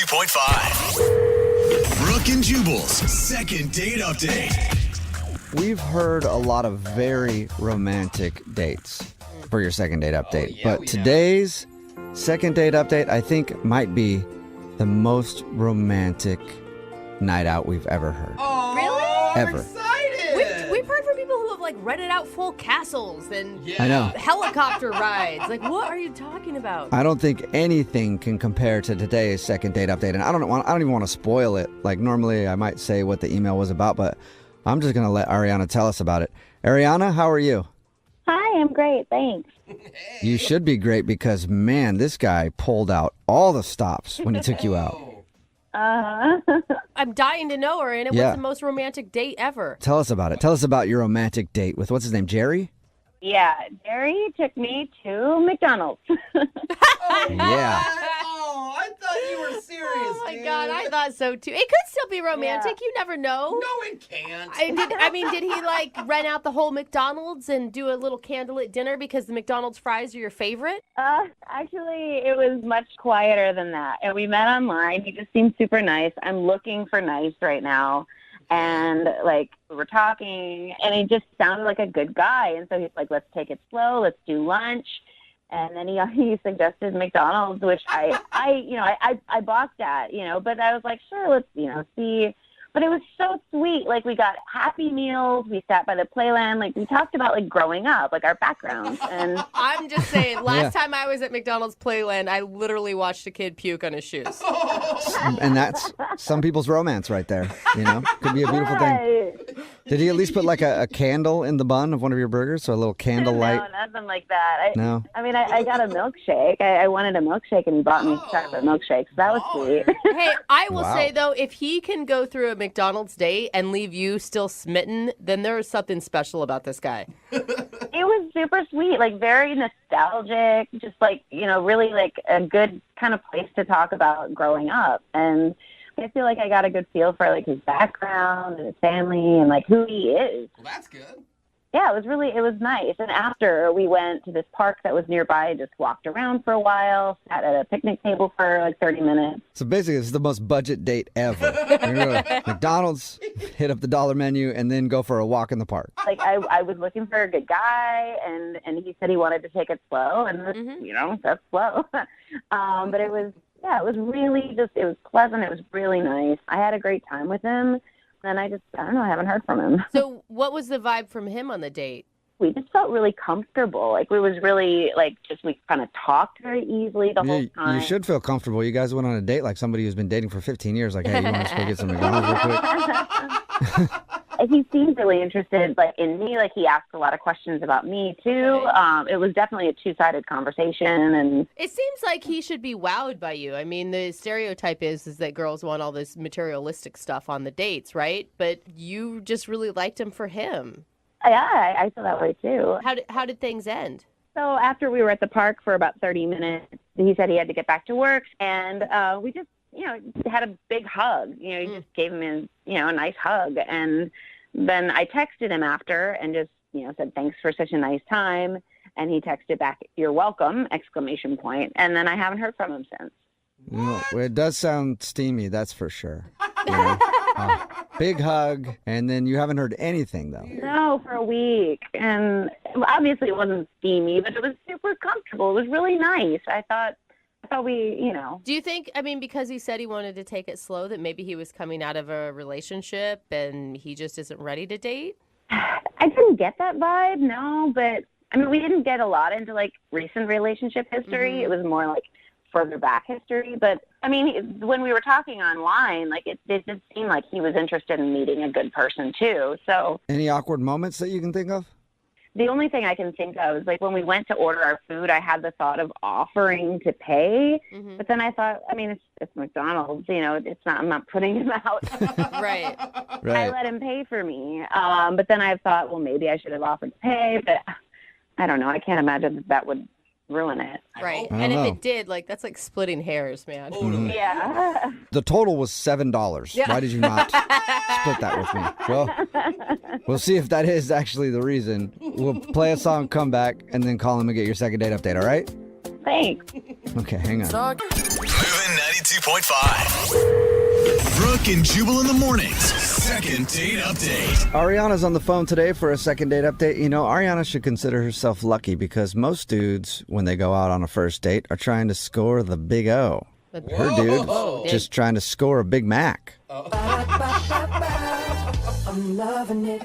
92.5. Brooke and Jubal's second date update. We've heard a lot of very romantic dates for your second date update. But today's second date update, I think, might be the most romantic night out we've ever heard. Oh, Really? I'm Ever. excited. We've heard from people who have like rented out full castles and I know. helicopter rides. Like, what are you talking about? I don't think anything can compare to today's second date update, and I don't even want to spoil it. Like normally, I might say what the email was about, but I'm just gonna let Ariana tell us about it. Ariana, how are you? Hi, I'm great, thanks. You should be great because man, this guy pulled out all the stops when he took you out. I'm dying to know her, and it Yeah. was the most romantic date ever. Tell us about it. Tell us about your romantic date with what's his name, Jerry? Yeah, Jerry took me to McDonald's. Yeah. Oh, I thought you were serious, Oh my dude. God, I thought so too. It could still be romantic. You never know. No, it can't. Did he like rent out the whole McDonald's and do a little candlelit dinner because the McDonald's fries are your favorite? Actually, it was much quieter than that. And we met online. He just seemed super nice. I'm looking for nice right now. And, like, we were talking, and he just sounded like a good guy. And so he's like, let's take it slow. Let's do lunch. And then he suggested McDonald's, which I balked at, but I was like, sure, let's, see. But it was so sweet. Like, we got Happy Meals. We sat by the playland. Like, we talked about, like, growing up, like, our backgrounds. And I'm just saying, last time I was at McDonald's Playland, I literally watched a kid puke on his shoes. And that's some people's romance right there, Could be a beautiful thing. Right. Did he at least put like a candle in the bun of one of your burgers? So a little candle light? No, nothing like that. No? I mean, I got a milkshake. I wanted a milkshake, and he bought me chocolate milkshakes. That was sweet. Hey, I will Wow. say, though, if he can go through a McDonald's date and leave you still smitten, then there is something special about this guy. It was super sweet, like very nostalgic, just like, really like a good kind of place to talk about growing up. And I feel like I got a good feel for like his background and his family and like who he is. Well, that's good. Yeah, it was nice. And after we went to this park that was nearby, just walked around for a while, sat at a picnic table for like 30 minutes. So basically, it's the most budget date ever. You're gonna go to McDonald's, hit up the dollar menu, and then go for a walk in the park. Like I was looking for a good guy, and he said he wanted to take it slow, and that's slow. But it was really it was pleasant. It was really nice. I had a great time with him, and I don't know, I haven't heard from him. So what was the vibe from him on the date? We just felt really comfortable. Like we was really we kind of talked very easily the whole time. You should feel comfortable. You guys went on a date like somebody who's been dating for 15 years. Like, hey, you want to go get some McDonald's real quick? He seemed really interested, like in me. Like he asked a lot of questions about me too. It was definitely a two-sided conversation, and It seems like he should be wowed by you. I mean, the stereotype is that girls want all this materialistic stuff on the dates, right? But you just really liked him for him. yeah, I feel that way too. How did things end? So after we were at the park for about 30 minutes, he said he had to get back to work, and we just, had a big hug. He just gave him a nice hug, and then I texted him after and just, said thanks for such a nice time, and he texted back, "You're welcome!" ! And then I haven't heard from him since. Well, it does sound steamy, that's for sure. Big hug, and then you haven't heard anything, though. No, for a week, and obviously it wasn't steamy, but it was super comfortable. It was really nice. I thought we, Do you think, because he said he wanted to take it slow, that maybe he was coming out of a relationship and he just isn't ready to date? I didn't get that vibe, no, but we didn't get a lot into like recent relationship history. Mm-hmm. It was more like further back history. But when we were talking online, like it did seem like he was interested in meeting a good person too. So Any awkward moments that you can think of? the only thing I can think of is like when we went to order our food, I had the thought of offering to pay, but then I thought, it's McDonald's, it's not, I'm not putting him out. Right. I let him pay for me. But then I thought, well, maybe I should have offered to pay, but I don't know. I can't imagine that would ruin it. Right. I And don't if know. it did, that's like splitting hairs, man. Yeah. The total was $7. Yeah. Why did you not split that with me? Well, we'll see if that is actually the reason. We'll play a song, come back, and then call him and get your second date update, all right? Thanks. Okay, hang on. Moving 92.5. Brooke and Jubal in the mornings. Second date update. Ariana's on the phone today for a second date update. You know, Ariana should consider herself lucky because most dudes, when they go out on a first date, are trying to score the big O. Her dude, just trying to score a Big Mac. I'm loving it.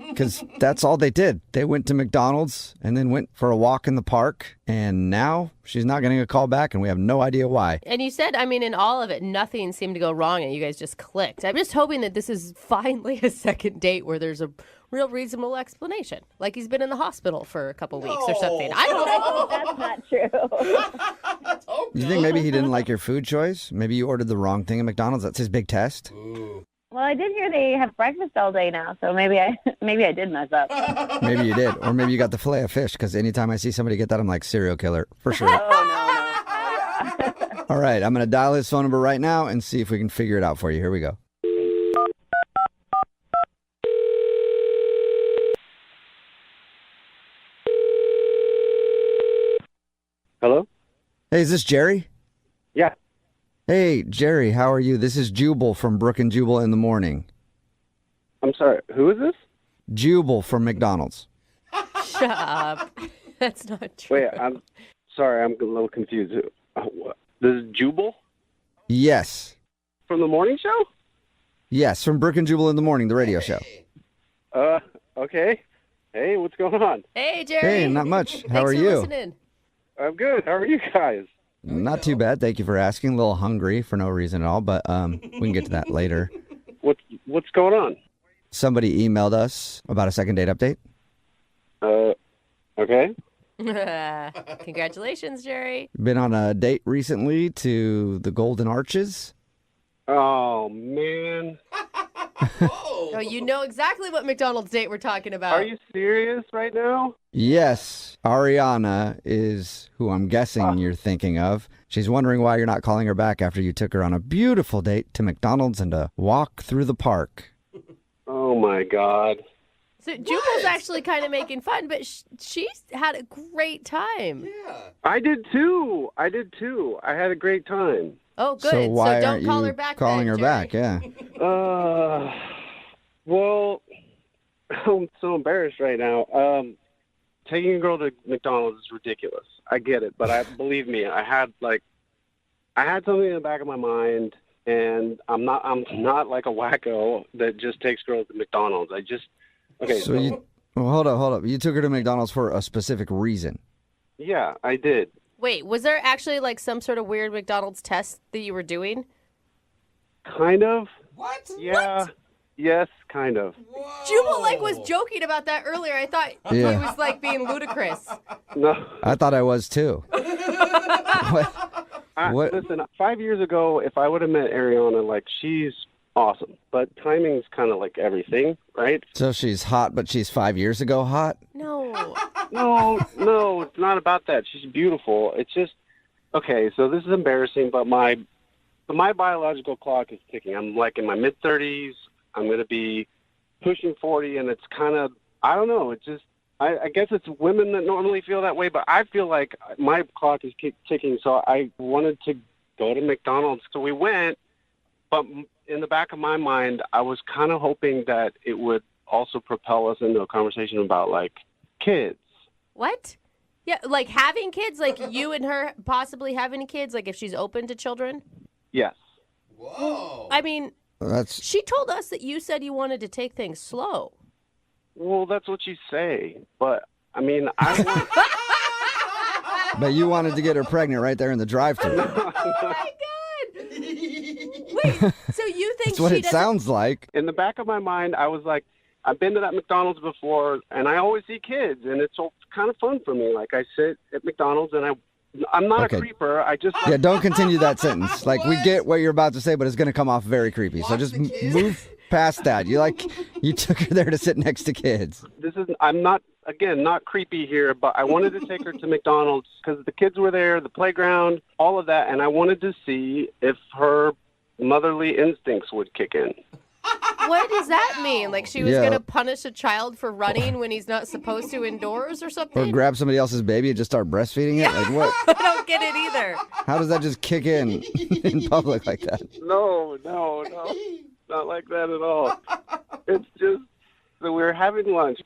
Because that's all they did. They went to McDonald's and then went for a walk in the park. And now she's not getting a call back, and we have no idea why. And you said, I mean, in all of it, nothing seemed to go wrong, and you guys just clicked. I'm just hoping that this is finally a second date where there's a real reasonable explanation. Like he's been in the hospital for a couple weeks or something. I don't know. That's not true. You think maybe he didn't like your food choice? Maybe you ordered the wrong thing at McDonald's? That's his big test? Well, I did hear they have breakfast all day now, so maybe I did mess up. Maybe you did. Or maybe you got the filet of fish, because anytime I see somebody get that, I'm like, serial killer, for sure. Oh, no. All right, I'm going to dial his phone number right now and see if we can figure it out for you. Here we go. Hello? Hey, is this Jerry? Yeah. Hey, Jerry, how are you? This is Jubal from Brooke and Jubal in the morning. I'm sorry. Who is this? Jubal from McDonald's. Shut up. That's not true. Wait, I'm sorry. I'm a little confused. This is Jubal Yes. from the morning show? Yes, from Brooke and Jubal in the morning, the radio show. Okay. Hey, what's going on? Hey, Jerry. Hey, not much. How are Thanks for you? listening. I'm good. How are you guys? Not too bad. Thank you for asking. A little hungry for no reason at all, but we can get to that later. What's going on? Somebody emailed us about a second date update. Okay. Congratulations, Jerry. Been on a date recently to the Golden Arches. Oh, man. Oh, you know exactly what McDonald's date we're talking about. Are you serious right now? Yes, Ariana is who I'm guessing you're thinking of. She's wondering why you're not calling her back after you took her on a beautiful date to McDonald's and a walk through the park. Oh, my God. So Jubal's actually kind of making fun, but she's had a great time. I did too. I had a great time. Oh, good. So why don't aren't call you her back calling then, her Jerry. back? Yeah. Well, I'm so embarrassed right now. Taking a girl to McDonald's is ridiculous. I get it, but believe me, I had something in the back of my mind, and I'm not like a wacko that just takes girls to McDonald's. So you hold up. You took her to McDonald's for a specific reason. Yeah, I did. Wait, was there actually like some sort of weird McDonald's test that you were doing? Kind of. What? Yeah. What? Yes, kind of. Jubal was joking about that earlier. I thought he Yeah. was like being ludicrous. No. I thought I was too. What? Listen, 5 years ago, if I would have met Ariana, like, she's awesome. But timing's kind of like everything, right? So she's hot, but she's 5 years ago hot? No. No, it's not about that. She's beautiful. It's just, okay, so this is embarrassing, but my biological clock is ticking. I'm like in my mid-30s. I'm going to be pushing 40, and it's kind of, I don't know, it's just, I guess it's women that normally feel that way, but I feel like my clock is ticking, so I wanted to go to McDonald's. So we went, but in the back of my mind, I was kind of hoping that it would also propel us into a conversation about, like, kids. What? Yeah, like having kids? Like you and her possibly having kids? Like if she's open to children? Yes. Whoa. I mean, That's she told us that you said you wanted to take things slow. Well, that's what you say, but, I mean, but you wanted to get her pregnant right there in the drive-thru. Oh my God! Wait, so you think That's what she it doesn't? sounds like. in the back of my mind, I was like, I've been to that McDonald's before, and I always see kids, and it's all kind of fun for me. Like, I sit at McDonald's, and I'm not Okay. a creeper. I just Yeah, don't continue that sentence. Like, we get what you're about to say, but it's going to come off very creepy. So Watch just the kids. move past that. You took her there to sit next to kids. I'm not, again, not creepy here, but I wanted to take her to McDonald's because the kids were there, the playground, all of that, and I wanted to see if her motherly instincts would kick in. What does that mean? Like she was Yeah. going to punish a child for running when he's not supposed to indoors or Or something? grab somebody else's baby and just start breastfeeding it? Like what? I don't get it either. How does that just kick in public like that? No, not like that at all. It's just that we were having lunch,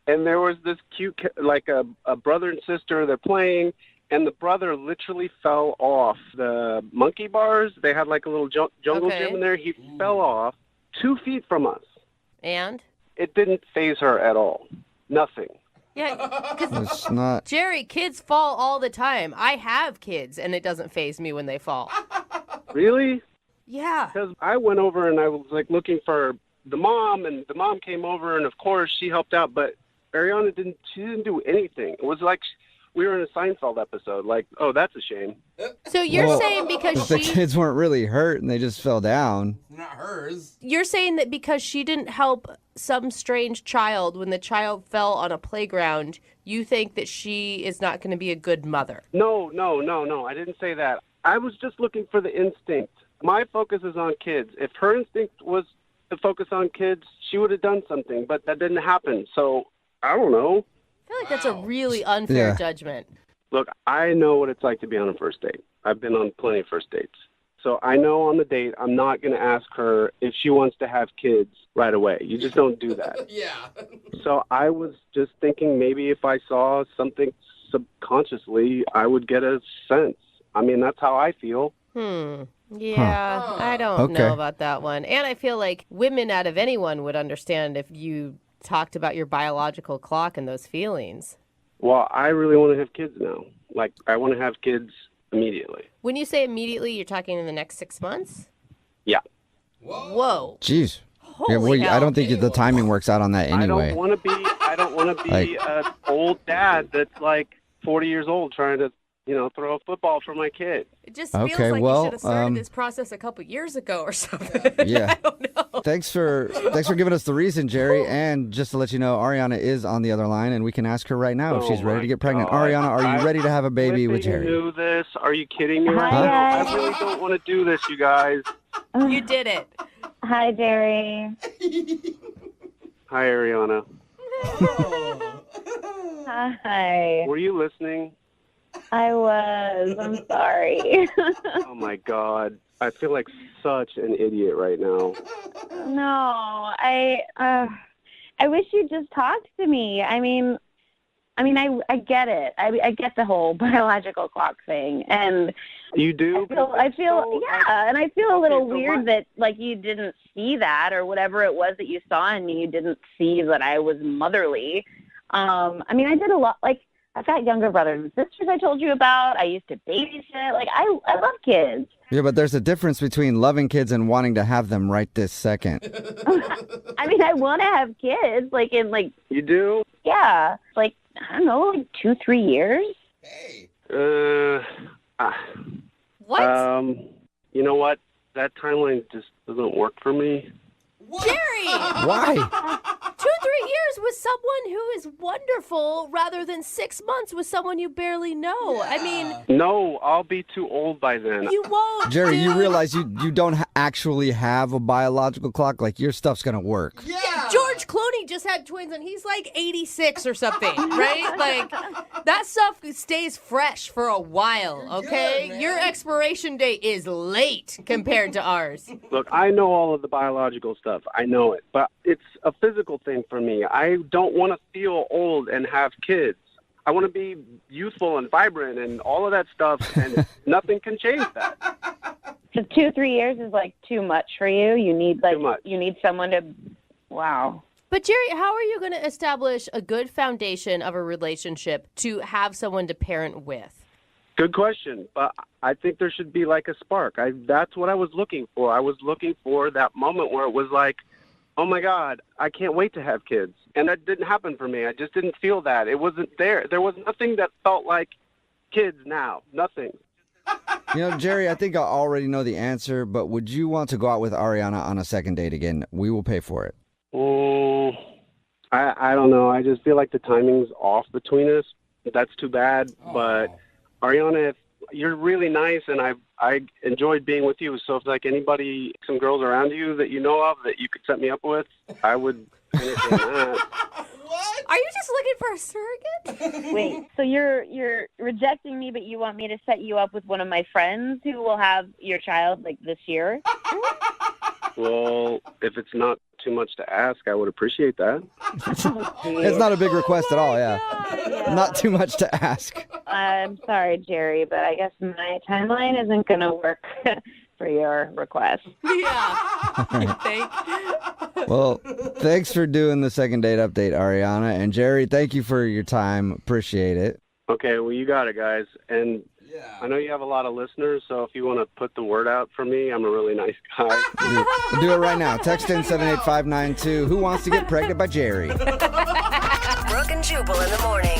and there was this cute, like a brother and sister. They're playing, and the brother literally fell off the monkey bars. They had like a little jungle Okay. gym in there. He fell off 2 feet from us. And? It didn't faze her at all. Nothing. Yeah, because It's not. Jerry, kids fall all the time. I have kids, and it doesn't faze me when they fall. Really? Yeah. Because I went over and I was like looking for the mom, and the mom came over, and of course she helped out, but Ariana didn't do anything. It was like we were in a Seinfeld episode. Like, oh, that's a shame. So you're Well, saying because The she, kids weren't really hurt and they just fell down. Not hers. you're saying that because she didn't help some strange child when the child fell on a playground, you think that she is not going to be a good mother. No. I didn't say that. I was just looking for the instinct. My focus is on kids. If her instinct was to focus on kids, she would have done something, but that didn't happen. So, I don't know. I feel like that's a really unfair Yeah. judgment. Look, I know what it's like to be on a first date. I've been on plenty of first dates. So I know on the date, I'm not going to ask her if she wants to have kids right away. You just don't do that. Yeah. So I was just thinking maybe if I saw something subconsciously, I would get a sense. I mean, that's how I feel. Yeah, I don't Okay. know about that one. And I feel like women out of anyone would understand if you talked about your biological clock and those feelings. Well, I really want to have kids now. Like, I want to have kids immediately. When you say immediately, you're talking in the next 6 months? Yeah. Whoa. Jeez. Yeah, Holy well, hell. I don't think the timing works out on that I anyway. don't want to be Like- an old dad that's like 40 years old trying to, throw a football for my kid. It just feels Okay, like well, you should have started this process a couple years ago or something. Yeah. I don't know. Thanks for giving us the reason, Jerry. And just to let you know, Ariana is on the other line, and we can ask her right now if Oh she's ready my to get pregnant. God. Ariana, are you ready to have a baby with Flipping Jerry? knew this. Are you kidding me? Hi, I guys. really don't want to do this, you guys. You did it. Hi, Jerry. Hi, Ariana. Hi. Were you listening? I was. I'm sorry. Oh my God. I feel like such an idiot right now. No, I wish you'd just talk to me. I get it. I get the whole biological clock thing, and You do? I feel, and I feel a little so weird that like you didn't see that or whatever it was that you saw in me. You didn't see that I was motherly. I did a lot. Like I've got younger brothers and sisters I told you about. I used to babysit. Like I love kids. Yeah, but there's a difference between loving kids and wanting to have them right this second. I want to have kids. Like in like You do? yeah, like I don't know, like 2-3 years. Hey. What? You know what? That timeline just doesn't work for me. Jerry! Why? 2-3 years with someone who is wonderful rather than 6 months with someone you barely know. I mean, No, I'll be too old by then. you won't. Jerry, you dude. realize you don't actually have a biological clock? Like, your stuff's going to work. Yeah. George Clooney just had twins and he's like 86 or something, right? Like, that stuff stays fresh for a while, okay? good, man. Your expiration date is late compared to ours. Look, I know all of the biological stuff. I know it. But it's a physical thing for me. I don't want to feel old and have kids. I want to be youthful and vibrant and all of that stuff, and nothing can change that. So 2-3 years is like too much for you. You need like Too much. you need someone to. Wow. But Jerry, how are you going to establish a good foundation of a relationship to have someone to parent with? Good question, but I think there should be like a spark. That's what I was looking for. I was looking for that moment where it was like, oh my God, I can't wait to have kids. And that didn't happen for me. I just didn't feel that. It wasn't there. There was nothing that felt like kids now. Nothing. You know, Jerry, I think I already know the answer, but would you want to go out with Ariana on a second date again? We will pay for it. I don't know. I just feel like the timing's off between us. That's too bad. But Ariana, you're really nice, and I enjoyed being with you. So if like anybody, some girls around you that you know of that you could set me up with, I would entertain that. What? Are you just looking for a surrogate? Wait, so you're rejecting me, but you want me to set you up with one of my friends who will have your child like this year? Well, if it's not too much to ask, I would appreciate that. It's not a big request at all, yeah. Yeah. Not too much to ask. I'm sorry, Jerry, but I guess my timeline isn't going to work for your request. Yeah. You think? Well, thanks for doing the second date update, Ariana. And Jerry, thank you for your time. Appreciate it. Okay, well, you got it, guys. And I know you have a lot of listeners, so if you want to put the word out for me, I'm a really nice guy. We'll do it right now. Text in 78592. Who wants to get pregnant by Jerry? Brooke and Jubal in the morning.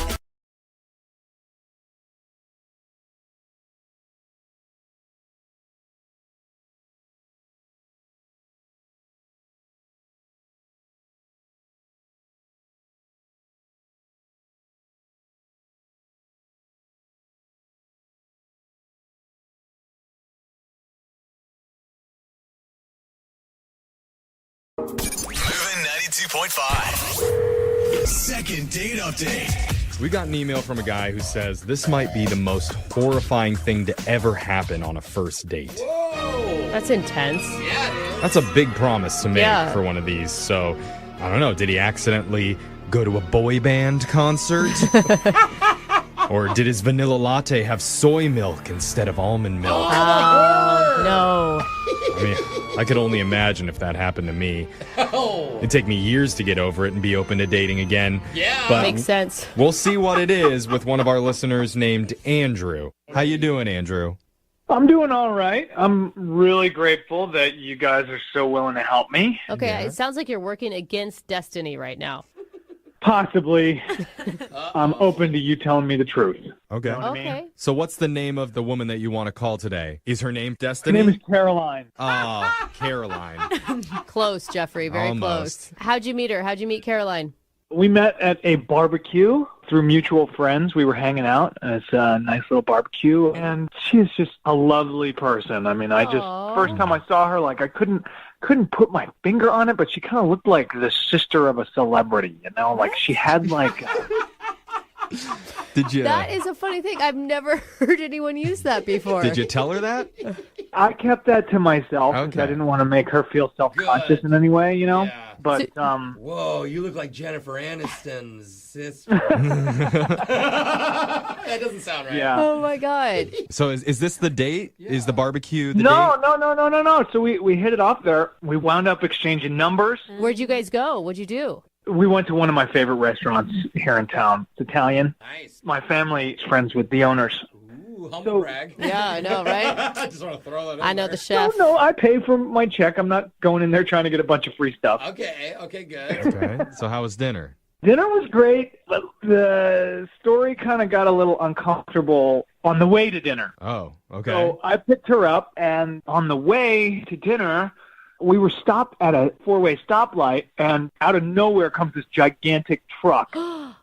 Moving 92.5. Second date update. We got an email from a guy who says this might be the most horrifying thing to ever happen on a first date. That's intense. That's a big promise to make Yeah. for one of these. So, I don't know. Did he accidentally go to a boy band concert? Or did his vanilla latte have soy milk instead of almond milk? No. I mean, I could only imagine if that happened to me. It'd take me years to get over it and be open to dating again. Yeah. But Makes sense. we'll see what it is with one of our listeners named Andrew. How you doing, Andrew? I'm doing all right. I'm really grateful that you guys are so willing to help me. Okay, it sounds like you're working against destiny right now. Possibly. I'm open to you telling me the truth. Okay. Know what I mean? Okay. So what's the name of the woman that you want to call today? Is her name Her Destiny? name is Caroline. Caroline. Close, Jeffrey. Very Almost. close. How'd you meet her? How'd you meet Caroline? We met at a barbecue through mutual friends. We were hanging out. It's a nice little barbecue, and she's just a lovely person. I mean, Aw. first time I saw her, like I couldn't put my finger on it, but she kind of looked like the sister of a celebrity, you know? Like she had like Did you That is a funny thing. I've never heard anyone use that before. Did you tell her that? I kept that to myself because Okay. I didn't want to make her feel self-conscious Good. in any way, you know? Yeah. But Whoa, you look like Jennifer Aniston's sister. That doesn't sound right. yeah. Oh my God. So is this the date? Is the barbecue the No. date? So we hit it off there. We wound up exchanging numbers. Where'd you guys go? What'd you do? We went to one of my favorite restaurants here in town. It's Italian. Nice. My family is friends with the owners. Ooh, humble brag. Yeah, I know, right? I just want to throw that in I know the there. chef. No, I pay for my check. I'm not going in there trying to get a bunch of free stuff. Okay, good. Okay. So how was dinner? Dinner was great, but the story kind of got a little uncomfortable on the way to dinner. Oh, okay. So I picked her up, and on the way to dinner, we were stopped at a four-way stoplight, and out of nowhere comes this gigantic truck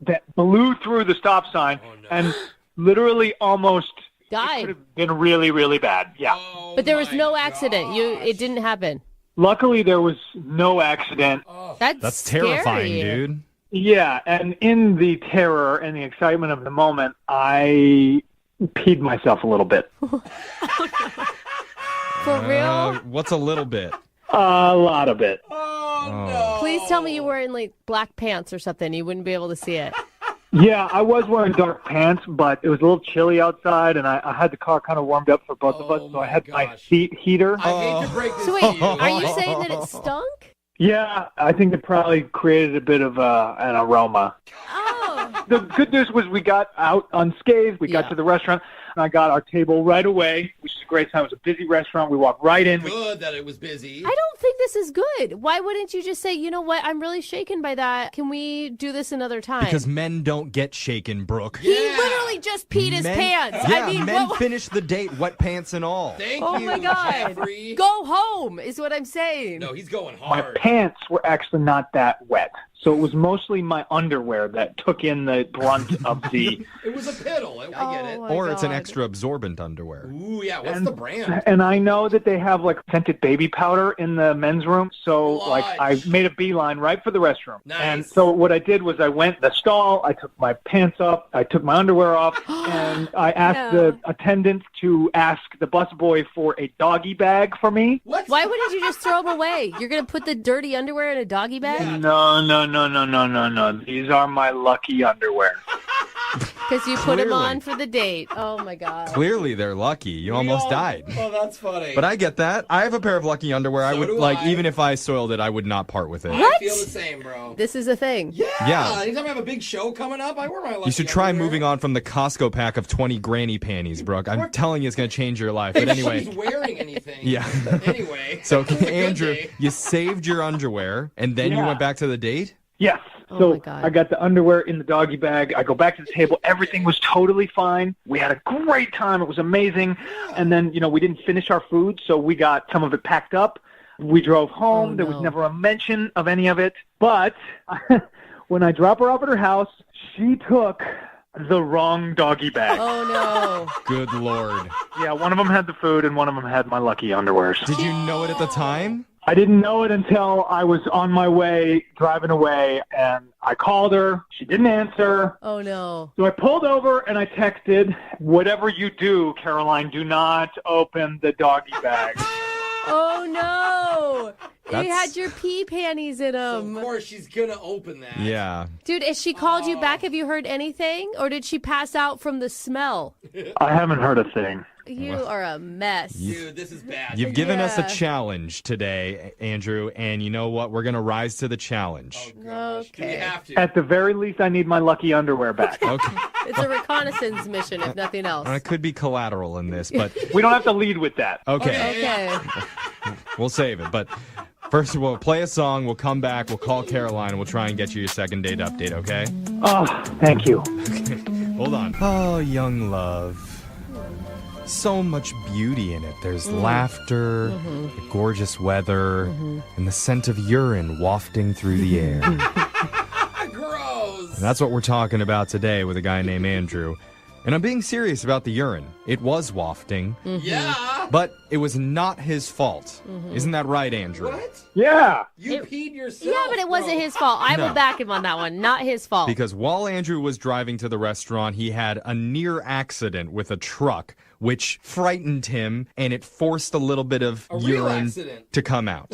that blew through the stop sign Oh, no. and literally almost it Died. could have been really, really bad. Yeah. Oh, But there was my no accident. gosh. It didn't happen. Luckily, there was no accident. Oh, That's terrifying, scary. dude. Yeah, and in the terror and the excitement of the moment, I peed myself a little bit. For real? What's a little bit? A lot of it. no. Please tell me you were in like black pants or something. You wouldn't be able to see it. Yeah, I was wearing dark pants, but it was a little chilly outside, and I had the car kind of warmed up for both of us, Oh, so I my had my gosh. seat heater. I hate to break this So to wait, you. are you saying that it stunk? Yeah, I think it probably created a bit of an aroma. Oh. The good news was we got out unscathed. We got Yeah. to the restaurant, and I got our table right away, which is a great time. It was a busy restaurant. We walked right in. Good that it was busy. I don't think this is good. Why wouldn't you just say, you know what? I'm really shaken by that. Can we do this another time? Because men don't get shaken, Brooke. He literally just peed his pants. Yeah, I mean, men finish the date wet pants and all. Thank oh you, my God. Jeffrey. Go home is what I'm saying. No, he's going My hard. pants were actually not that wet. So it was mostly my underwear that took in the brunt of the... It was a piddle. I get it. my Or it's an God. extra absorbent underwear. Ooh, yeah. What's the brand? And I know that they have like scented baby powder in the men's room. So like I Clutch. made a beeline right for the restroom. Nice. And so what I did was I went to the stall, I took my pants up, I took my underwear off, and I asked No. the attendant to ask the busboy for a doggy bag for me. What? Why wouldn't you just throw them away? You're going to put the dirty underwear in a doggy bag? Yeah. No. These are my lucky underwear. Because you put them Clearly. on for the date. Oh, my God. Clearly, they're lucky. You almost died. Oh, that's funny. But I get that. I have a pair of lucky underwear. I So would do like, I. even if I soiled it, I would not part with it. I feel the same, bro. This is a thing. Yeah. Anytime I have a big show coming up, I wear my lucky You should try underwear. moving on from the Costco pack of 20 granny panties, Brooke. I'm telling you, it's going to change your life. But If anyway, she's wearing anything. yeah. Anyway. So, It's a good Andrew, day. you saved your underwear, and then you Yeah. went back to the date? Yes. Oh, So my God. I got the underwear in the doggy bag. I go back to the table. Everything was totally fine. We had a great time. It was amazing. And then, we didn't finish our food, so we got some of it packed up. We drove home. Oh, There was no. never a mention of any of it. But when I drop her off at her house, she took the wrong doggy bag. Oh, no. Good Lord. Yeah, one of them had the food and one of them had my lucky underwears. Did you know it at the time? I didn't know it until I was on my way, driving away, and I called her. She didn't answer. Oh, no. So I pulled over and I texted, whatever you do, Caroline, do not open the doggy bag. Oh, no. He That's- had your pee panties in So them. of course she's gonna open that. Yeah. Dude, has she called you back? Have you heard anything? Or did she pass out from the smell? I haven't heard a thing. You are a mess. Dude, this is bad. You've given us a Yeah. challenge today, Andrew, and you know what? We're going to rise to the challenge. Oh, gosh. Do we Okay. have to? At the very least, I need my lucky underwear back. Okay. It's a reconnaissance mission, if nothing else. I could be collateral in this, but We don't have to lead with that. okay. Okay. We'll save it. But first, we'll play a song. We'll come back. We'll call Caroline. And we'll try and get you your second date update, okay? Oh, thank you. Hold on. Oh, young love. So much beauty in it. There's laughter, the gorgeous weather, and the scent of urine wafting through the air. And Gross. that's what we're talking about today with a guy named Andrew. And I'm being serious about the urine. It was wafting, Yeah. but it was not his fault. Isn't that right, Andrew? What? Yeah. You peed yourself. Yeah, but it wasn't bro. his fault. I No. will back him on that one. Not his fault. Because while Andrew was driving to the restaurant, he had a near accident with a truck, which frightened him, and it forced a little bit of A real urine accident. to come out.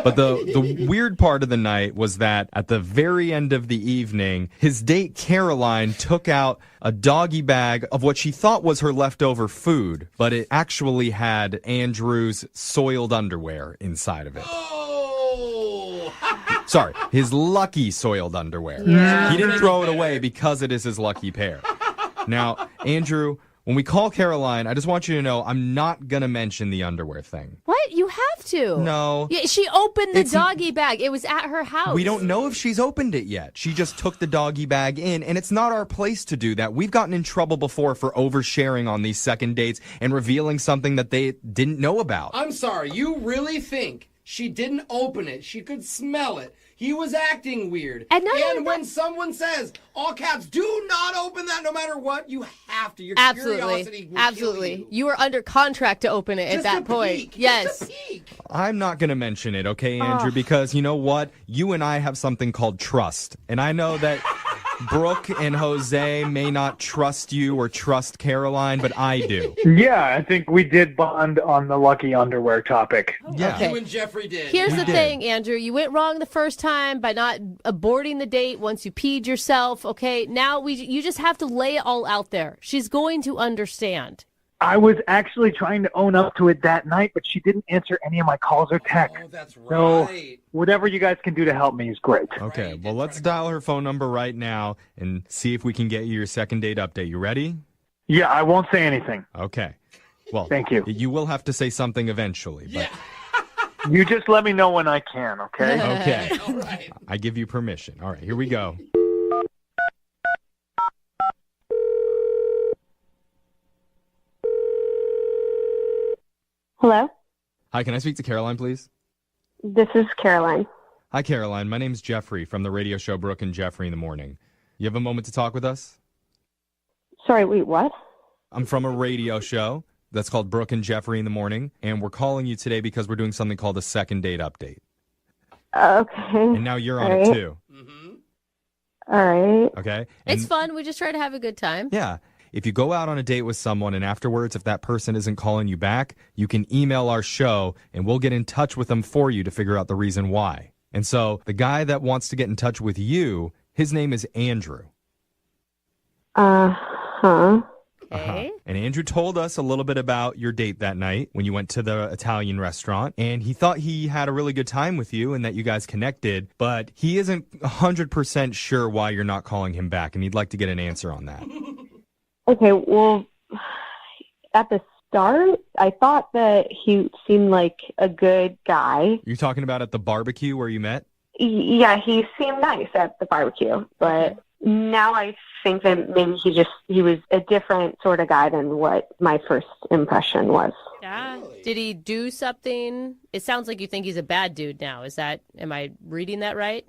But the weird part of the night was that at the very end of the evening, his date Caroline took out a doggy bag of what she thought was her leftover food, but it actually had Andrew's soiled underwear inside of it. Oh. Sorry, his lucky soiled underwear. Yeah. He didn't throw it away because it is his lucky pair. Now, Andrew, when we call Caroline, I just want you to know I'm not going to mention the underwear thing. What? You have to. No. Yeah, she opened the It's- doggy bag. It was at her house. We don't know if she's opened it yet. She just took the doggy bag in, and it's not our place to do that. We've gotten in trouble before for oversharing on these second dates and revealing something that they didn't know about. I'm sorry. You really think she didn't open it? She could smell it. He was acting weird. And not only when that- someone says, all caps, do not open that no matter what, you have to. Your Absolutely. curiosity will Absolutely. kill you. You are under contract to open it Just at that a point. peek. Yes. Just a peek. I'm not going to mention it, okay, Andrew, because you know what? You and I have something called trust. And I know that Brooke and Jose may not trust you or trust Caroline, but I do. Yeah, I think we did bond on the lucky underwear topic. Yeah. Okay. You and Jeffrey did. Here's the did. thing, Andrew. You went wrong the first time by not aborting the date once you peed yourself. Okay, now you just have to lay it all out there. She's going to understand. I was actually trying to own up to it that night, but she didn't answer any of my calls or texts. Oh, that's So right. whatever you guys can do to help me is great. Okay, Right, well, did let's try to- dial her phone number right now and see if we can get you your second date update. You ready? Yeah, I won't say anything. Okay. Well, Thank you. You will have to say something eventually. But Yeah. You just let me know when I can, okay? Okay. All right. I give you permission. All right, here we go. Hello? Hi, can I speak to Caroline, please? This is Caroline. Hi, Caroline. My name's Jeffrey from the radio show Brooke and Jeffrey in the Morning. You have a moment to talk with us? Sorry, wait, what? I'm from a radio show that's called Brooke and Jeffrey in the Morning, and we're calling you today because we're doing something called a second date update. Okay. And now you're on All it right. too. All right. Okay? It's And- fun. We just try to have a good time. Yeah. If you go out on a date with someone and afterwards, if that person isn't calling you back, you can email our show and we'll get in touch with them for you to figure out the reason why. And so the guy that wants to get in touch with you, his name is Andrew. Huh. Okay. And Andrew told us a little bit about your date that night when you went to the Italian restaurant. And he thought he had a really good time with you and that you guys connected, but he isn't 100% sure why you're not calling him back. And he'd like to get an answer on that. Okay, well, at the start, I thought that he seemed like a good guy. You're talking about at the barbecue where you met? Yeah, he seemed nice at the barbecue, but now I think that maybe he was a different sort of guy than what my first impression was. Yeah. Did he do something? It sounds like you think he's a bad dude now. Am I reading that right?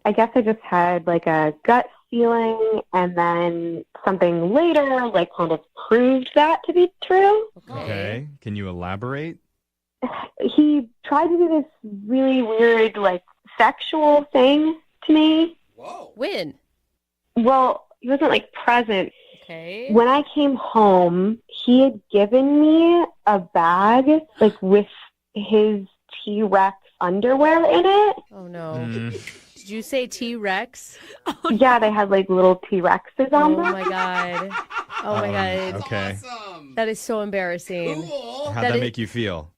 I guess I just had like a gut feeling, and then something later like kind of proved that to be true. Okay. Can you elaborate? He tried to do this really weird like sexual thing to me. Whoa. When? Well, he wasn't like present. Okay. When I came home, he had given me a bag like with his T-Rex underwear in it. Oh, no. Did you say T-Rex? Yeah, they had like little T-Rexes on Oh, them. my God. Oh, my God. Okay. Awesome. That is so embarrassing. Cool. How'd that make you feel?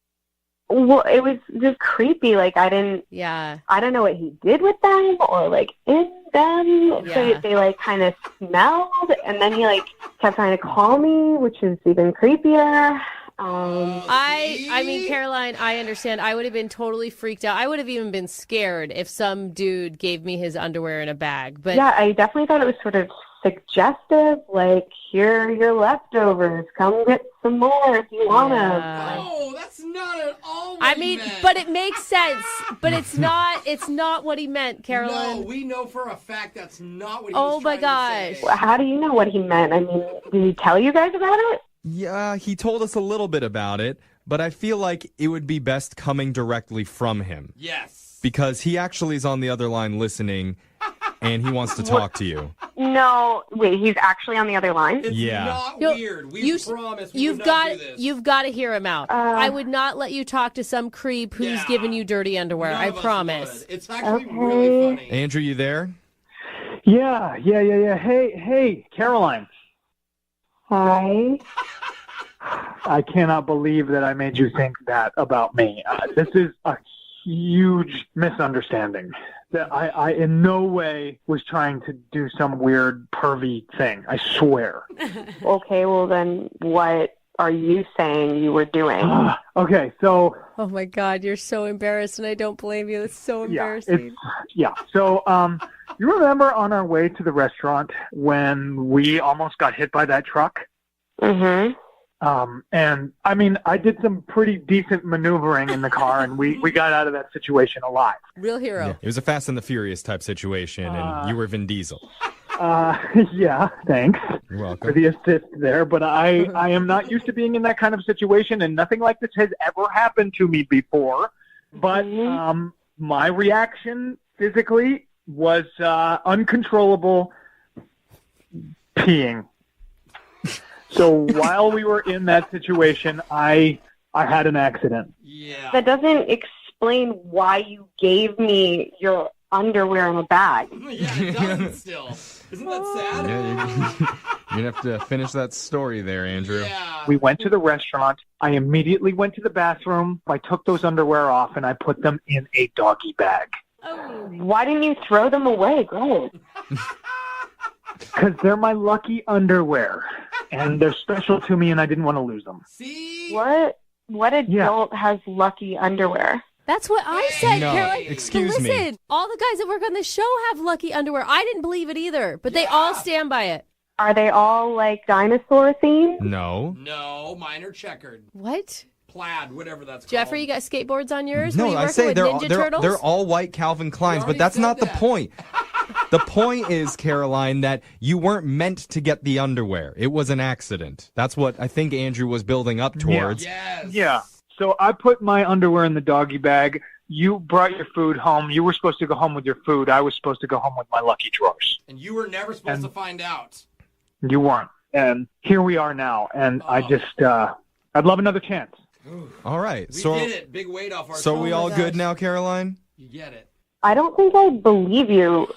Well, it was just creepy. Like I don't know what he did with them or like in them. Yeah. They like kind of smelled, and then he like kept trying to call me, which is even creepier. I mean, Caroline, I understand. I would have been totally freaked out. I would have even been scared if some dude gave me his underwear in a bag. But yeah, I definitely thought it was sort of suggestive. Like, here are your leftovers. Come get some more if you want them. No, that's not at all what I he mean, meant. but it makes sense. But it's not what he meant, Caroline. No, we know for a fact that's not what he Oh was my trying to say. Well, how do you know what he meant? I mean, did he tell you guys about it? Yeah, he told us a little bit about it, but I feel like it would be best coming directly from him. Yes. Because he actually is on the other line listening, and he wants to talk to you. No, wait, he's actually on the other line? It's Yeah. not No, weird. We you- promise we You've would got not do this. you've got to hear him out. I would not let you talk to some creep who's Yeah. giving you dirty underwear. None I of us promise. would. It's actually Okay. really funny. Andrew, you there? Yeah. Hey, Caroline. Hi. I cannot believe that I made you think that about me. This is a huge misunderstanding. That I in no way was trying to do some weird pervy thing. I swear. Okay, well then what are you saying you were doing? Okay, so Oh my God, you're so embarrassed, and I don't blame you. It's so embarrassing. So you remember on our way to the restaurant when we almost got hit by that truck? Mm-hmm. And I mean, I did some pretty decent maneuvering in the car, and we got out of that situation alive. Real hero. Yeah, it was a Fast and the Furious type situation, and you were Vin Diesel. Yeah, thanks You're for welcome. the assist there, but I am not used to being in that kind of situation, and nothing like this has ever happened to me before. But my reaction physically was uncontrollable peeing. So while we were in that situation, I had an accident. Yeah. That doesn't explain why you gave me your underwear in a bag. Yeah, it doesn't still. Isn't that sad? Yeah, you're going to have to finish that story there, Andrew. Yeah. We went to the restaurant. I immediately went to the bathroom. I took those underwear off, and I put them in a doggy bag. Why didn't you throw them away? Great. Because they're my lucky underwear, and they're special to me, and I didn't want to lose them. See? What adult has lucky underwear? That's what I said, No, Caroline. excuse but me. listen, all the guys that work on the show have lucky underwear. I didn't believe it either, but they all stand by it. Are they all like dinosaur themed? No. No, mine are checkered. What? Plaid, whatever that's Jeffrey, you called. got skateboards on yours? No, Were you I working say with Ninja Turtles? they're all white Calvin Kleins, but already that's said not the that. point. The point is, Caroline, that you weren't meant to get the underwear. It was an accident. That's what I think Andrew was building up towards. Yes. Yeah. So I put my underwear in the doggy bag. You brought your food home. You were supposed to go home with your food. I was supposed to go home with my lucky drawers. And you were never supposed to find out. You weren't. And here we are now. And I just, I'd love another chance. All right. We so did it. Big weight off our So shoulders. we all good now, Caroline? You get it. I don't think I believe you.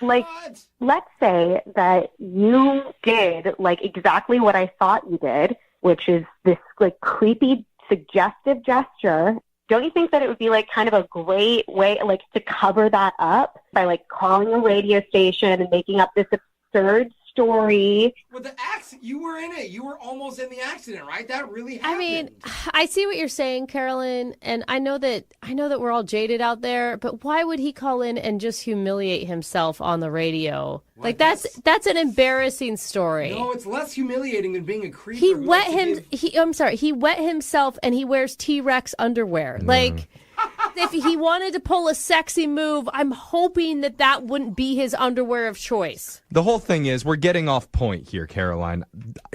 Like, What? let's say that you did like exactly what I thought you did, which is this like creepy, suggestive gesture. Don't you think that it would be like kind of a great way like to cover that up by like calling a radio station and making up this absurd story? With the accident, you were in it. You were almost in the accident, right? That really happened. I mean, I see what you're saying, Carolyn, and I know that we're all jaded out there, but why would he call in and just humiliate himself on the radio? Well, Like that's an embarrassing story. no, it's less humiliating than being a creeper. He who wet likes to him. He wet himself, and he wears T-Rex underwear. Like, if he wanted to pull a sexy move, I'm hoping that wouldn't be his underwear of choice. The whole thing is, we're getting off point here, Caroline.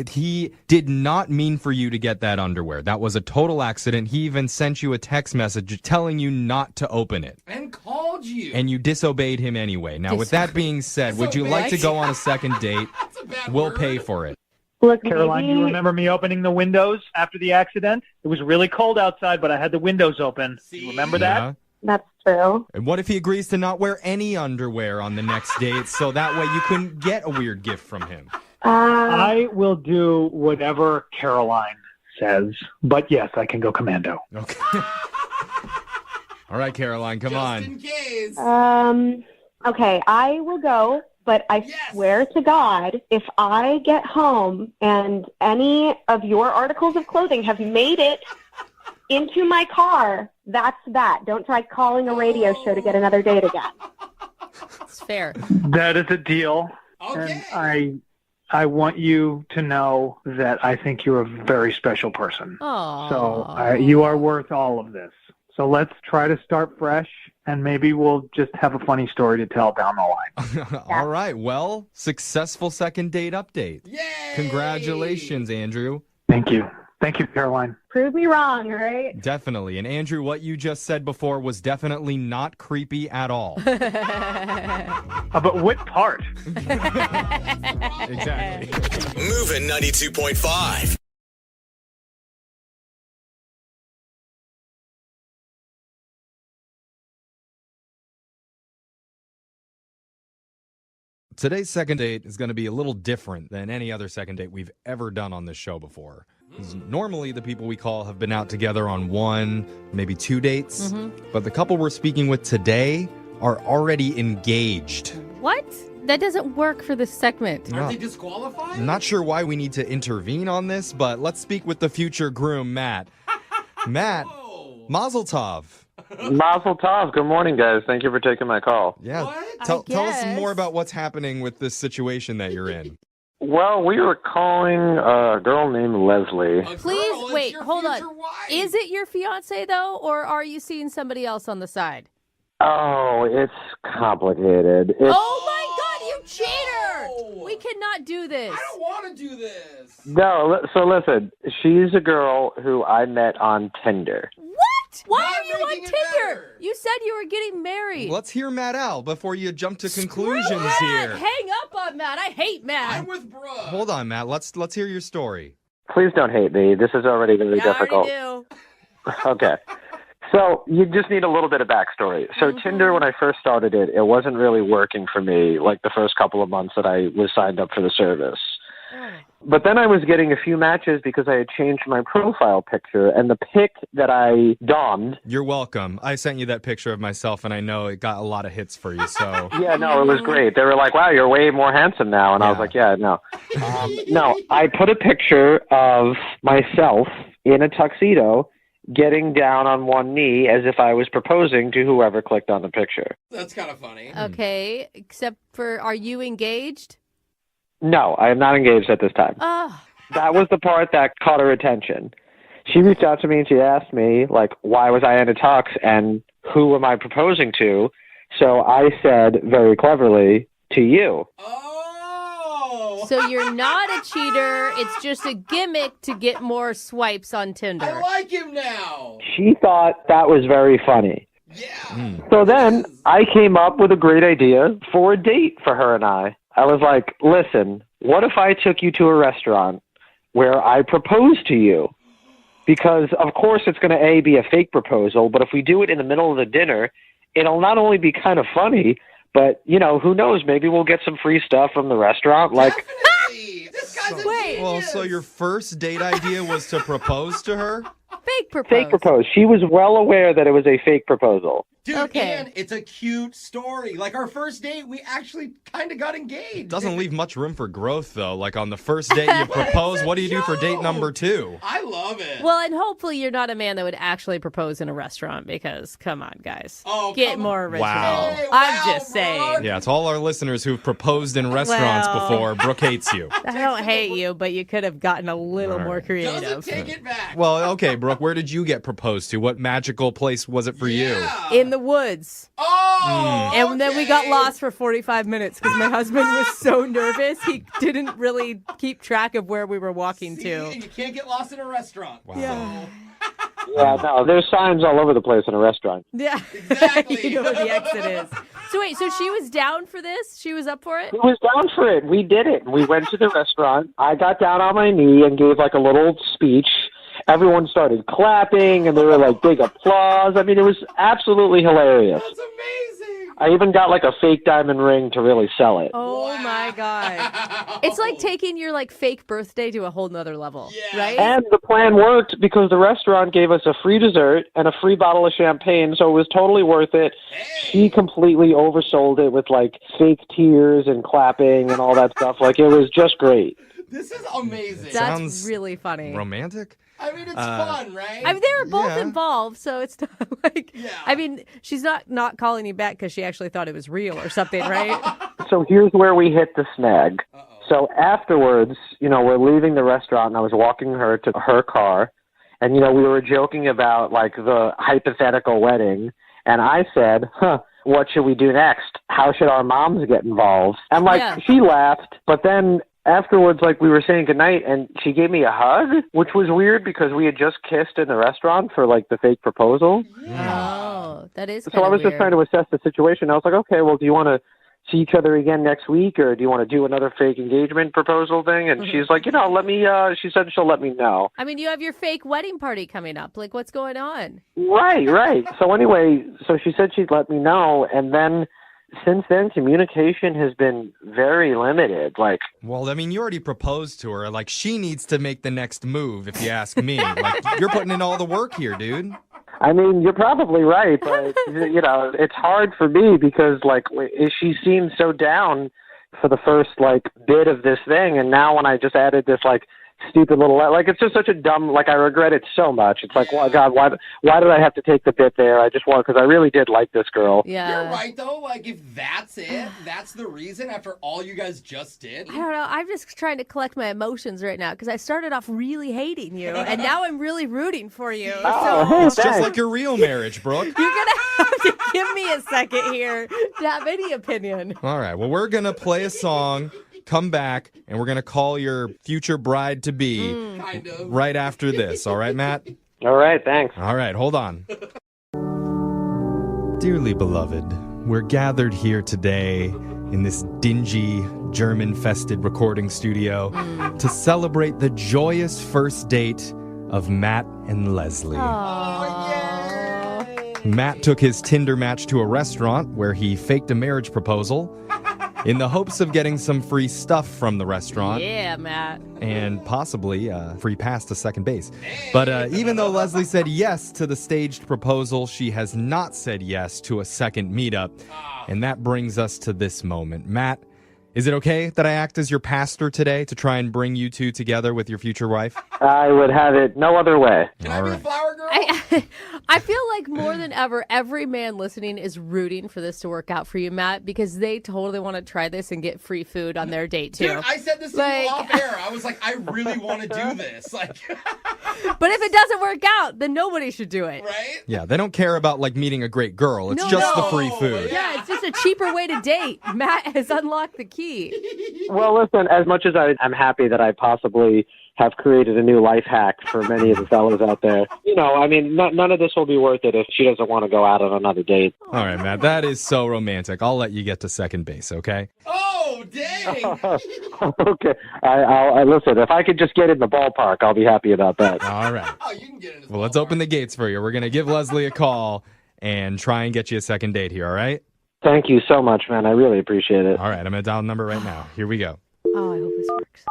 He did not mean for you to get that underwear. That was a total accident. He even sent you a text message telling you not to open it. and called you. And you disobeyed him anyway. Now, with that being said, would you like to go on a second date? That's a bad We'll word. pay for it. Look, Caroline, maybe, you remember me opening the windows after the accident? It was really cold outside, but I had the windows open. See? You remember that? Yeah. that's true. And what if he agrees to not wear any underwear on the next date, so that way you couldn't get a weird gift from him? I will do whatever Caroline says, but yes, I can go commando. Okay. All right, Caroline, come Just on. in case. Okay, I will go, but I Yes. swear to God, if I get home and any of your articles of clothing have made it into my car, that's that. Don't try calling a radio show to get another date again. It's fair. That is a deal. Okay. And I want you to know that I think you're a very special person. Oh. So you are worth all of this. So let's try to start fresh, and maybe we'll just have a funny story to tell down the line. All right, well, successful second date update. Yay! Congratulations, Andrew. Thank you. Thank you, Caroline. Prove me wrong, all right? Definitely. And Andrew, what you just said before was definitely not creepy at all. But what part? Exactly. Moving 92.5. Today's second date is going to be a little different than any other second date we've ever done on this show before. 'Cause normally, the people we call have been out together on one, maybe two dates. But the couple we're speaking with today are already engaged. What? That doesn't work for this segment. Are they disqualified? I'm not sure why we need to intervene on this, but let's speak with the future groom, Matt. Matt, Whoa. Mazel Tov. Mazel tov. Good morning, guys. Thank you for taking my call. Yeah. What? Tell us guess. more about what's happening with this situation that you're in. Well, we were calling a girl named Leslie. A Please, girl, it's wait, your hold on. future wife. Is it your fiance, though, or are you seeing somebody else on the side? Oh, it's complicated. Oh, my God, you cheater! No. We cannot do this. I don't want to do this. So listen, she's a girl who I met on Tinder. What? Why Not are you on making it Tinder? better. You said you were getting married. Let's hear Matt out before you jump to conclusions Screw Matt. here. Hang up on Matt. I hate Matt. I'm with Brooke. Hold on, Matt. Let's hear your story. Please don't hate me. This is already very Yeah, I difficult. already do. Okay. So you just need a little bit of backstory. So Tinder, when I first started it, it wasn't really working for me like the first couple of months that I was signed up for the service. But then I was getting a few matches because I had changed my profile picture, and the pic that I dommed. You're welcome. I sent you that picture of myself, and I know it got a lot of hits for you, so... Yeah, no, it was great. They were like, wow, you're way more handsome now. And I was Yeah. like, yeah, no. No, I put a picture of myself in a tuxedo, getting down on one knee as if I was proposing to whoever clicked on the picture. That's kind of funny. Okay, except for, are you engaged? No, I am not engaged at this time. Oh. That was the part that caught her attention. She reached out to me and she asked me, like, why was I in a tux and who am I proposing to? So I said very cleverly, to you. Oh! So you're not a cheater. It's just a gimmick to get more swipes on Tinder. I like him now. She thought that was very funny. Yeah. So then I came up with a great idea for a date for her and I. I was like, listen, what if I took you to a restaurant where I propose to you? Because, of course, it's going to, A, be a fake proposal, but if we do it in the middle of the dinner, it'll not only be kind of funny, but, you know, who knows? Maybe we'll get some free stuff from the restaurant. Like, Definitely. This guy's a genius. Well, so your first date idea was to propose to her? Fake propose. fake propose. She was well aware that it was a fake proposal. Dude, Okay. and it's a cute story. Like our first date, we actually kind of got engaged. Doesn't leave much room for growth, though. Like on the first date you propose, what do you do for date number 2? I love it. Well, and hopefully you're not a man that would actually propose in a restaurant because, come on, guys. Oh, Get come more original. Wow. Hey, I'm wow, just saying. Brooke. Yeah, it's all our listeners who've proposed in restaurants Well. before. Brooke hates you. I don't hate you, but you could have gotten a little more Doesn't creative. take it back. Well, okay, Brooke, where did you get proposed to? What magical place was it for you? Yeah. In the woods. Oh, And then we got okay. lost for 45 minutes because my husband was so nervous. He didn't really keep track of where we were walking See, to. and you can't get lost in a restaurant. Wow. Yeah. Yeah, no, there's signs all over the place in a restaurant. Yeah. Exactly. You know where the exit is. So wait, so she was down for this? She was up for it? He was down for it. We did it. We went to the restaurant. I got down on my knee and gave like a little speech. Everyone started clapping, and there were like big applause. I mean, it was absolutely hilarious. That's amazing. I even got like a fake diamond ring to really sell it. Oh my God. It's like taking your like fake birthday to a whole nother level, Yeah. right? And the plan worked because the restaurant gave us a free dessert and a free bottle of champagne, so it was totally worth it. She completely oversold it with like fake tears and clapping and all that stuff. Like, it was just great. This is amazing. That's Sounds really funny. Romantic? I mean, it's fun, right? I mean, they were both Yeah. involved, so it's not like. Yeah. I mean, she's not calling you back because she actually thought it was real or something, right? So here's where we hit the snag. So afterwards, you know, we're leaving the restaurant, and I was walking her to her car, and, you know, we were joking about, like, the hypothetical wedding, and I said, what should we do next? How should our moms get involved? And, like, Yeah. she laughed, but then afterwards, like, we were saying goodnight, and she gave me a hug, which was weird because we had just kissed in the restaurant for, like, the fake proposal. Oh, that is. So I was just trying to assess the situation. I was like, okay, well, do you want to see each other again next week, or do you want to do another fake engagement proposal thing? And she's like, you know, let me, she said she'll let me know. I mean, you have your fake wedding party coming up. Like, what's going on? Right. So anyway, so she said she'd let me know, and then since then, communication has been very limited. Like, Well, I mean, you already proposed to her. Like, she needs to make the next move, if you ask me. Like, you're putting in all the work here, dude. I mean, you're probably right, but, you know, it's hard for me because, like, she seemed so down for the first, like, bit of this thing, and now when I just added this, like, stupid little, like, it's just such a dumb, like, I regret it so much. It's like, well, God, why did I have to take the bit there? I just want, because I really did like this girl. Yeah. You're right, though. Like, if that's it, that's the reason after all you guys just did. I don't know. I'm just trying to collect my emotions right now because I started off really hating you, and now I'm really rooting for you. Oh, hey, It's just thanks. like your real marriage, Brooke. You're going to have to give me a second here to have any opinion. All right, well, we're going to play a song, come back, and we're going to call your future bride-to-be Kind of. right after this. All right, Matt? All right, thanks. All right, hold on. Dearly beloved, we're gathered here today in this dingy, German-fested recording studio to celebrate the joyous first date of Matt and Leslie. Matt took his Tinder match to a restaurant where he faked a marriage proposal in the hopes of getting some free stuff from the restaurant. Yeah, Matt. And possibly free pass to second base. But even though Leslie said yes to the staged proposal, she has not said yes to a second meetup. And that brings us to this moment. Matt, is it okay that I act as your pastor today to try and bring you two together with your future wife? I would have it no other way. Can I be a flower girl? I feel like more than ever, every man listening is rooting for this to work out for you, Matt, because they totally want to try this and get free food on their date, too. Dude, I said this to you off air. I was like, I really want to do this. Like, but if it doesn't work out, then nobody should do it. Right? Yeah, they don't care about like meeting a great girl. It's just the free food. Yeah, it's just a cheaper way to date. Matt has unlocked the key. Well, listen, as much as I'm happy that I possibly have created a new life hack for many of the fellas out there, I mean, none of this will be worth it if she doesn't want to go out on another date. All right, Matt, that is so romantic. I'll let you get to second base, okay? Oh, dang. Okay. I listen, if I could just get in the ballpark, I'll be happy about that. All right. Oh, you can get in his Well, let's open the gates for you. We're going to give Leslie a call and try and get you a second date here, all right? Thank you so much, man. I really appreciate it. All right, I'm going to dial the number right now. Here we go. Oh, I hope this works.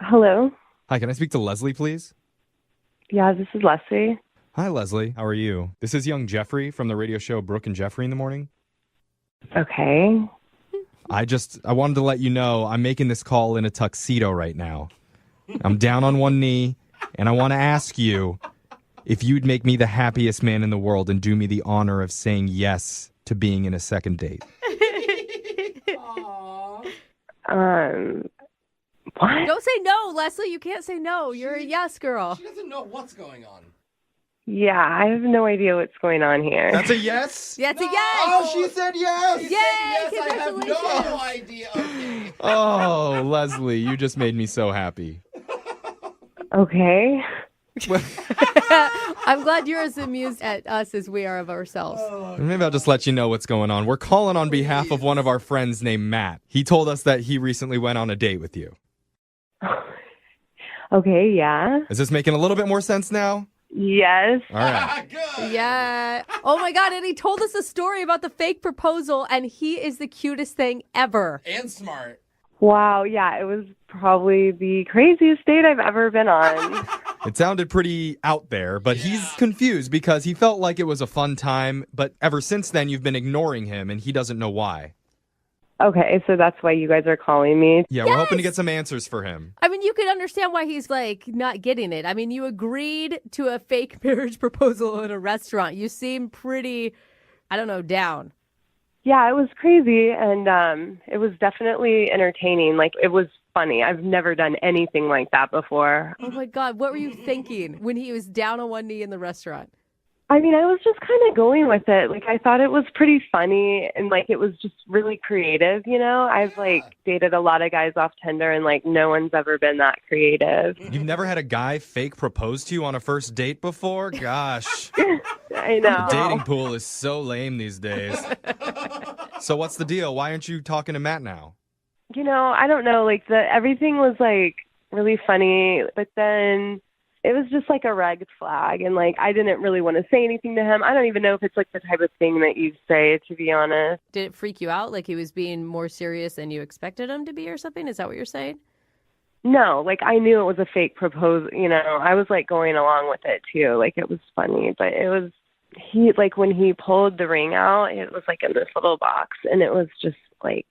Hello. Hi, can I speak to Leslie, please? Yeah, this is Leslie. Hi, Leslie. How are you? This is young Jeffrey from the radio show Brooke and Jeffrey in the Morning. Okay. I wanted to let you know I'm making this call in a tuxedo right now. I'm down on one knee, and I want to ask you if you'd make me the happiest man in the world and do me the honor of saying yes to being in a second date. What? Don't say no, Leslie. You can't say no. You're a yes girl. She doesn't know what's going on. Yeah, I have no idea what's going on here. That's a yes? Yeah, it's a yes. Oh, she said yes. Yay, Yes, I have congratulations. no idea. Okay. Oh, Leslie, you just made me so happy. Okay. I'm glad you're as amused at us as we are of ourselves. Maybe I'll just let you know what's going on. We're calling on behalf of one of our friends named Matt. He told us that he recently went on a date with you. Okay, yeah. Is this making a little bit more sense now? Yes. All right. Good. Yeah. Oh my God. And he told us a story about the fake proposal, and he is the cutest thing ever. And smart. Wow, yeah, it was probably the craziest date I've ever been on. It sounded pretty out there, but he's confused because he felt like it was a fun time, but ever since then you've been ignoring him and he doesn't know why. Okay, so that's why you guys are calling me. Yeah, we're hoping to get some answers for him. I mean, you could understand why he's like not getting it. I mean, you agreed to a fake marriage proposal at a restaurant. You seem pretty, I don't know, down. Yeah, it was crazy, and it was definitely entertaining. Like, it was funny. I've never done anything like that before. Oh my God, what were you thinking when he was down on one knee in the restaurant? I mean, I was just kind of going with it. Like, I thought it was pretty funny, and, like, it was just really creative, you know? I've, like, dated a lot of guys off Tinder, and, like, no one's ever been that creative. You've never had a guy fake propose to you on a first date before? Gosh. I know. The dating pool is so lame these days. So what's the deal? Why aren't you talking to Matt now? You know, I don't know. Like, everything was, like, really funny, but then it was just like a red flag, and like I didn't really want to say anything to him. I don't even know if it's like the type of thing that you say, to be honest. Did it freak you out? Like he was being more serious than you expected him to be or something? Is that what you're saying? No, like I knew it was a fake proposal. You know, I was like going along with it too. Like it was funny, but it was when he pulled the ring out, it was like in this little box, and it was just like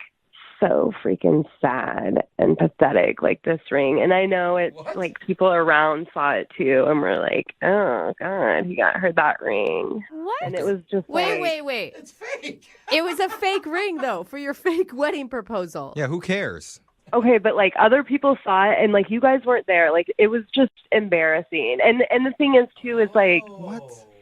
so freaking sad and pathetic, like this ring. And I know it's like people around saw it too, and we're like, oh God, he got her that ring. What? And it was just wait. It's fake. It was a fake ring though for your fake wedding proposal. Yeah, who cares? Okay, but like other people saw it, and like you guys weren't there. Like it was just embarrassing. And the thing is too is like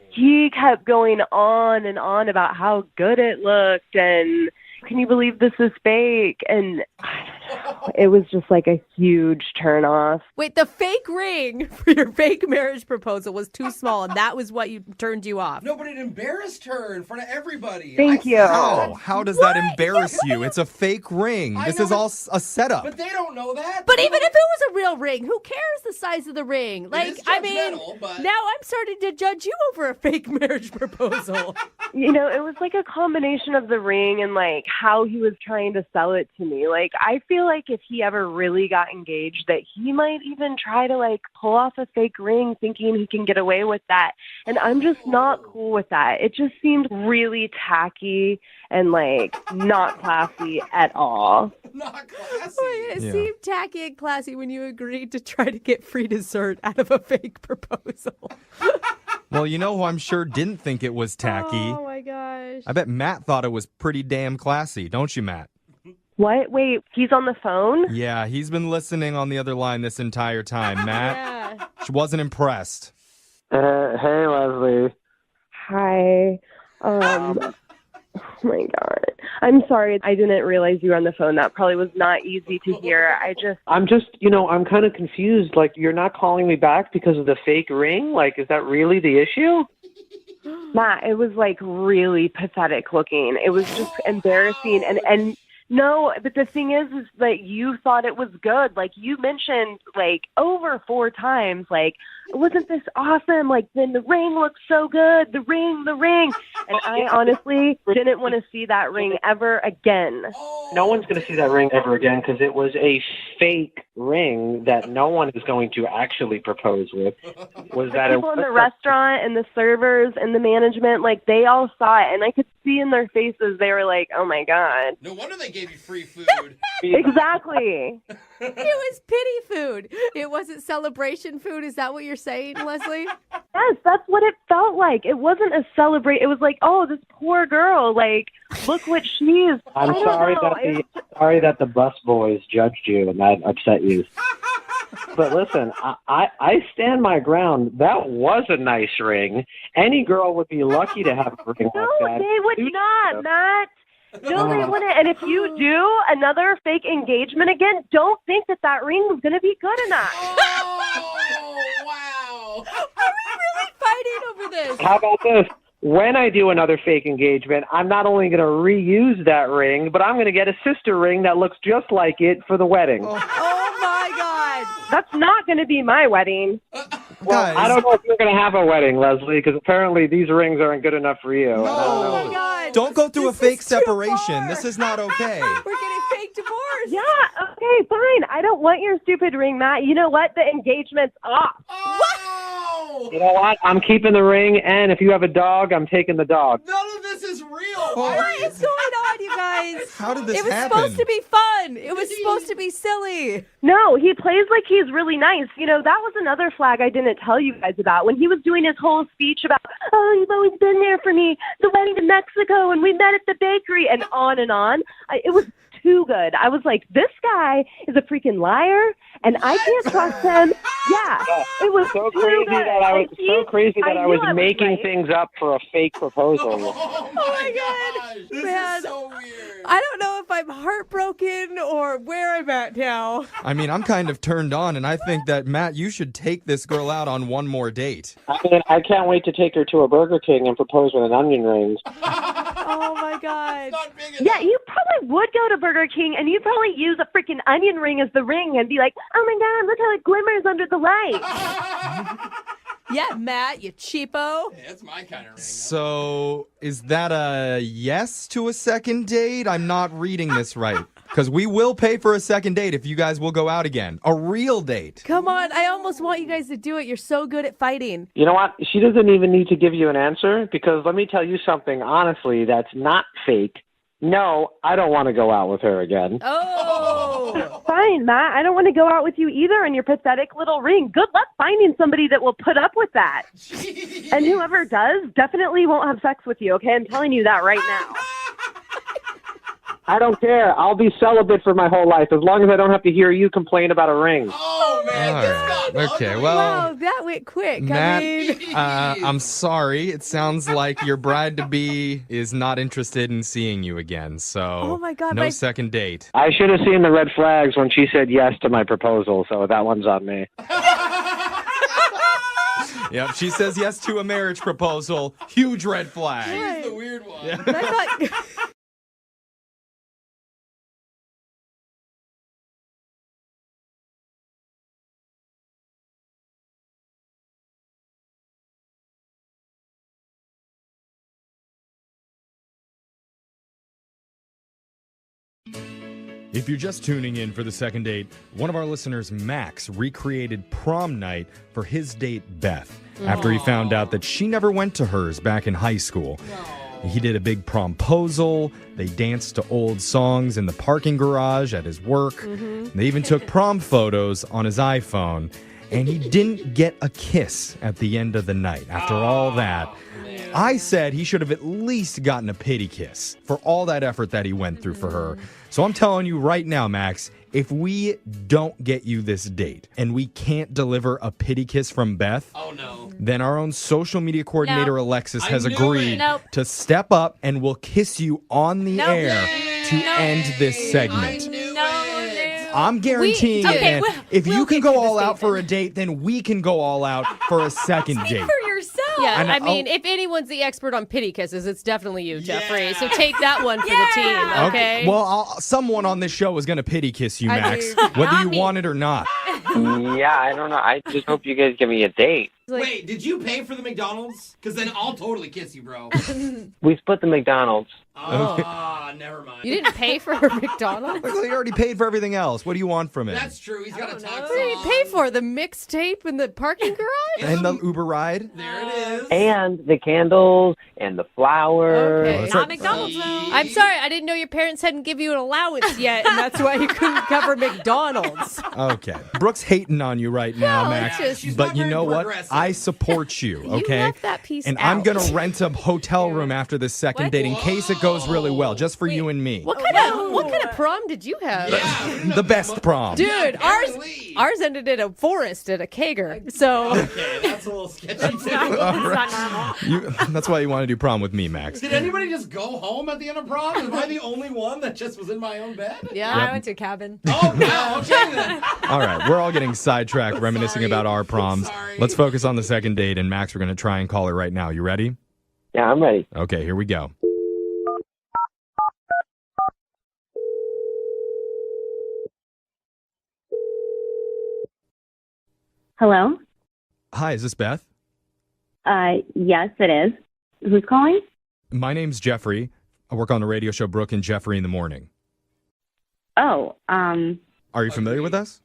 he kept going on and on about how good it looked, and can you believe this is fake? And I don't know. It was just like a huge turnoff. Wait, the fake ring for your fake marriage proposal was too small, and that was what turned you off. No, but it embarrassed her in front of everybody. Thank you. How does that embarrass you? It's a fake ring. This is all a setup. But they don't know that. But even if it was a real ring, who cares the size of the ring? Like, is I mean, judgmental, but- now I'm starting to judge you over a fake marriage proposal. You know, it was like a combination of the ring and like how he was trying to sell it to me. Like I feel feel like if he ever really got engaged, that he might even try to like pull off a fake ring thinking he can get away with that. And I'm just not cool with that. It just seemed really tacky and like not classy at all. Not classy. It seemed tacky and classy when you agreed to try to get free dessert out of a fake proposal. Well, you know who I'm sure didn't think it was tacky? Oh, my gosh. I bet Matt thought it was pretty damn classy, don't you, Matt? What? Wait, he's on the phone? Yeah, he's been listening on the other line this entire time. Matt, Yeah. she wasn't impressed. Hey, Leslie. Hi. Oh my God. I'm sorry. I didn't realize you were on the phone. That probably was not easy to hear. I'm kind of confused. Like, you're not calling me back because of the fake ring? Like, is that really the issue? Matt, it was like really pathetic looking. It was just embarrassing. And no, but the thing is that you thought it was good. Like you mentioned like over 4 times, like, wasn't this awesome? Like, then the ring looks so good. The ring. And I honestly didn't want to see that ring ever again. No one's going to see that ring ever again because it was a fake ring that no one is going to actually propose with. Was that people in the restaurant and the servers and the management, like they all saw it, and I could see in their faces they were like, "Oh my God!" No wonder they gave you free food. Exactly. It was pity food. It wasn't celebration food. Is that what you're saying, Leslie? Yes, that's what it felt like. It wasn't a celebrate. It was like, oh, this poor girl. Like, look what she's. I'm sorry that the bus boys judged you and that upset you. But listen, I stand my ground. That was a nice ring. Any girl would be lucky to have a ring like that. No, they would not, Matt. No, they wouldn't. And if you do another fake engagement again, don't think that ring was going to be good enough. Oh, wow. Are we really fighting over this? How about this? When I do another fake engagement, I'm not only going to reuse that ring, but I'm going to get a sister ring that looks just like it for the wedding. Oh my God. That's not going to be my wedding. Well, I don't know if you're going to have a wedding, Leslie, because apparently these rings aren't good enough for you. No. Oh my God. Don't go through a fake separation. far. This is not okay. We're getting fake divorce. Yeah, okay, fine. I don't want your stupid ring, Matt. You know what? The engagement's off. Oh! You know what? I'm keeping the ring, and if you have a dog, I'm taking the dog. None of this is real. What is going on, you guys? How did this It was happen? supposed to be fun. It was supposed to be silly. No, he plays like he's really nice. You know, that was another flag I didn't tell you guys about. When he was doing his whole speech about, oh, you've always been there for me, the wedding to Mexico, and we met at the bakery, and on and on. It was too good. I was like, this guy is a freaking liar, and I can't trust him. Yeah, it was so too crazy good. that I was knew making right. things up for a fake proposal. Oh my gosh. This Man. is so weird. I don't know if I'm heartbroken or where I'm at now. I mean, I'm kind of turned on, and I think that, Matt, you should take this girl out on one more date. I mean, I can't wait to take her to a Burger King and propose with an onion ring. Oh my God. Not big enough. Yeah, you probably would go to Burger King and you'd probably use a freaking onion ring as the ring and be like, oh my God, look how it glimmers under the light. Yeah, Matt, you cheapo. Hey, that's my kind of ring. So, is that a yes to a second date? I'm not reading this right. Because we will pay for a second date if you guys will go out again. A real date. Come on, I almost want you guys to do it. You're so good at fighting. You know what? She doesn't even need to give you an answer because let me tell you something, honestly, that's not fake. No, I don't want to go out with her again. Oh. Fine, Matt. I don't want to go out with you either in your pathetic little ring. Good luck finding somebody that will put up with that. And whoever does definitely won't have sex with you, okay? I'm telling you that right now. I don't care. I'll be celibate for my whole life as long as I don't have to hear you complain about a ring. Oh, man. All This right. got Okay, ugly. well, Wow, that went quick. Matt, I mean, I'm sorry. It sounds like your bride-to-be is not interested in seeing you again, so Oh my God, no my- second date. I should have seen the red flags when she said yes to my proposal, so that one's on me. Yep, she says yes to a marriage proposal. Huge red flag. She's the weird one. Yeah. I thought... If you're just tuning in for the second date, one of our listeners, Max, recreated prom night for his date, Beth, after he found out that she never went to hers back in high school. He did a big promposal. They danced to old songs in the parking garage at his work. They even took prom photos on his iPhone. And he didn't get a kiss at the end of the night. After all that, I said he should have at least gotten a pity kiss for all that effort that he went through for her. So I'm telling you right now, Max, if we don't get you this date and we can't deliver a pity kiss from Beth, then our own social media coordinator, Alexis, has agreed to step up and will kiss you on the air to end this segment. I'm guaranteeing that if you can go all out for a date, then we can go all out for a second date. For yourself. Yeah, I mean, if anyone's the expert on pity kisses, it's definitely you, Jeffrey. So take that one for the team, okay? Well, someone on this show is going to pity kiss you, Max, whether you want it or not. Yeah, I don't know. I just hope you guys give me a date. Wait, did you pay for the McDonald's? Because then I'll totally kiss you, bro. We split the McDonald's. Never mind. You didn't pay for her McDonald's? Well, you already paid for everything else. What do you want from him? That's true. He's got a tax. What did you pay for? The mixtape in the parking garage? And the Uber ride? There it is. And the candles and the flowers. Okay. Not McDonald's, though. I'm sorry, I didn't know your parents hadn't given you an allowance yet, and that's why you couldn't cover McDonald's. Okay. Brooke's hating on you right now, Max. But you know what? I support you, okay? You left that piece and out. I'm going to rent a hotel room after this second date in case it goes really well, just for you and me. What kind of prom did you have? The best prom. Dude, ours ended in a forest at a kegger. So Okay, that's a little sketchy, too. Not normal. That's why you want to do prom with me, Max. Did anybody just go home at the end of prom? Am I the only one that just was in my own bed? yeah. I went to a cabin. Oh, no. Okay, then. All right, we're all getting sidetracked reminiscing about our proms. Let's focus on the second date, and Max, we're going to try and call her right now. You ready? Yeah, I'm ready. Okay, here we go. Hello? Hi, is this Beth? Yes, it is. Who's calling? My name's Jeffrey. I work on the radio show Brooke and Jeffrey in the Morning. Oh, Are you familiar with us?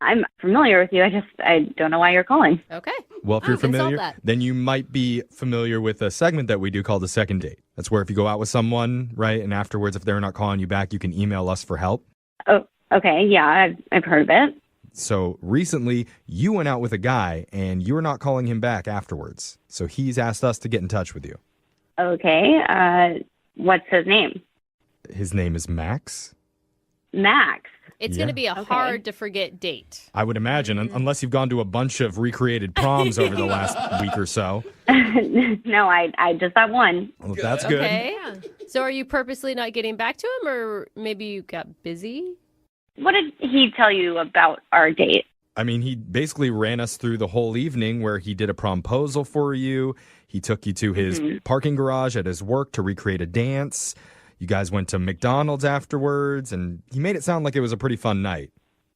I'm familiar with you. I don't know why you're calling. Okay. Well, if you're we can solve familiar, that. then you might be familiar with a segment that we do called the second date. That's where if you go out with someone, right, and afterwards, if they're not calling you back, you can email us for help. Oh, okay. Yeah, I've heard of it. So recently, you went out with a guy, and you were not calling him back afterwards. So he's asked us to get in touch with you. Okay. What's his name? His name is Max. Max. It's Yeah. going to be a hard to forget date. I would imagine, unless you've gone to a bunch of recreated proms over the last week or so. No, I just that one. Well, that's good. Okay. So are you purposely not getting back to him, or maybe you got busy? What did he tell you about our date? I mean, he basically ran us through the whole evening where he did a promposal for you. He took you to his parking garage at his work to recreate a dance. You guys went to McDonald's afterwards, and he made it sound like it was a pretty fun night.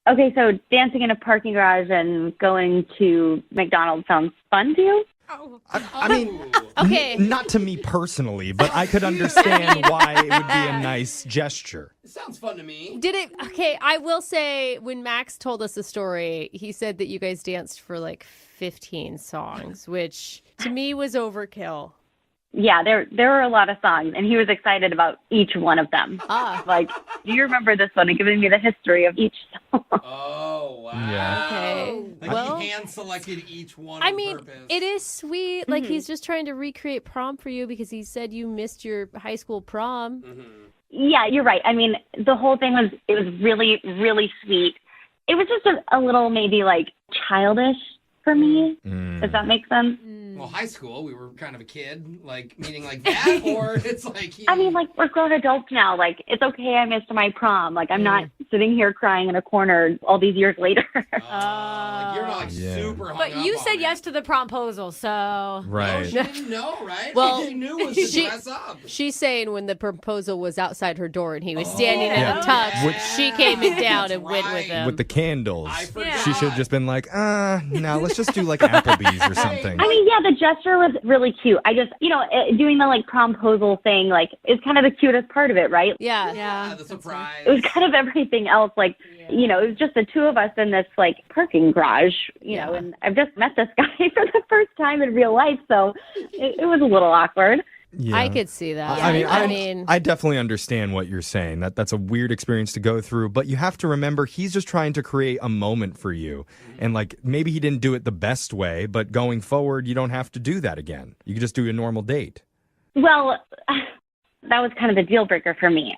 Okay, so dancing in a parking garage and going to McDonald's sounds fun to you? I mean, Okay. not to me personally, but I could understand why it would be a nice gesture. It sounds fun to me. Did it? Okay, I will say when Max told us the story, he said that you guys danced for like 15 songs, which to me was overkill. Yeah, there were a lot of songs, and he was excited about each one of them. Like, do you remember this one? And giving me the history of each song. Oh, wow. Yeah. Okay. Like Well, he hand-selected each one I on mean, purpose. it is sweet. Like he's just trying to recreate prom for you because he said you missed your high school prom. Yeah, you're right. I mean, the whole thing was really, really sweet. It was just a little maybe like childish for me. Does that make sense? Well, high school, we were kind of a kid, like, meaning like that, or it's like... I mean, like, we're grown adults now. Like, it's okay I missed my prom. Like, I'm not sitting here crying in a corner all these years later. Like, you're probably super hung But up you on said it. yes to the promposal, so. Right. She didn't know, right? Well, All she knew was to dress up. She's saying when the proposal was outside her door and he was standing in Yeah. a tux, she came in down and went with him. With the candles. forgot. She should have just been like, no, let's just do like Applebee's or something. I mean, yeah, the gesture was really cute. I just, doing the like promposal thing, like, is kind of the cutest part of it, right? Yeah. The surprise. It was kind of everything else. Like, it was just the two of us in this like parking garage, you know, and I've just met this guy for the first time in real life. So it was a little awkward. Yeah. I could see that. I mean, I definitely understand what you're saying. That's a weird experience to go through, but you have to remember he's just trying to create a moment for you. And like maybe he didn't do it the best way, but going forward, you don't have to do that again. You can just do a normal date. Well, that was kind of the deal breaker for me.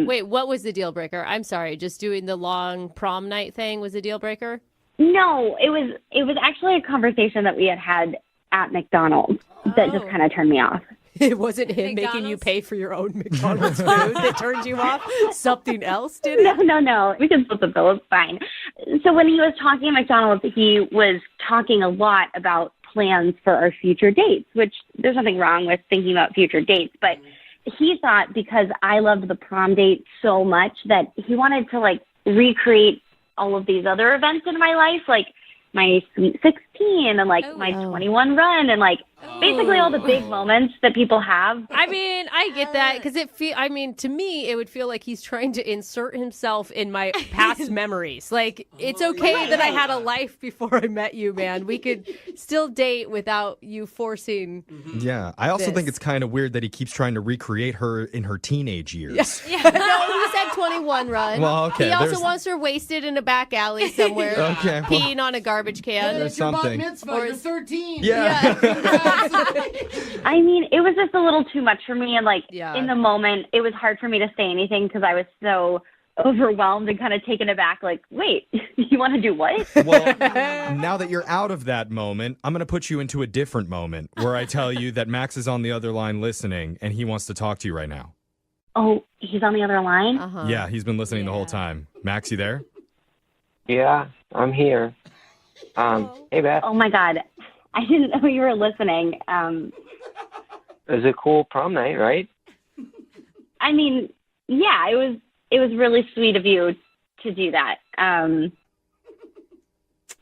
Wait, what was the deal breaker? I'm sorry, just doing the long prom night thing was the deal breaker? No, it was actually a conversation that we had at McDonald's that just kind of turned me off. It wasn't him making you pay for your own McDonald's food that turned you off? Something else did it? No. We can split the bill. It's fine. So when he was talking at McDonald's, he was talking a lot about plans for our future dates, which there's nothing wrong with thinking about future dates. But he thought because I loved the prom date so much that he wanted to, like, recreate all of these other events in my life, like my Sweet 16 and, like, my 21 run and, like, basically all the big moments that people have. I mean, I get that because to me, it would feel like he's trying to insert himself in my past memories. Like, it's okay that I had a life before I met you, man. We could still date without you forcing. Yeah. I also think it's kind of weird that he keeps trying to recreate her in her teenage years. No, he said 21 run. Well, okay, He also there's- wants her wasted in a back alley somewhere, Okay, well- peeing on a garbage can. There's something. Mitzvah, you're 13. Yeah. I mean, it was just a little too much for me. And, like, Yeah. in the moment, it was hard for me to say anything because I was so overwhelmed and kind of taken aback. Like, wait, you want to do what? Well, now that you're out of that moment, I'm going to put you into a different moment where I tell you that Max is on the other line listening and he wants to talk to you right now. Oh, he's on the other line? Uh-huh. Yeah, he's been listening the whole time. Max, you there? Yeah, I'm here. Hey, Beth. Oh, my God. I didn't know you were listening. It was a cool prom night, right? I mean, yeah, it was really sweet of you to do that. I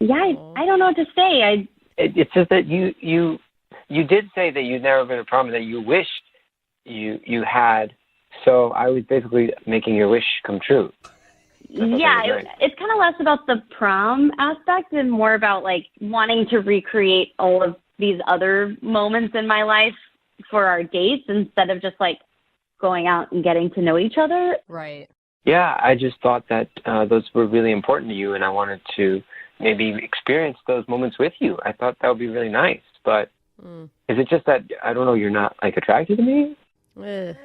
don't know what to say. It's just that you did say that you'd never been to prom and that you wished you had. So I was basically making your wish come true. Yeah, nice. it's kind of less about the prom aspect and more about, like, wanting to recreate all of these other moments in my life for our dates instead of just, like, going out and getting to know each other. Right. Yeah, I just thought that those were really important to you, and I wanted to maybe experience those moments with you. I thought that would be really nice. But is it just that, I don't know, you're not, like, attracted to me? To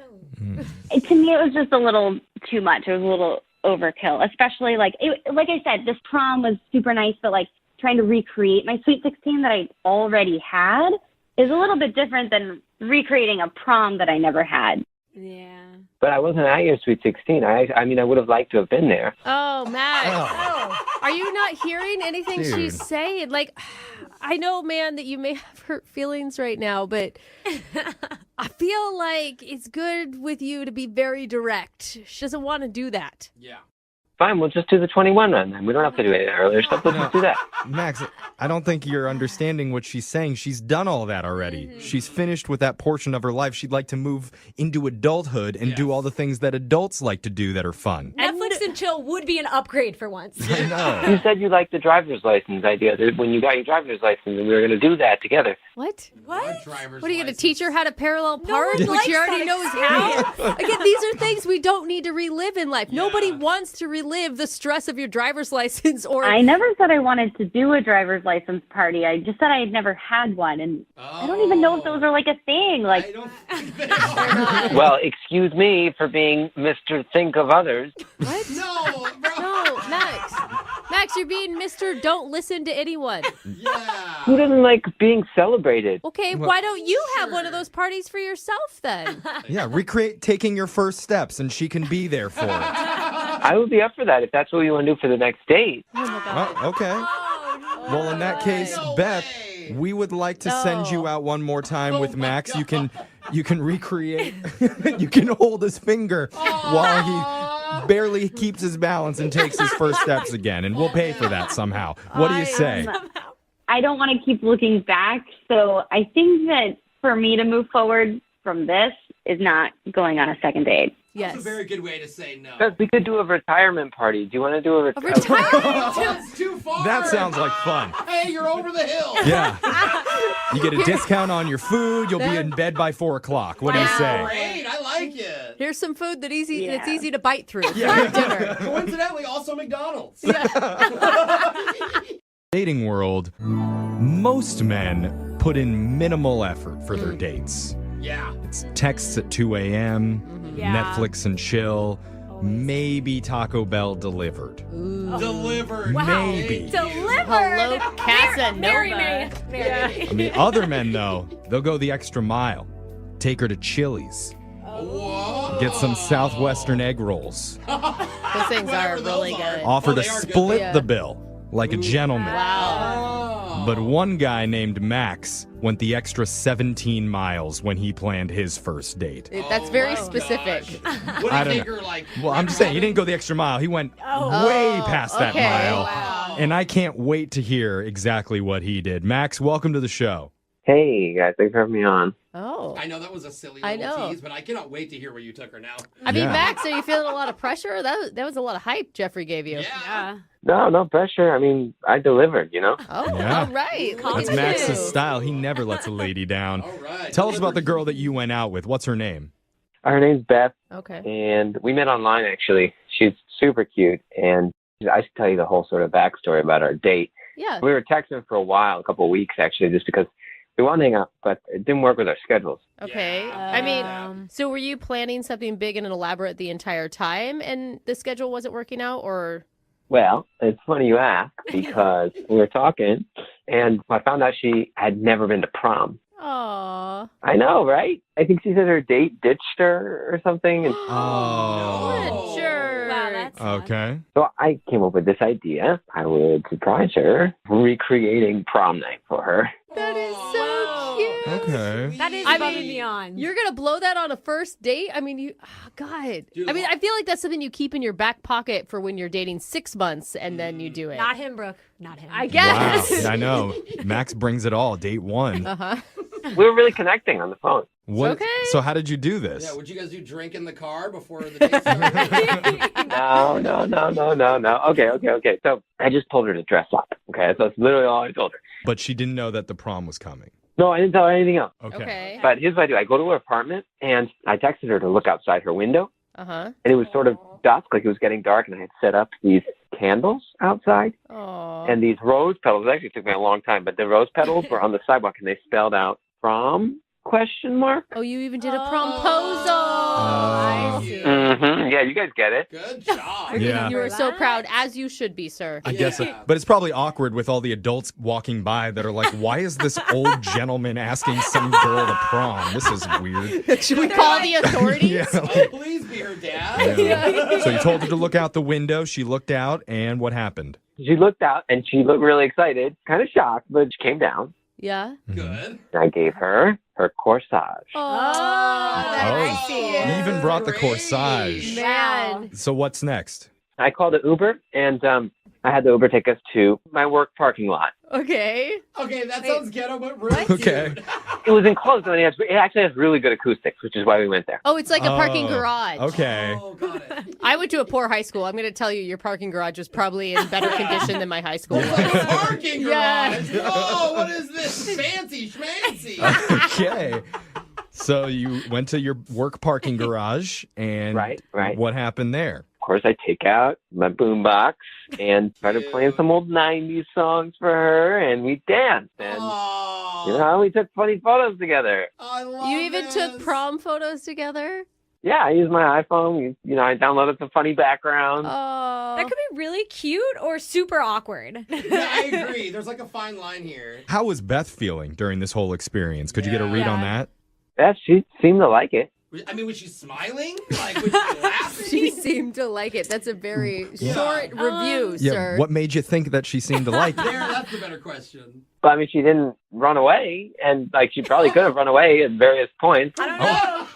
me, it was just a little too much. It was a little overkill, especially, like I said, this prom was super nice, but, like, trying to recreate my Sweet 16 that I already had is a little bit different than recreating a prom that I never had. Yeah. But I wasn't at your Sweet 16. I mean, I would have liked to have been there. Oh, Max. Are you not hearing anything Dude. she's saying? Like, I know, man, that you may have hurt feelings right now, but I feel like it's good with you to be very direct. She doesn't want to do that. Yeah. Fine, we'll just do the 21 run then. We don't have to do any earlier stuff. Let's just do that. Max, I don't think you're understanding what she's saying. She's done all that already. She's finished with that portion of her life. She'd like to move into adulthood and do all the things that adults like to do that are fun. Netflix and chill would be an upgrade for once. I know. You said you liked the driver's license idea when you got your driver's license, and we were going to do that together. What? What? What are you going to teach her how to parallel park, one which she likes already that knows how? Again, these are things we don't need to relive in life. Nobody wants to relive the stress of your driver's license or... I never said I wanted to do a driver's license party. I just said I had never had one, and I don't even know if those are, like, a thing. Like, I don't think they are. Well, excuse me for being Mr. Think of Others. What? No, bro. No, Max. Max, you're being Mr. Don't listen to anyone. Yeah. Who doesn't like being celebrated? Okay, why don't you have one of those parties for yourself then? Yeah, recreate taking your first steps and she can be there for it. I would be up for that if that's what you want to do for the next date. Oh my God. Well, okay. Well, in that case, No Beth, way. we would like to send you out one more time with Max. You can recreate. You can hold his finger while he barely keeps his balance and takes his first steps again, and we'll pay for that somehow. What do you say? I don't want to keep looking back, so I think that for me to move forward from this is not going on a second date. That's a very good way to say no. Beth, we could do a retirement party. Do you want to do a retirement? That's too far. That sounds like fun. Hey, you're over the hill. Yeah. You get a discount on your food. You'll be in bed by 4 o'clock. What do you say? Great, I like it. Here's some food that's easy to bite through for dinner. Coincidentally, also McDonald's. Dating world, most men put in minimal effort for their dates. Yeah. It's texts at 2 a.m., Netflix and chill, maybe Taco Bell delivered. Delivered. Maybe. Delivered. Hello, Casanova. Marry me. I mean, other men, though, they'll go the extra mile. Take her to Chili's. Whoa. Get some Southwestern egg rolls. Those things are really good. Offer to they are good. split the bill like a gentleman. Wow. But one guy named Max went the extra 17 miles when he planned his first date. That's very specific. Would I it don't take know. her like? Well, I'm just saying, he didn't go the extra mile. He went way past that okay. mile. Wow. And I can't wait to hear exactly what he did. Max, welcome to the show. Hey, guys. Thanks for having me on. Oh. I know that was a silly I little know. tease, but I cannot wait to hear where you took her now. I mean, Yeah. Max, are you feeling a lot of pressure? That was a lot of hype Jeffrey gave you. Yeah. No pressure. I mean, I delivered, you know? Oh, Yeah. all right. Look That's at Max's you. style. He never lets a lady down. All right. Tell us about the girl that you went out with. What's her name? Her name's Beth, Okay. and we met online, actually. She's super cute, and I should tell you the whole sort of backstory about our date. Yeah. We were texting for a while, a couple of weeks, actually, just because we wanted to hang out, but it didn't work with our schedules. Okay. Yeah. I mean, so were you planning something big and elaborate the entire time and the schedule wasn't working out, or? Well, it's funny you ask, because we were talking, and I found out she had never been to prom. Aw. I know, right? I think she said her date ditched her or something. And What a jerk. Wow, that's sad. Okay. so I came up with this idea. I would surprise her, recreating prom night for her. That is so cute. Okay. That is I above mean, and beyond. You're going to blow that on a first date? I mean, God. Dude, I mean, I feel like that's something you keep in your back pocket for when you're dating 6 months and then you do it. Not him, Brooke. Not him. I Wow. guess. I know. Max brings it all. Date one. Uh-huh. We were really connecting on the phone. What? Okay. So how did you do this? Yeah, would you guys do drink in the car before the date started? No. Okay. So I just told her to dress up. Okay, so that's literally all I told her. But she didn't know that the prom was coming. No, I didn't tell her anything else. Okay. Okay. But here's what I do. I go to her apartment, and I texted her to look outside her window, Uh-huh. and it was sort of dusk, like it was getting dark, and I had set up these candles outside, Aw. and these rose petals. It actually took me a long time, but the rose petals were on the sidewalk, and they spelled out prom ? Oh, you even did a promposal. I Oh. see. Mm-hmm. Yeah, you guys get it. Good job. Yeah. You were so proud, as you should be, sir. I guess, Yeah. but it's probably awkward with all the adults walking by that are like, why is this old gentleman asking some girl to prom? This is weird. Should we call the authorities? Yeah. Oh, please be her dad. Yeah. So you told her to look out the window. She looked out, and what happened? She looked out, and she looked really excited, kind of shocked, but she came down. Yeah. Good. And I gave her her corsage. Oh, I see. You even brought the corsage. man. So what's next? I called an Uber, and I had the Uber take us to my work parking lot. Okay. Okay, that sounds ghetto, but really Okay. cute. It was enclosed, and it actually has really good acoustics, which is why we went there. Oh, it's like a parking Oh, garage. Okay. Oh, got it. I went to a poor high school. I'm going to tell you, your parking garage was probably in better condition than my high school. It's like a parking Yeah. garage. Oh, what is this? Fancy schmancy. Okay. So you went to your work parking garage, and Right. what happened there? Of course, I take out my boombox and started playing some old 90s songs for her, and we danced. And, Oh, we took funny photos together. I love You even this. took prom photos together? Yeah, I used my iPhone. I downloaded some funny backgrounds. Oh. That could be really cute or super awkward. Yeah, I agree. There's like a fine line here. How was Beth feeling during this whole experience? Could you get a read on that? Yeah, she seemed to like it. I mean, was she smiling? Like, was she laughing? She seemed to like it. That's a very short review, Yeah, sir. what made you think that she seemed to like it? There, that's the better question. But I mean, she didn't run away, and like she probably could have run away at various points. I don't know.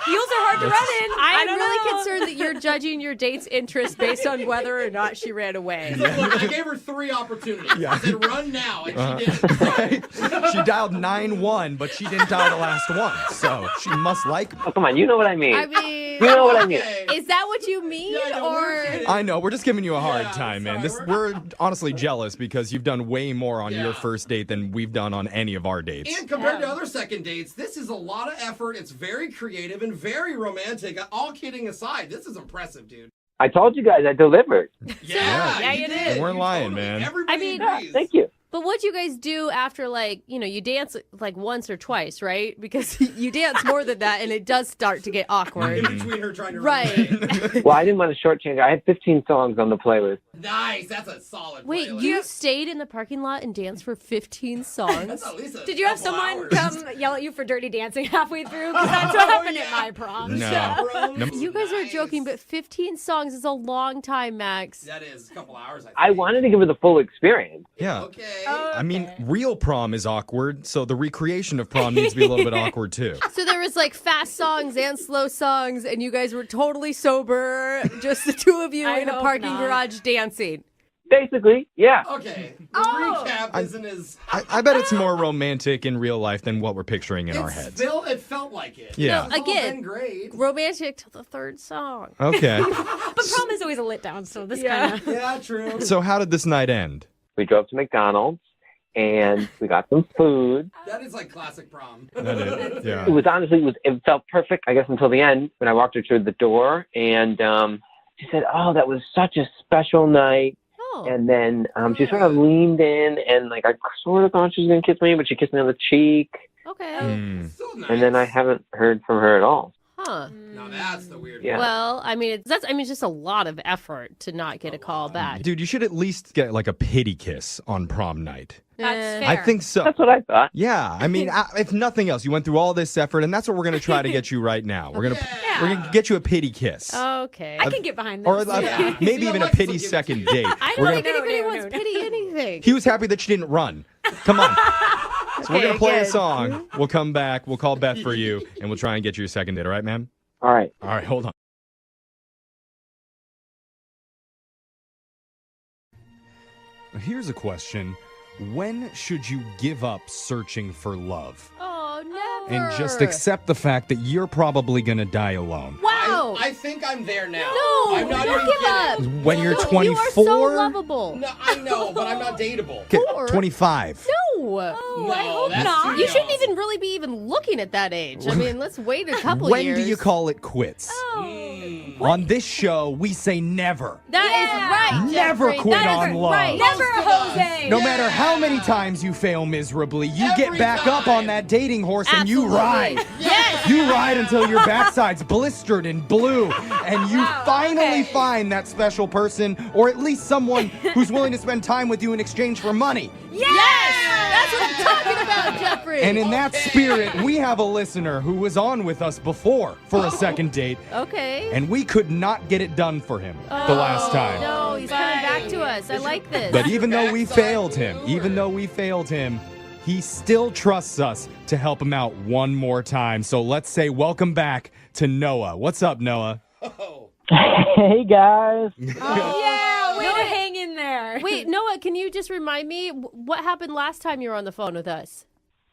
Heels are hard to run in. I'm don't really know. concerned that you're judging your date's interest based on whether or not she ran away. Look, I gave her 3 opportunities. I said, run now, and she didn't. Right? She dialed 9-1, but she didn't dial the last one, so she must like me. Oh, come on, you know what I mean. I mean, You know what I mean. is that what you mean? Yeah, I know, we're or kidding. I know, we're just giving you a hard time, man. sorry, We're honestly jealous because you've done way more on your first date than we've done on any of our dates. And compared to other second dates, this is a lot of effort. It's very creative and very romantic. All kidding aside, this is impressive, dude. I told you guys I delivered. Yeah, you did. You weren't lying, totally. man. Everybody I mean- agrees. Thank you. But what do you guys do after, like, you dance like once or twice, right? Because you dance more than that, and it does start to get awkward. In between her trying to Right. run away. Well, I didn't want to shortchange. I had 15 songs on the playlist. Nice, that's a solid Wait, playlist. you stayed in the parking lot and danced for 15 songs? That's at least a Did you have couple someone hours. come yell at you for dirty dancing halfway through? Because that's what happened at my prom. No. Chaperones? No. You guys are Nice. joking, but 15 songs is a long time, Max. That is a couple hours, I think. I wanted to give her the full experience. Yeah. Okay. I mean, real prom is awkward, so the recreation of prom needs to be a little bit awkward too. So there was like fast songs and slow songs, and you guys were totally sober, just the two of you I in a hope parking not. garage dancing. Basically, yeah. Okay. The recap isn't as... I bet it's more romantic in real life than what we're picturing in our heads. It felt like it. Yeah. It's all Again, been great. romantic till the third song. Okay. But prom is always a lit down, so this Yeah. kind of. Yeah, true. So how did this night end? We drove to McDonald's, and we got some food. That is like classic prom. That is, yeah. It was honestly, it felt perfect, I guess, until the end when I walked her through the door, and she said, "Oh, that was such a special night." Oh. And then she sort of leaned in, and like I sort of thought she was gonna kiss me, but she kissed me on the cheek. Okay. Hmm. Still nice. And then I haven't heard from her at all. Huh. Now that's the weird Yeah. Well, I mean, it's just a lot of effort to not get a call back. Dude, you should at least get like a pity kiss on prom night. That's Eh. fair. I think so. That's what I thought. Yeah, I mean, if nothing else, you went through all this effort, and that's what we're gonna try to get you right now. We're gonna get you a pity kiss, Okay. I can get behind this. or Yeah. maybe See, even a Alexis will pity give it to second you. date. I We're don't gonna- think anybody no, wants no. pity anything. He was happy that she didn't run. Come on. So we're Okay, gonna play a good. song. We'll come back. We'll call Beth for you, and we'll try and get you a second date. All right, ma'am? All right. All right, hold on. Here's a question. When should you give up searching for love Oh, never. and just accept the fact that you're probably going to die alone? Wow. I think I'm there now. No, I'm not don't even give kidding. up. When you're No, 24? You are so lovable. No, I know, but I'm not dateable. Okay, Four? 25. No. Oh, I No, hope that's not. too You shouldn't young. even really be even looking at that age. I mean, let's wait a couple When years. do you call it quits? On this show, we say never. That is right. Never Jeffrey. quit That is on love. Right. Never Jose. No matter how many times you fail miserably, you get Every back up time. on that dating horse and you Absolutely. ride. Yes. You ride until your backside's blistered and blue, and you finally find that special person, or at least someone who's willing to spend time with you in exchange for money. Yes. That's what I'm talking about, Jeffrey. And in that spirit, we have a listener who was on with us before for a second date, Okay. and we could not get it done for him the last time. No, he's coming back to us. I like this. But even though we failed him, he still trusts us to help him out one more time. So let's say welcome back to Noah. What's up, Noah? Oh. Hey guys. Yeah, way to hang in there. Wait, Noah, can you just remind me what happened last time you were on the phone with us?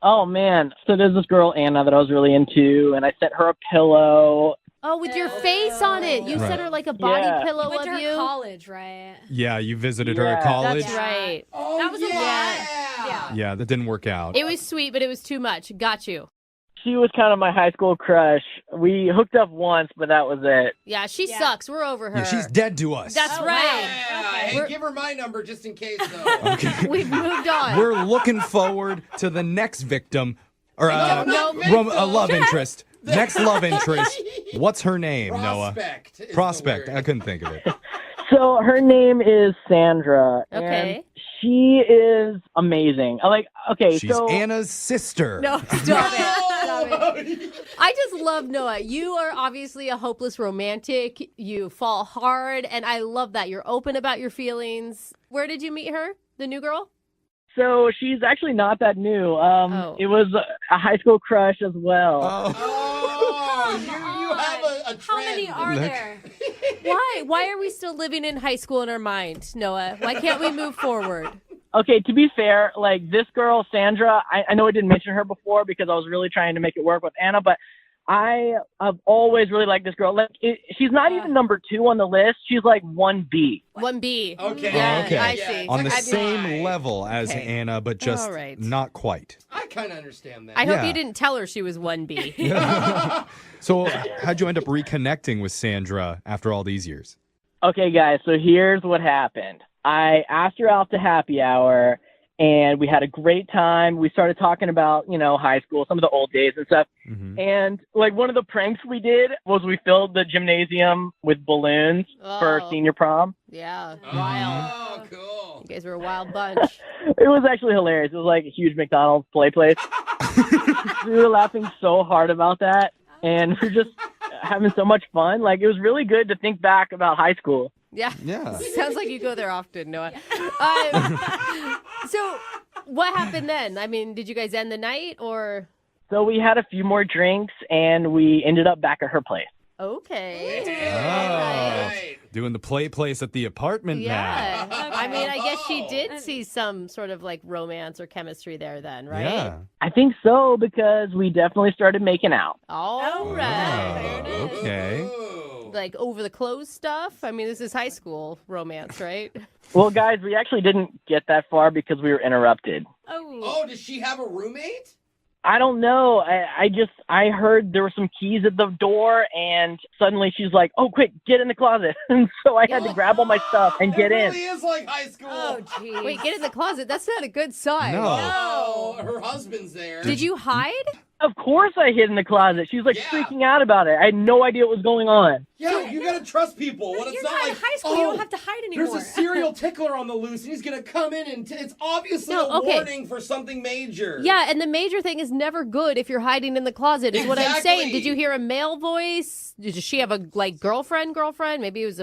Oh man. So there's this girl Anna that I was really into, and I sent her a pillow. Oh, with your face on it. You Right. sent her like a body Yeah. pillow Went of to her you. college, right? Yeah, you visited her at Yeah. college? That's right. Oh, That was a lot. yeah. Yeah, that didn't work out. It was sweet, but it was too much. Got you. She was kind of my high school crush. We hooked up once, but that was it. Yeah, she sucks. We're over her. Yeah, she's dead to us. That's Oh, right. Yeah. Hey, We're- give her my number just in case, though. Okay. We've moved on. We're looking forward to the next victim, or No, a love interest. Next love interest. What's her name, Noah? Prospect. is the Prospect. word. I couldn't think of it. So her name is Sandra. Okay. And she is amazing. I like. Okay. She's so Anna's sister. No, stop it. Stop I just love Noah. You are obviously a hopeless romantic. You fall hard, and I love that. You're open about your feelings. Where did you meet her? The new girl? So she's actually not that new. It was a high school crush as well. Oh, you have a trend. How many are there? Why? Why are we still living in high school in our mind, Noah? Why can't we move forward? Okay, to be fair, like this girl, Sandra, I know I didn't mention her before because I was really trying to make it work with Anna, but I've always really liked this girl. Like, she's not even number 2 on the list. She's like 1B. 1B. Okay. Yeah, Okay. I see. On the I mean- same level as Okay. Anna, but just All right. not quite. I kind of understand that. I hope Yeah. you didn't tell her she was 1B. So how'd you end up reconnecting with Sandra after all these years? Okay, guys, so here's what happened. I asked her out to happy hour, and we had a great time. We started talking about, high school, some of the old days and stuff. Mm-hmm. And, like, one of the pranks we did was we filled the gymnasium with balloons for Oh. senior prom. Yeah, wild. Oh, cool. You guys were a wild bunch. It was actually hilarious. It was like a huge McDonald's play place. We were laughing so hard about that, and we were just having so much fun. Like, it was really good to think back about high school. Yeah. Yeah. Sounds like you go there often, Noah. So what happened then? I mean, did you guys end the night or? So we had a few more drinks, and we ended up back at her place. Okay. Oh, doing the play place at the apartment Yeah. now. I mean, I guess she did see some sort of like romance or chemistry there then, right? Yeah. I think so, because we definitely started making out. All right. Oh, okay. Like over the clothes stuff? I mean, this is high school romance, right? Well, guys, we actually didn't get that far because we were interrupted. Oh, does she have a roommate? I don't know. I heard there were some keys at the door, and suddenly she's like, "Oh, quick, get in the closet!" And so I had to grab all my stuff and get in. It really is like high school. Oh, geez. Wait, get in the closet. That's not a good sign. No. Oh, her husband's there. Did you hide? Of course I hid in the closet. She's like freaking out about it. I had no idea what was going on. Yeah, you gotta trust people. When it's You're not not in like high school. You don't have to hide anymore. There's a serial tickler on the loose, and he's gonna come in, and it's obviously No, a okay. warning for something major. Yeah, and the major thing is never good if you're hiding in the closet, is what I'm Exactly. saying. Did you hear a male voice? Did she have a girlfriend? Maybe it was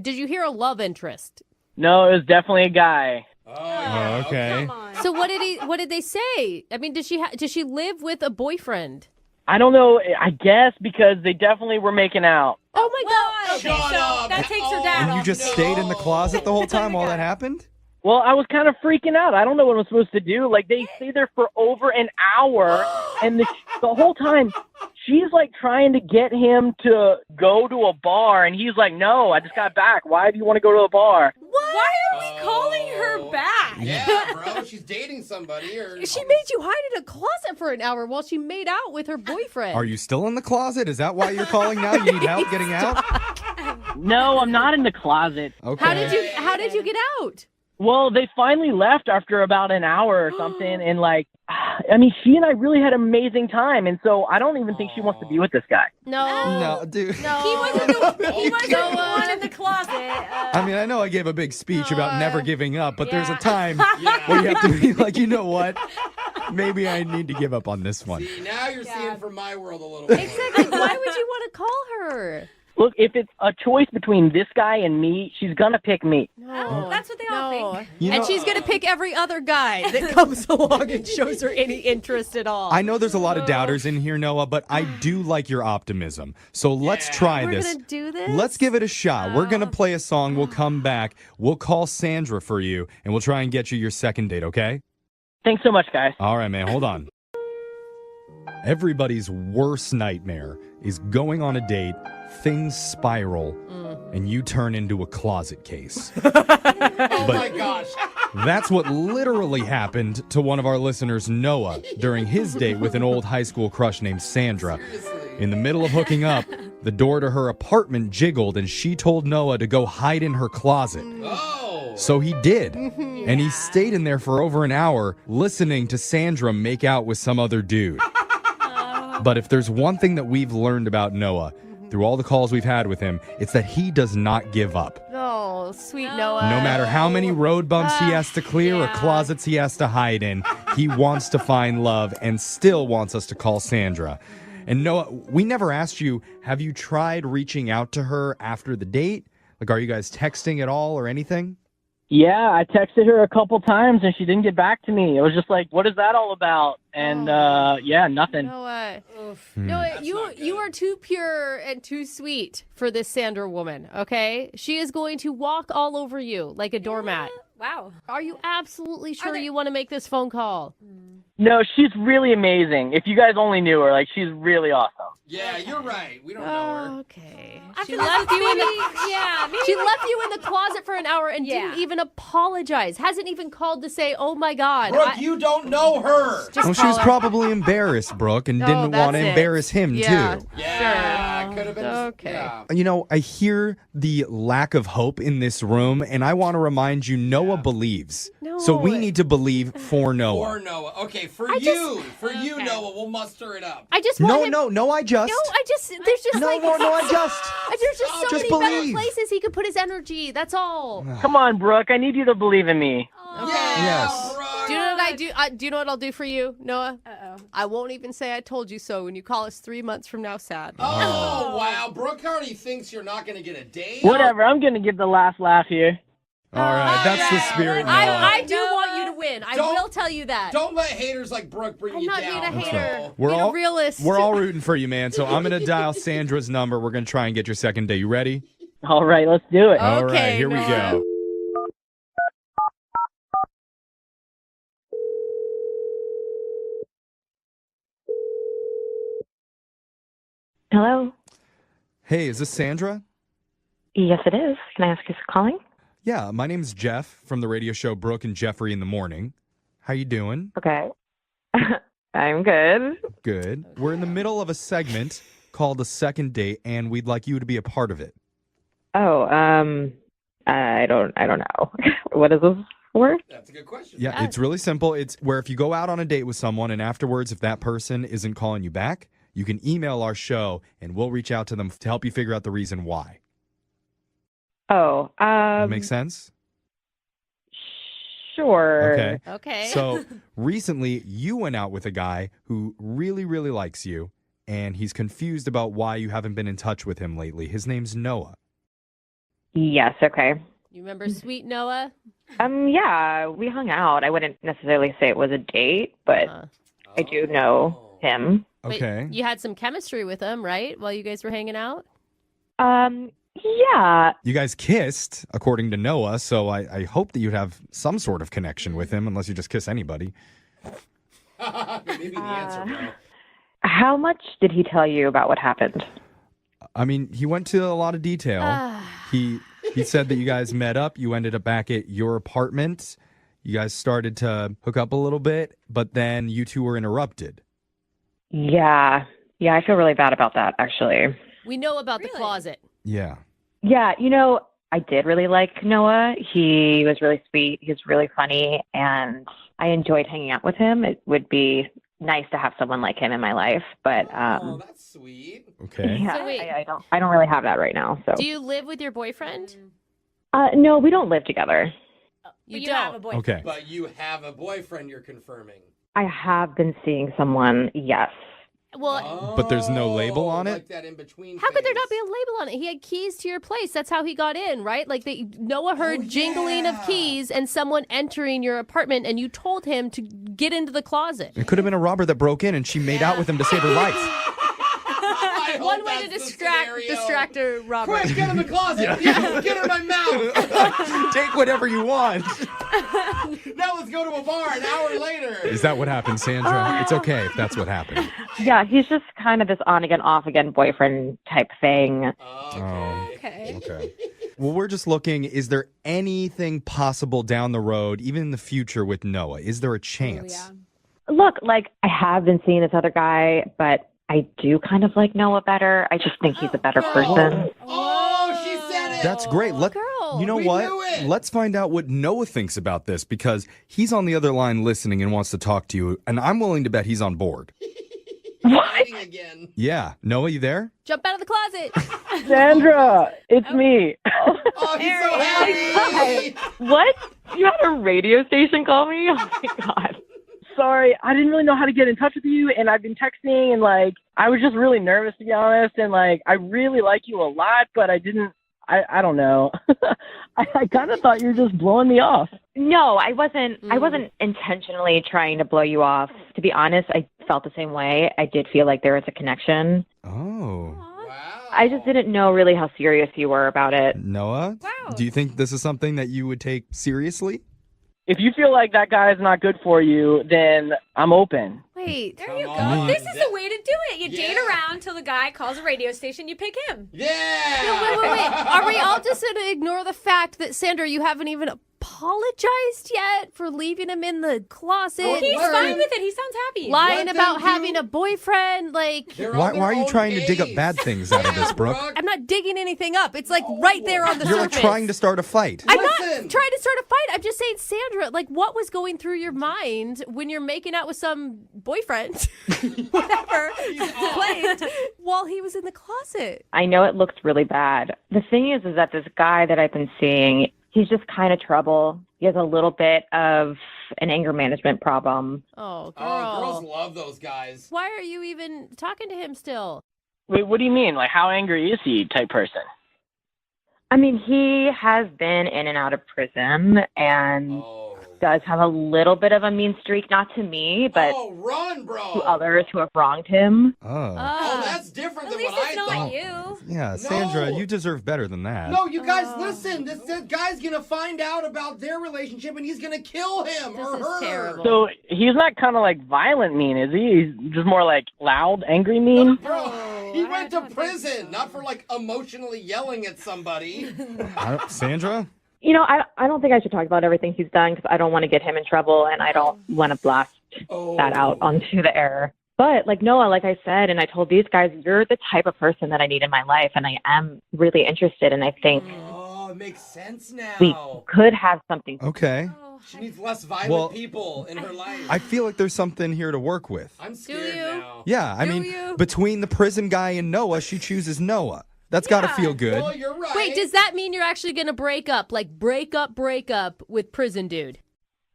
did you hear a love interest? No, it was definitely a guy. Oh, okay. So what did they say? I mean, does she live with a boyfriend? I don't know. I guess because they definitely were making out. Oh my god. Okay, so that takes her dad And you off. just stayed in the closet the whole time while that happened? Well, I was kind of freaking out. I don't know what I'm supposed to do. Like, they stay there for over an hour, and the whole time, she's, like, trying to get him to go to a bar, and he's like, "No, I just got back. Why do you want to go to a bar?" Why are we calling her back? Yeah, bro, she's dating somebody. Or She made you hide in a closet for an hour while she made out with her boyfriend. Are you still in the closet? Is that why you're calling now? You need help getting out? No, I'm not in the closet. Okay. How did you get out? Well, they finally left after about an hour or something, and, like, I mean, she and I really had an amazing time, and so I don't even think she wants to be with this guy. No. No, dude. No. He wasn't the one in the closet. I mean, I know I gave a big speech about never giving up, but there's a time where you have to be like, you know what? Maybe I need to give up on this one. See, now you're seeing from my world a little bit. Exactly. Why would you want to call her? Look, if it's a choice between this guy and me, she's going to pick me. Oh, that's what they all think. You know- And she's going to pick every other guy that comes along and shows her any interest at all. I know there's a lot of doubters in here, Noah, but I do like your optimism. So let's try We're this. going to do this? Let's give it a shot. We're going to play a song. We'll come back. We'll call Sandra for you, and we'll try and get you your second date, okay? Thanks so much, guys. All right, man. Hold on. Everybody's worst nightmare is going on a date, things spiral, and you turn into a closet case. Oh my gosh. That's what literally happened to one of our listeners, Noah, during his date with an old high school crush named Sandra. In the middle of hooking up, the door to her apartment jiggled, and she told Noah to go hide in her closet. Oh. So he did. And he stayed in there for over an hour listening to Sandra make out with some other dude. But if there's one thing that we've learned about Noah through all the calls we've had with him, it's that he does not give up. Oh, sweet Noah. No matter how many road bumps he has to clear or closets he has to hide in, he wants to find love and still wants us to call Sandra. And Noah, we never asked you, have you tried reaching out to her after the date? Like, are you guys texting at all or anything? Yeah, I texted her a couple times and she didn't get back to me. It was just like, what is that all about? And yeah, nothing. Noah, you are too pure and too sweet for this Sandra woman, okay? She is going to walk all over you like a doormat. Wow. Are you absolutely sure you want to make this phone call? No, she's really amazing. If you guys only knew her, like, she's really awesome. Yeah, you're right. We don't know her. Okay. She left you in the She left you in the closet for an hour and didn't even apologize. Hasn't even called to say, "Oh my God." Brooke, you don't know her. Well, she was probably embarrassed, Brooke, and didn't want to embarrass him, too. Yeah, could have been. Okay. Yeah. You know, I hear the lack of hope in this room, and I want to remind you, Noah believes. So we need to believe for Noah. For Noah. Okay, for you, Noah, we'll muster it up. I just want him... No, I just. There's just No, I just. There's just so Just many better believe. places he could put his energy. That's all. Come on, Brooke. I need you to believe in me. Yes. Do you know what I do? Do you know what I'll do for you, Noah? Uh-oh. I won't even say I told you so when you call us 3 months from now sad. Oh, wow. Brooke already thinks you're not going to get a date. Whatever. I'm going to give the last laugh here. All right, that's the spirit, Noah. I do want you to win. I will tell you that. Don't let haters like Brooke bring you down. I'm not being a hater. We're being all a realist. We're all rooting for you, man. So I'm going to dial Sandra's number. We're going to try and get your second date. You ready? All right, let's do it. All right, here we go. Hello. Hey, is this Sandra? Yes, it is. Can I ask who's calling? Yeah, my name's Jeff from the radio show Brooke and Jeffrey in the Morning. How you doing? Okay. I'm good. Good. We're in the middle of a segment called A Second Date, and we'd like you to be a part of it. Oh, I don't know. What is this for? That's a good question. Yeah, it's really simple. It's where if you go out on a date with someone and afterwards, if that person isn't calling you back, you can email our show and we'll reach out to them to help you figure out the reason why. Oh, That make sense? Sure. Okay. So recently you went out with a guy who really, really likes you, and he's confused about why you haven't been in touch with him lately. His name's Noah. Yes, okay. You remember Sweet Noah? Yeah, we hung out. I wouldn't necessarily say it was a date, but I do know him. Okay. But you had some chemistry with him, right? While you guys were hanging out? Yeah. You guys kissed, according to Noah, so I hope that you'd have some sort of connection with him, unless you just kiss anybody. Maybe the answer, bro. How much did he tell you about what happened? I mean, he went to a lot of detail. He said that you guys met up. You ended up back at your apartment. You guys started to hook up a little bit, but then you two were interrupted. Yeah. Yeah, I feel really bad about that, actually. We know about the closet. Yeah. Yeah, I did really like Noah. He was really sweet. He was really funny, and I enjoyed hanging out with him. It would be nice to have someone like him in my life, but oh, that's sweet. Okay. Yeah, So wait. I don't really have that right now. So Do you live with your boyfriend? no, we don't live together. You don't have a boyfriend. Okay. But you have a boyfriend, you're confirming. I have been seeing someone, yes. Well, But there's no label on it? Like that in between. how could there not be a label on it? He had keys to your place. That's how he got in, right? Like Noah heard jingling of keys and someone entering your apartment, and you told him to get into the closet. It could have been a robber that broke in and she made out with him to save her life. One way to distract a robber. Quick, get in the closet. Yeah, get in my mouth. Take whatever you want. Now let's go to a bar an hour later. Is that what happened, Sandra? It's okay if that's what happened. Yeah, he's just kind of this on again, off again boyfriend type thing. Okay. Well, we're just looking, is there anything possible down the road, even in the future with Noah? Is there a chance? Look, I have been seeing this other guy, but I do kind of like Noah better. I just think he's a better person. Oh, she said it. That's great. You know we what? knew it. Let's find out what Noah thinks about this, because he's on the other line listening and wants to talk to you, and I'm willing to bet he's on board. What? Again. Yeah. Noah, you there? Jump out of the closet. Sandra, it's me. Oh, he's so happy. What? You had a radio station call me? Oh my God. sorry. I didn't really know how to get in touch with you, and I've been texting, and, like, I was just really nervous, to be honest, and, like, I really like you a lot, but I don't know. I kind of thought you were just blowing me off. No, I wasn't. I wasn't intentionally trying to blow you off. To be honest, I felt the same way. I did feel like there was a connection. Oh. I just didn't know really how serious you were about it. Noah, do you think this is something that you would take seriously? If you feel like that guy is not good for you, then I'm open. Wait, there you go. on. This is the way to do it. You date around till the guy calls a radio station, you pick him. Yeah! No, wait. Are we all just going to ignore the fact that, Sandra, you haven't even apologized yet for leaving him in the closet? He's fine with it. He sounds happy. Lying about having a boyfriend. Like, Why are you trying to dig up bad things out of this, Brooke? I'm not digging anything up. It's like right there on the You're like surface. trying to start a fight. I'm not trying to start a fight. I'm just saying, Sandra, like, what was going through your mind when you're making out with some boyfriend, whatever, claimed, while he was in the closet? I know it looks really bad. The thing is that this guy that I've been seeing, he's just kind of trouble. He has a little bit of an anger management problem. Oh, girl. Oh, girls love those guys. Why are you even talking to him still? Wait, what do you mean? Like, how angry is he type person? I mean, he has been in and out of prison and does have a little bit of a mean streak, not to me, but run, bro. to others who have wronged him. Oh. Oh, that's different than what I thought. Yeah, Sandra, you deserve better than that. No, you guys, listen. This guy's gonna find out about their relationship, and he's gonna kill him or her. So he's not kind of like violent mean, is he? He's just more like loud, angry mean? Bro, he went to prison, not for like emotionally yelling at somebody. Sandra? You know, I don't think I should talk about everything he's done because I don't want to get him in trouble and I don't want to blast that out onto the air. But like Noah, like I said, and I told these guys, you're the type of person that I need in my life, and I am really interested, and I think it makes sense now. we could have something. Okay. She needs less violent people in her life. I feel like there's something here to work with. I'm scared now. Yeah, I mean, between the prison guy and Noah, she chooses Noah. That's got to feel good. Well, you're right. Wait, does that mean you're actually going to break up? Like, break up with prison dude?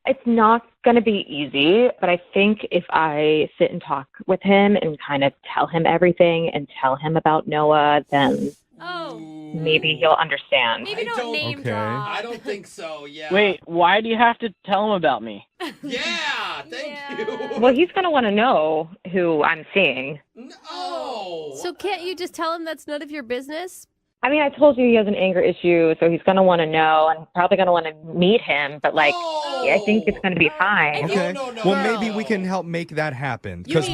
It's not going to be easy, but I think if I sit and talk with him and kind of tell him everything and tell him about Noah, then maybe he'll understand. Maybe don't name drop. I don't think so, yeah. Wait, why do you have to tell him about me? Yeah, thank you. Well, he's going to want to know who I'm seeing. No. So can't you just tell him that's none of your business? I mean, I told you he has an anger issue, so he's going to want to know and probably going to want to meet him, but like, I think it's going to be fine. Okay. Well, maybe we can help make that happen because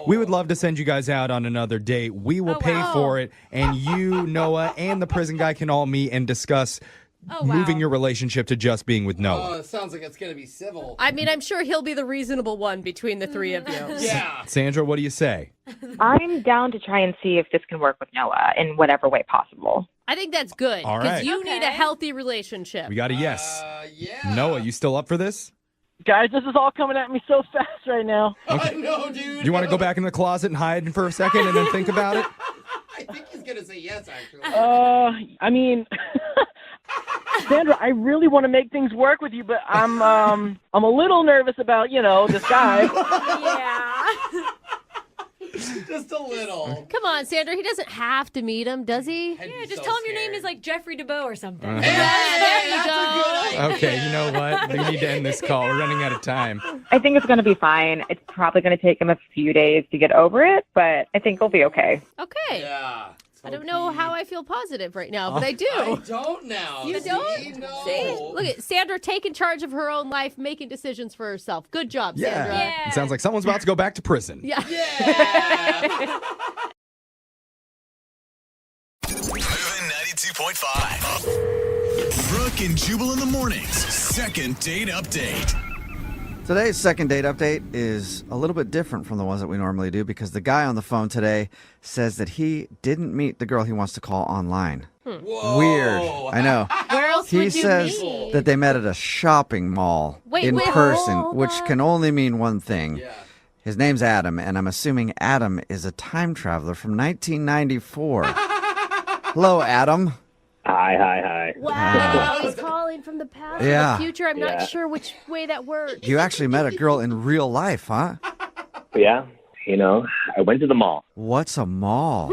we would love to send you guys out on another date. We will pay for it, and you, Noah, and the prison guy can all meet and discuss moving your relationship to just being with Noah. Oh, it sounds like it's going to be civil. I mean, I'm sure he'll be the reasonable one between the three of you. Yeah. Sandra, what do you say? I'm down to try and see if this can work with Noah in whatever way possible. I think that's good All because right. you need a healthy relationship. We got a yes. Noah, you still up for this? Guys, this is all coming at me so fast right now. I know, dude. You want to go back in the closet and hide for a second and then think about it? I think he's going to say yes, actually. I mean, Sandra, I really want to make things work with you, but I'm a little nervous about, this guy. Yeah. Just a little. Come on, Sandra. He doesn't have to meet him, does he? Yeah, just tell him your name is like Jeffrey DeBow or something. Yeah, there you go. Okay, you know what? We need to end this call. We're running out of time. I think it's going to be fine. It's probably going to take him a few days to get over it, but I think he'll be okay. Okay. Yeah. I don't know how I feel positive right now, but I do. I don't now. You See? don't? No. See? Look at Sandra taking charge of her own life, making decisions for herself. Good job, Sandra. Yeah. It sounds like someone's about to go back to prison. Yeah. Moving 92.5. Brooke and Jubal in the mornings. Second date update. Today's second date update is a little bit different from the ones that we normally do because the guy on the phone today says that he didn't meet the girl he wants to call online. Whoa. Weird. I know. Where else He would you says meet? that they met at a shopping mall in person, which can only mean one thing. Yeah. His name's Adam, and I'm assuming Adam is a time traveler from 1994. Hello, Adam. Hi. Wow, he's calling from the past or Yeah. the future. I'm Yeah. not sure which way that works. You actually met a girl in real life, huh? Yeah, I went to the mall. What's a mall?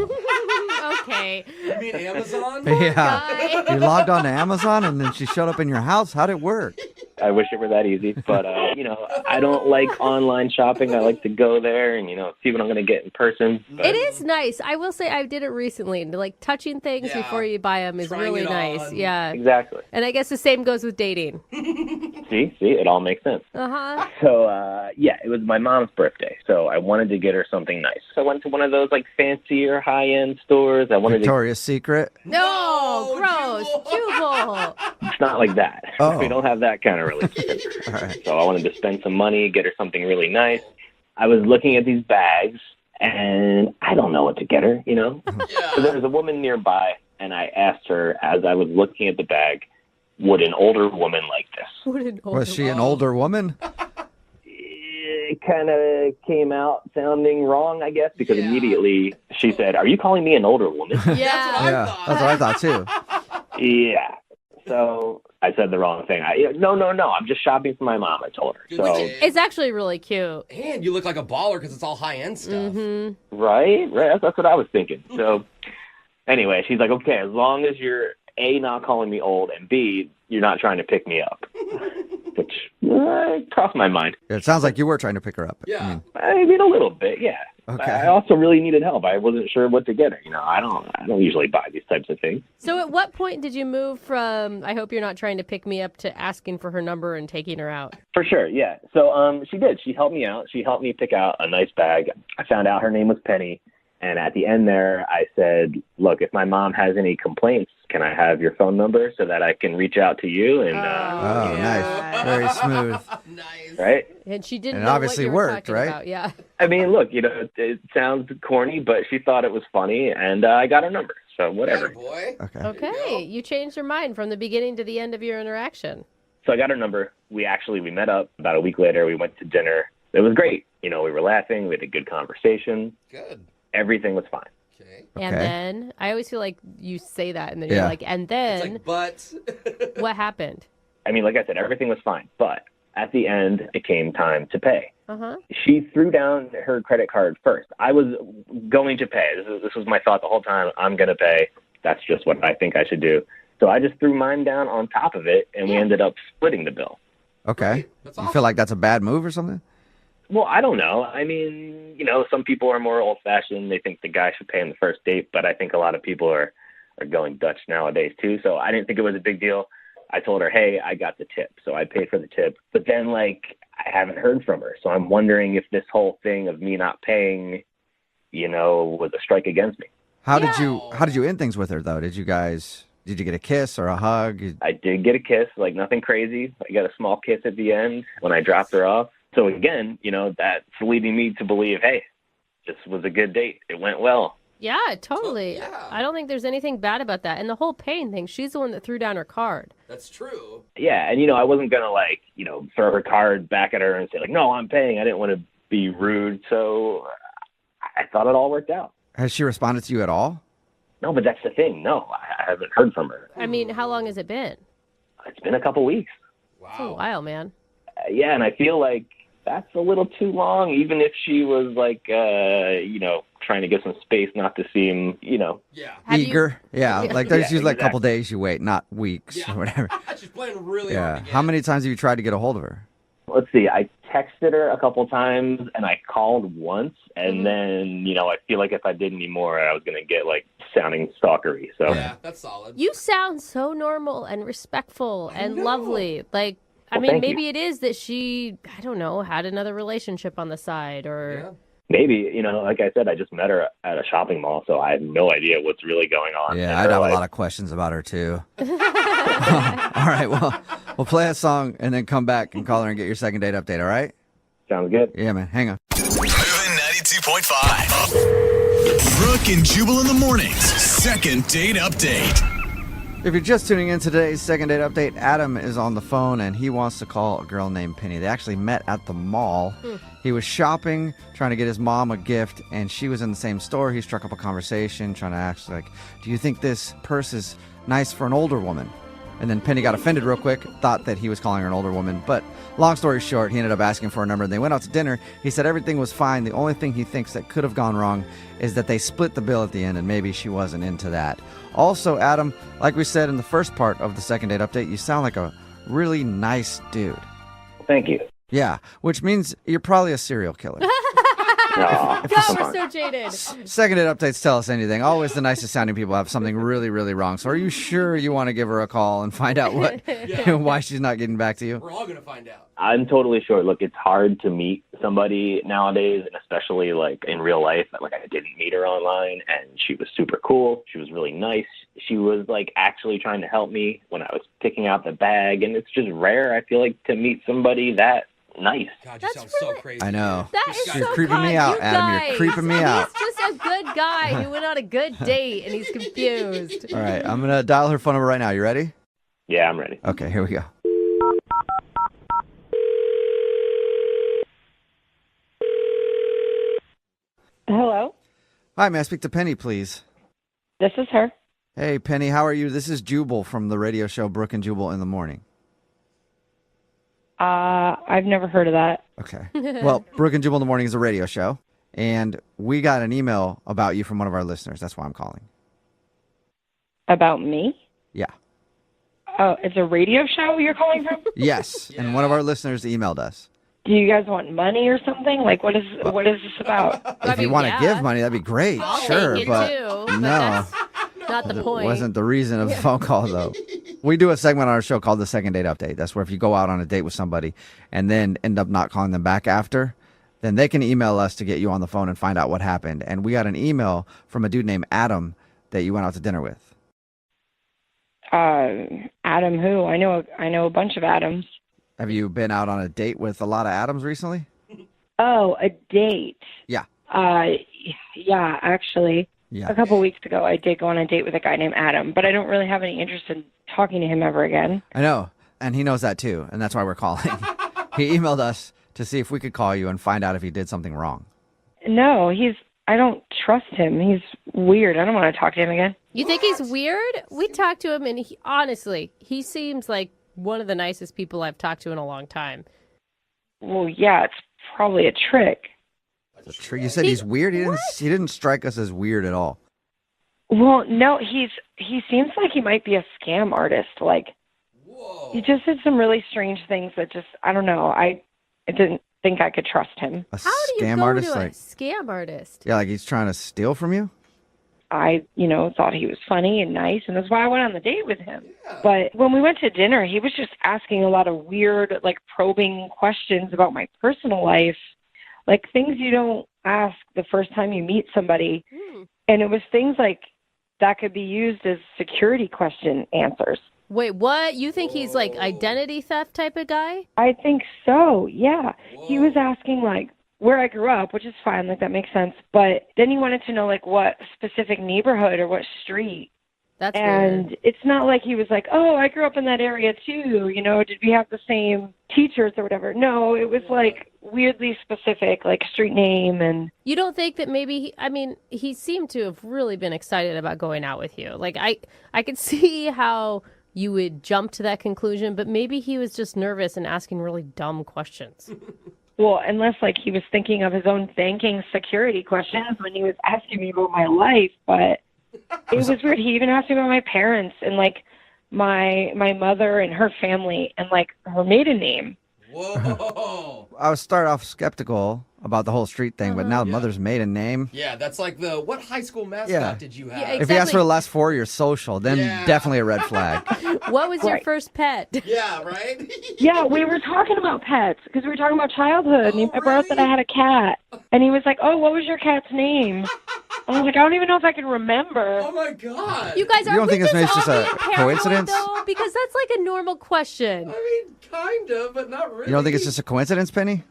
Okay. You mean Amazon? Yeah. You logged on to Amazon and then she showed up in your house? How'd it work? I wish it were that easy, but I don't like online shopping. I like to go there and see what I'm going to get in person. But It is nice. I will say I did it recently. Like touching things Yeah. before you buy them is Trying really it nice. on. Yeah. Exactly. And I guess the same goes with dating. See, it all makes sense. Uh-huh. So, it was my mom's birthday, so I wanted to get her something nice. So I went to one of those fancier high-end stores. I wanted Victoria's Secret? No, gross. Jubal. It's not like that. Oh. We don't have that kind of relationship. All right. So I wanted to spend some money, get her something really nice. I was looking at these bags, and I don't know what to get her, Yeah. So there was a woman nearby, and I asked her as I was looking at the bag, would an older woman like this? Was she an older woman? It kind of came out sounding wrong, I guess, because immediately she said, "Are you calling me an older woman?" Yeah, that's what I thought too. Yeah. So I said the wrong thing. No. I'm just shopping for my mom, I told her. So It's actually really cute. And you look like a baller because it's all high-end stuff. Mm-hmm. Right. That's what I was thinking. So anyway, she's like, okay, as long as you're A, not calling me old, and B, you're not trying to pick me up. Which crossed my mind. It sounds like you were trying to pick her up. Yeah. I mean, a little bit, yeah. Okay. I also really needed help. I wasn't sure what to get her. I don't usually buy these types of things. So at what point did you move from, I hope you're not trying to pick me up, to asking for her number and taking her out? For sure, yeah. So she did. She helped me out. She helped me pick out a nice bag. I found out her name was Penny. And at the end there, I said, look, if my mom has any complaints, can I have your phone number so that I can reach out to you? And nice. Very smooth. Nice. Right? And she didn't And it know obviously what you were worked, talking right? about. Yeah. I mean, look, it sounds corny, but she thought it was funny, and I got her number. So whatever. Boy. Okay. Okay. You changed your mind from the beginning to the end of your interaction. So I got her number. We met up about a week later. We went to dinner. It was great. We were laughing. We had a good conversation. Good. Everything was fine. Okay. And Okay. then, I always feel like you say that and then Yeah. you're like, and then, It's like, but. what happened? I mean, like I said, everything was fine. But at the end, it came time to pay. Uh-huh. She threw down her credit card first. I was going to pay. This was my thought the whole time. I'm going to pay. That's just what I think I should do. So I just threw mine down on top of it, and we ended up splitting the bill. Okay. That's You awesome. feel like that's a bad move or something? Well, I don't know. I mean, some people are more old-fashioned. They think the guy should pay on the first date, but I think a lot of people are going Dutch nowadays, too. So I didn't think it was a big deal. I told her, hey, I got the tip, so I paid for the tip. But then, I haven't heard from her. So I'm wondering if this whole thing of me not paying, was a strike against me. How did you end things with her though? Did you get a kiss or a hug? I did get a kiss, nothing crazy. I got a small kiss at the end when I dropped her off. So again, that's leading me to believe, hey, this was a good date. It went well. Yeah, totally. Yeah. I don't think there's anything bad about that. And the whole paying thing, she's the one that threw down her card. That's true. Yeah, and I wasn't gonna throw her card back at her and say no, I'm paying. I didn't want to be rude, so I thought it all worked out. Has she responded to you at all? No, but that's the thing. No, I haven't heard from her. I mean, how long has it been? It's been a couple weeks. It's a while, man. Yeah, and I feel like that's a little too long, even if she was trying to get some space, not to seem, Yeah. Eager? Yeah, there's Yeah, usually a couple days you wait, not weeks or whatever. She's playing really Yeah. hard to get. How many times have you tried to get a hold of her? Let's see, I texted her a couple times and I called once, and then, I feel like if I did any more, I was going to get sounding stalkery. So Yeah, that's solid. You sound so normal and respectful and lovely. I Well, mean, thank maybe you. it is that she, I don't know, had another relationship on the side or... maybe, like I said, I just met her at a shopping mall, so I have no idea what's really going on. Yeah, in I'd her have life. a lot of questions about her too. All right, well, we'll play a song and then come back and call her and get your second date update, all right? Sounds good. Yeah, man, hang on. Moving 92.5. Brooke and Jubal in the mornings. Second date update. If you're just tuning in to today's second date update, Adam is on the phone and he wants to call a girl named Penny. They actually met at the mall. He was shopping, trying to get his mom a gift, and she was in the same store. He struck up a conversation, trying to ask, like, do you think this purse is nice for an older woman? And then Penny got offended real quick, thought that he was calling her an older woman. But long story short, he ended up asking for a number, and they went out to dinner. He said everything was fine. The only thing he thinks that could have gone wrong is that they split the bill at the end, and maybe she wasn't into that. Also, Adam, like we said in the first part of the second date update, you sound like a really nice dude. Thank you. Yeah, which means you're probably a serial killer. Aw, God, we're so jaded. Second date updates tell us anything. Always the nicest sounding people have something really, really wrong. So are you sure you want to give her a call and find out why she's not getting back to you? We're all going to find out. I'm totally sure. Look, it's hard to meet somebody nowadays, and especially like in real life. Like, I didn't meet her online, and she was super cool. She was really nice. She was like actually trying to help me when I was picking out the bag, and it's just rare, I feel like, to meet somebody that nice. God, you sound so crazy. I know. That is You're so creeping me kind. out, You Adam. You're guys. creeping me out. He's just a good guy who went on a good date and he's confused. All right, I'm going to dial her phone number right now. You ready? Yeah, I'm ready. Okay, here we go. Hello, Hi, may I speak to Penny, please? this is her. Hey, Penny, how are you? This is Jubal from the radio show Brooke and Jubal in the Morning. I've never heard of that. Okay. Well, Brooke and Jubal in the Morning is a radio show, and we got an email about you from one of our listeners. That's why I'm calling. About me? Yeah. Oh, it's a radio show you're calling from? Yes, and one of our listeners emailed us. Do you guys want money or something? Like, what is this about? If you want to give money, that'd be great. I'll sure, take it but too, but no. that's not the point. Wasn't the reason of the phone call, though. We do a segment on our show called the Second Date Update. That's where if you go out on a date with somebody and then end up not calling them back after, then they can email us to get you on the phone and find out what happened. And we got an email from a dude named Adam that you went out to dinner with. Adam who? I know a bunch of Adams. Have you been out on a date with a lot of Adams recently? Oh, a date. Yeah. Yeah, actually. Yeah. A couple weeks ago, I did go on a date with a guy named Adam, but I don't really have any interest in talking to him ever again. I know, and he knows that too, and that's why we're calling. He emailed us to see if we could call you and find out if he did something wrong. No, I don't trust him. He's weird. I don't want to talk to him again. You think he's weird? We talked to him, and honestly, he seems like one of the nicest people I've talked to in a long time. Well, yeah, it's probably a trick. You said he's weird? He didn't strike us as weird at all. Well, no, he seems like he might be a scam artist. Like, he just did some really strange things that just, I don't know. I didn't think I could trust him. A How do you scam go artist? to a Like, scam artist? yeah, like he's trying to steal from you? I, thought he was funny and nice, and that's why I went on the date with him. But when we went to dinner, he was just asking a lot of weird, like, probing questions about my personal life, like things you don't ask the first time you meet somebody. And it was things like that could be used as security question answers. Wait, what? You think he's like identity theft type of guy? I think so, yeah. He was asking, like, where I grew up, which is fine, like, that makes sense. But then he wanted to know, like, what specific neighborhood or what street. That's and weird. It's not like he was like, oh, I grew up in that area too, did we have the same teachers or whatever? No, it was like weirdly specific, like street name. And You don't think that maybe, he seemed to have really been excited about going out with you. Like, I could see how you would jump to that conclusion, but maybe he was just nervous and asking really dumb questions. Well, unless like he was thinking of his own banking security questions when he was asking me about my life, but it was weird. He even asked me about my parents and like my mother and her family and like her maiden name. Whoa. I was start off skeptical about the whole street thing, but now the mother's maiden name. Yeah, that's like what high school mascot Yeah. did you have? Yeah, If he asks for the last four of your social, then definitely a red flag. What was your Right. first pet? Yeah, right? Yeah, we were talking about pets because we were talking about childhood. And I brought up that I had a cat. And he was like, oh, what was your cat's name? I was like, I don't even know if I can remember. Oh, my God. You guys, You are don't we think it's maybe just all a being paranoid, coincidence? though? Because that's like a normal question. I mean, kind of, but not really. You don't think it's just a coincidence, Penny?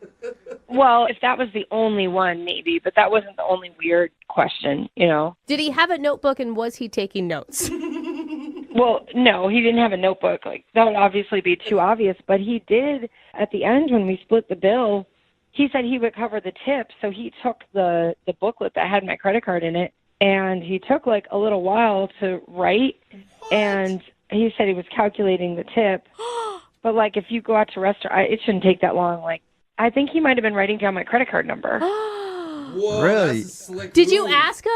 Well, if that was the only one, maybe. But that wasn't the only weird question, Did he have a notebook and was he taking notes? Well, no, he didn't have a notebook. Like, that would obviously be too obvious. But he did, at the end when we split the bill, he said he would cover the tip. So he took the booklet that had my credit card in it, and he took like a little while to write. And he said he was calculating the tip. But like, if you go out to restaurant, it shouldn't take that long. Like, I think he might have been writing down my credit card number. Whoa, Really? that's a slick Did you move. ask him?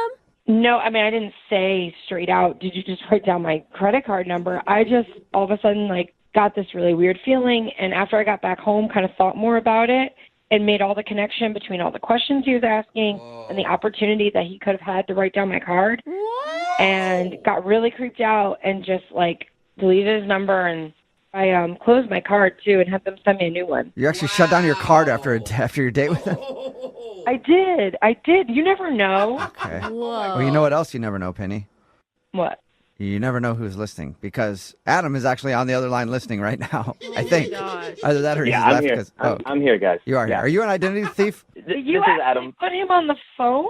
No, I mean, I didn't say straight out, did you just write down my credit card number? I just all of a sudden, like, got this really weird feeling. And after I got back home, kind of thought more about it and made all the connection between all the questions he was asking and the opportunity that he could have had to write down my card. And got really creeped out and just, like, deleted his number. And I closed my card, too, and had them send me a new one. You actually shut down your card after your date with him? I did. You never know. Okay. Whoa. Well, you know what else you never know, Penny? What? You never know who's listening, because Adam is actually on the other line listening right now, I think. Gosh. Either that or he's Yeah, I'm left. here. 'Cause- I'm here, guys. You are here. Yeah. Are you an identity thief? You this is Adam. put him on the phone?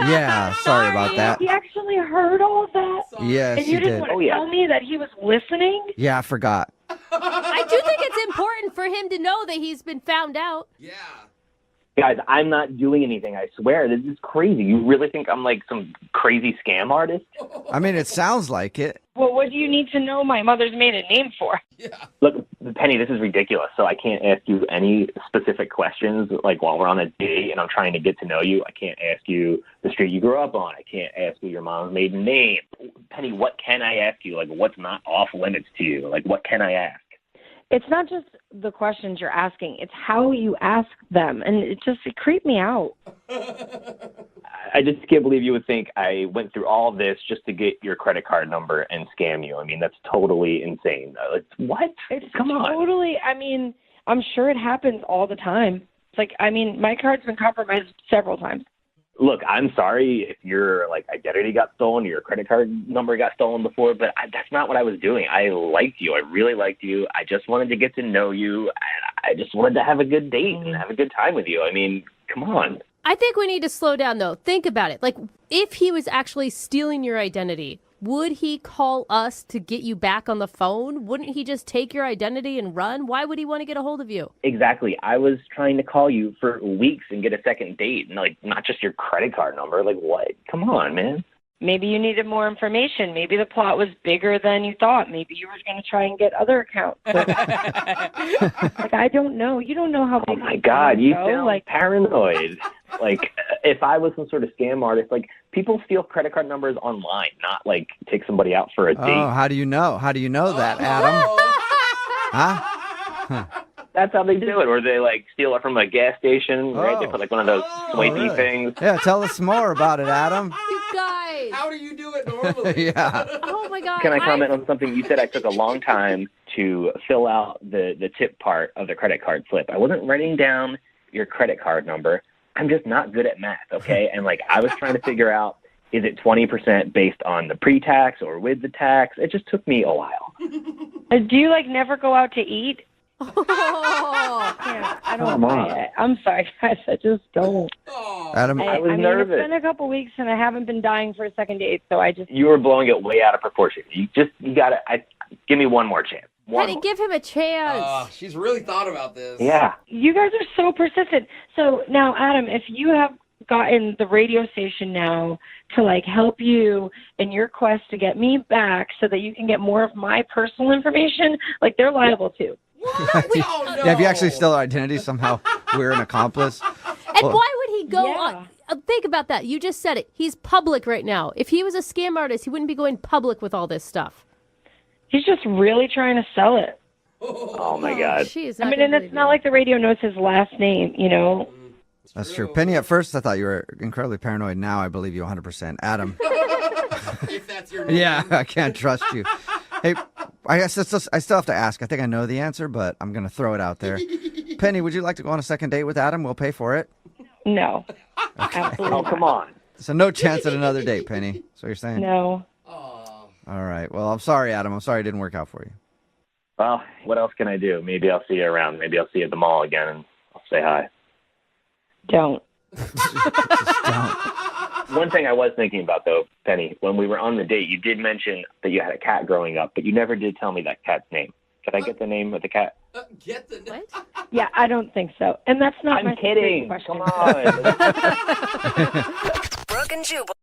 Yeah, sorry about that. He actually heard all of that? Yes, And you you didn't did. want to Oh, yeah. tell me that he was listening? Yeah, I forgot. I do think it's important for him to know that he's been found out. Yeah. Guys, I'm not doing anything. I swear. This is crazy. You really think I'm like some crazy scam artist? I mean, it sounds like it. Well, what do you need to know my mother's maiden name for? Look, Penny, this is ridiculous. So I can't ask you any specific questions, like while we're on a date and I'm trying to get to know you. I can't ask you the street you grew up on. I can't ask you your mom's maiden name. Penny, what can I ask you? Like, what's not off limits to you? Like, what can I ask? It's not just the questions you're asking. It's how you ask them. And it creeped me out. I just can't believe you would think I went through all this just to get your credit card number and scam you. I mean, that's totally insane. What? Come on. Totally. I mean, I'm sure it happens all the time. It's like, I mean, my card's been compromised several times. Look, I'm sorry if your identity got stolen or your credit card number got stolen before, but that's not what I was doing. I liked you. I really liked you. I just wanted to get to know you. I just wanted to have a good date and have a good time with you. I mean, come on. I think we need to slow down, though. Think about it. Like, if he was actually stealing your identity, would he call us to get you back on the phone? Wouldn't he just take your identity and run? Why would he want to get a hold of you? Exactly. I was trying to call you for weeks and get a second date, and not just your credit card number. Like, what? Come on, man. Maybe you needed more information. Maybe the plot was bigger than you thought. Maybe you were going to try and get other accounts. Like, I don't know. You don't know how big. Oh my God, you go. sound Like, paranoid. Like, if I was some sort of scam artist, like, people steal credit card numbers online, not like take somebody out for a date. Oh, how do you know? How do you know that, Adam? Huh? That's how they do it, or they like steal it from a gas station, right? They Oh. put like one of those swipey really? things. Yeah, tell us more about it, Adam. You guys. How do you do it normally? Yeah. Oh, my God. Can I comment on something? You said I took a long time to fill out the tip part of the credit card slip. I wasn't writing down your credit card number. I'm just not good at math, okay? And like, I was trying to figure out, is it 20% based on the pre-tax or with the tax? It just took me a while. do you like never go out to eat? Oh. Yeah, I don't Come on. buy it. I'm sorry, guys. I just don't. Adam, I was mean, nervous. It's been a couple weeks, and I haven't been dying for a second date, so I just. You were blowing it way out of proportion. You gotta, give me one more chance. One Penny, more. give him a chance. She's really thought about this. Yeah. You guys are so persistent. So now, Adam, if you have gotten the radio station now to like help you in your quest to get me back so that you can get more of my personal information, like they're liable too. Oh, no. Yeah, if you actually steal our identity, somehow we're an accomplice. And Well, why would he go Yeah. on? Think about that. You just said it. He's public right now. If he was a scam artist, he wouldn't be going public with all this stuff. He's just really trying to sell it. Oh my God. Jeez, I mean, and it's not like the radio knows his last name, you know? That's true. Penny, at first I thought you were incredibly paranoid. Now I believe you 100%. Adam. If that's your name. Yeah, I can't trust you. Hey, I guess I still have to ask. I think I know the answer, but I'm going to throw it out there. Penny, would you like to go on a second date with Adam? We'll pay for it. No. Absolutely Oh, come on. So no chance at another date, Penny. That's what you're saying? No. All right. Well, I'm sorry, Adam. I'm sorry it didn't work out for you. Well, what else can I do? Maybe I'll see you around. Maybe I'll see you at the mall again and I'll say hi. Don't. Just don't. One thing I was thinking about, though, Penny, when we were on the date, you did mention that you had a cat growing up, but you never did tell me that cat's name. Could I get the name of the cat? Get the name. Yeah, I don't think so. And that's not my I'm kidding. question. Come on. Brooke and Jubal.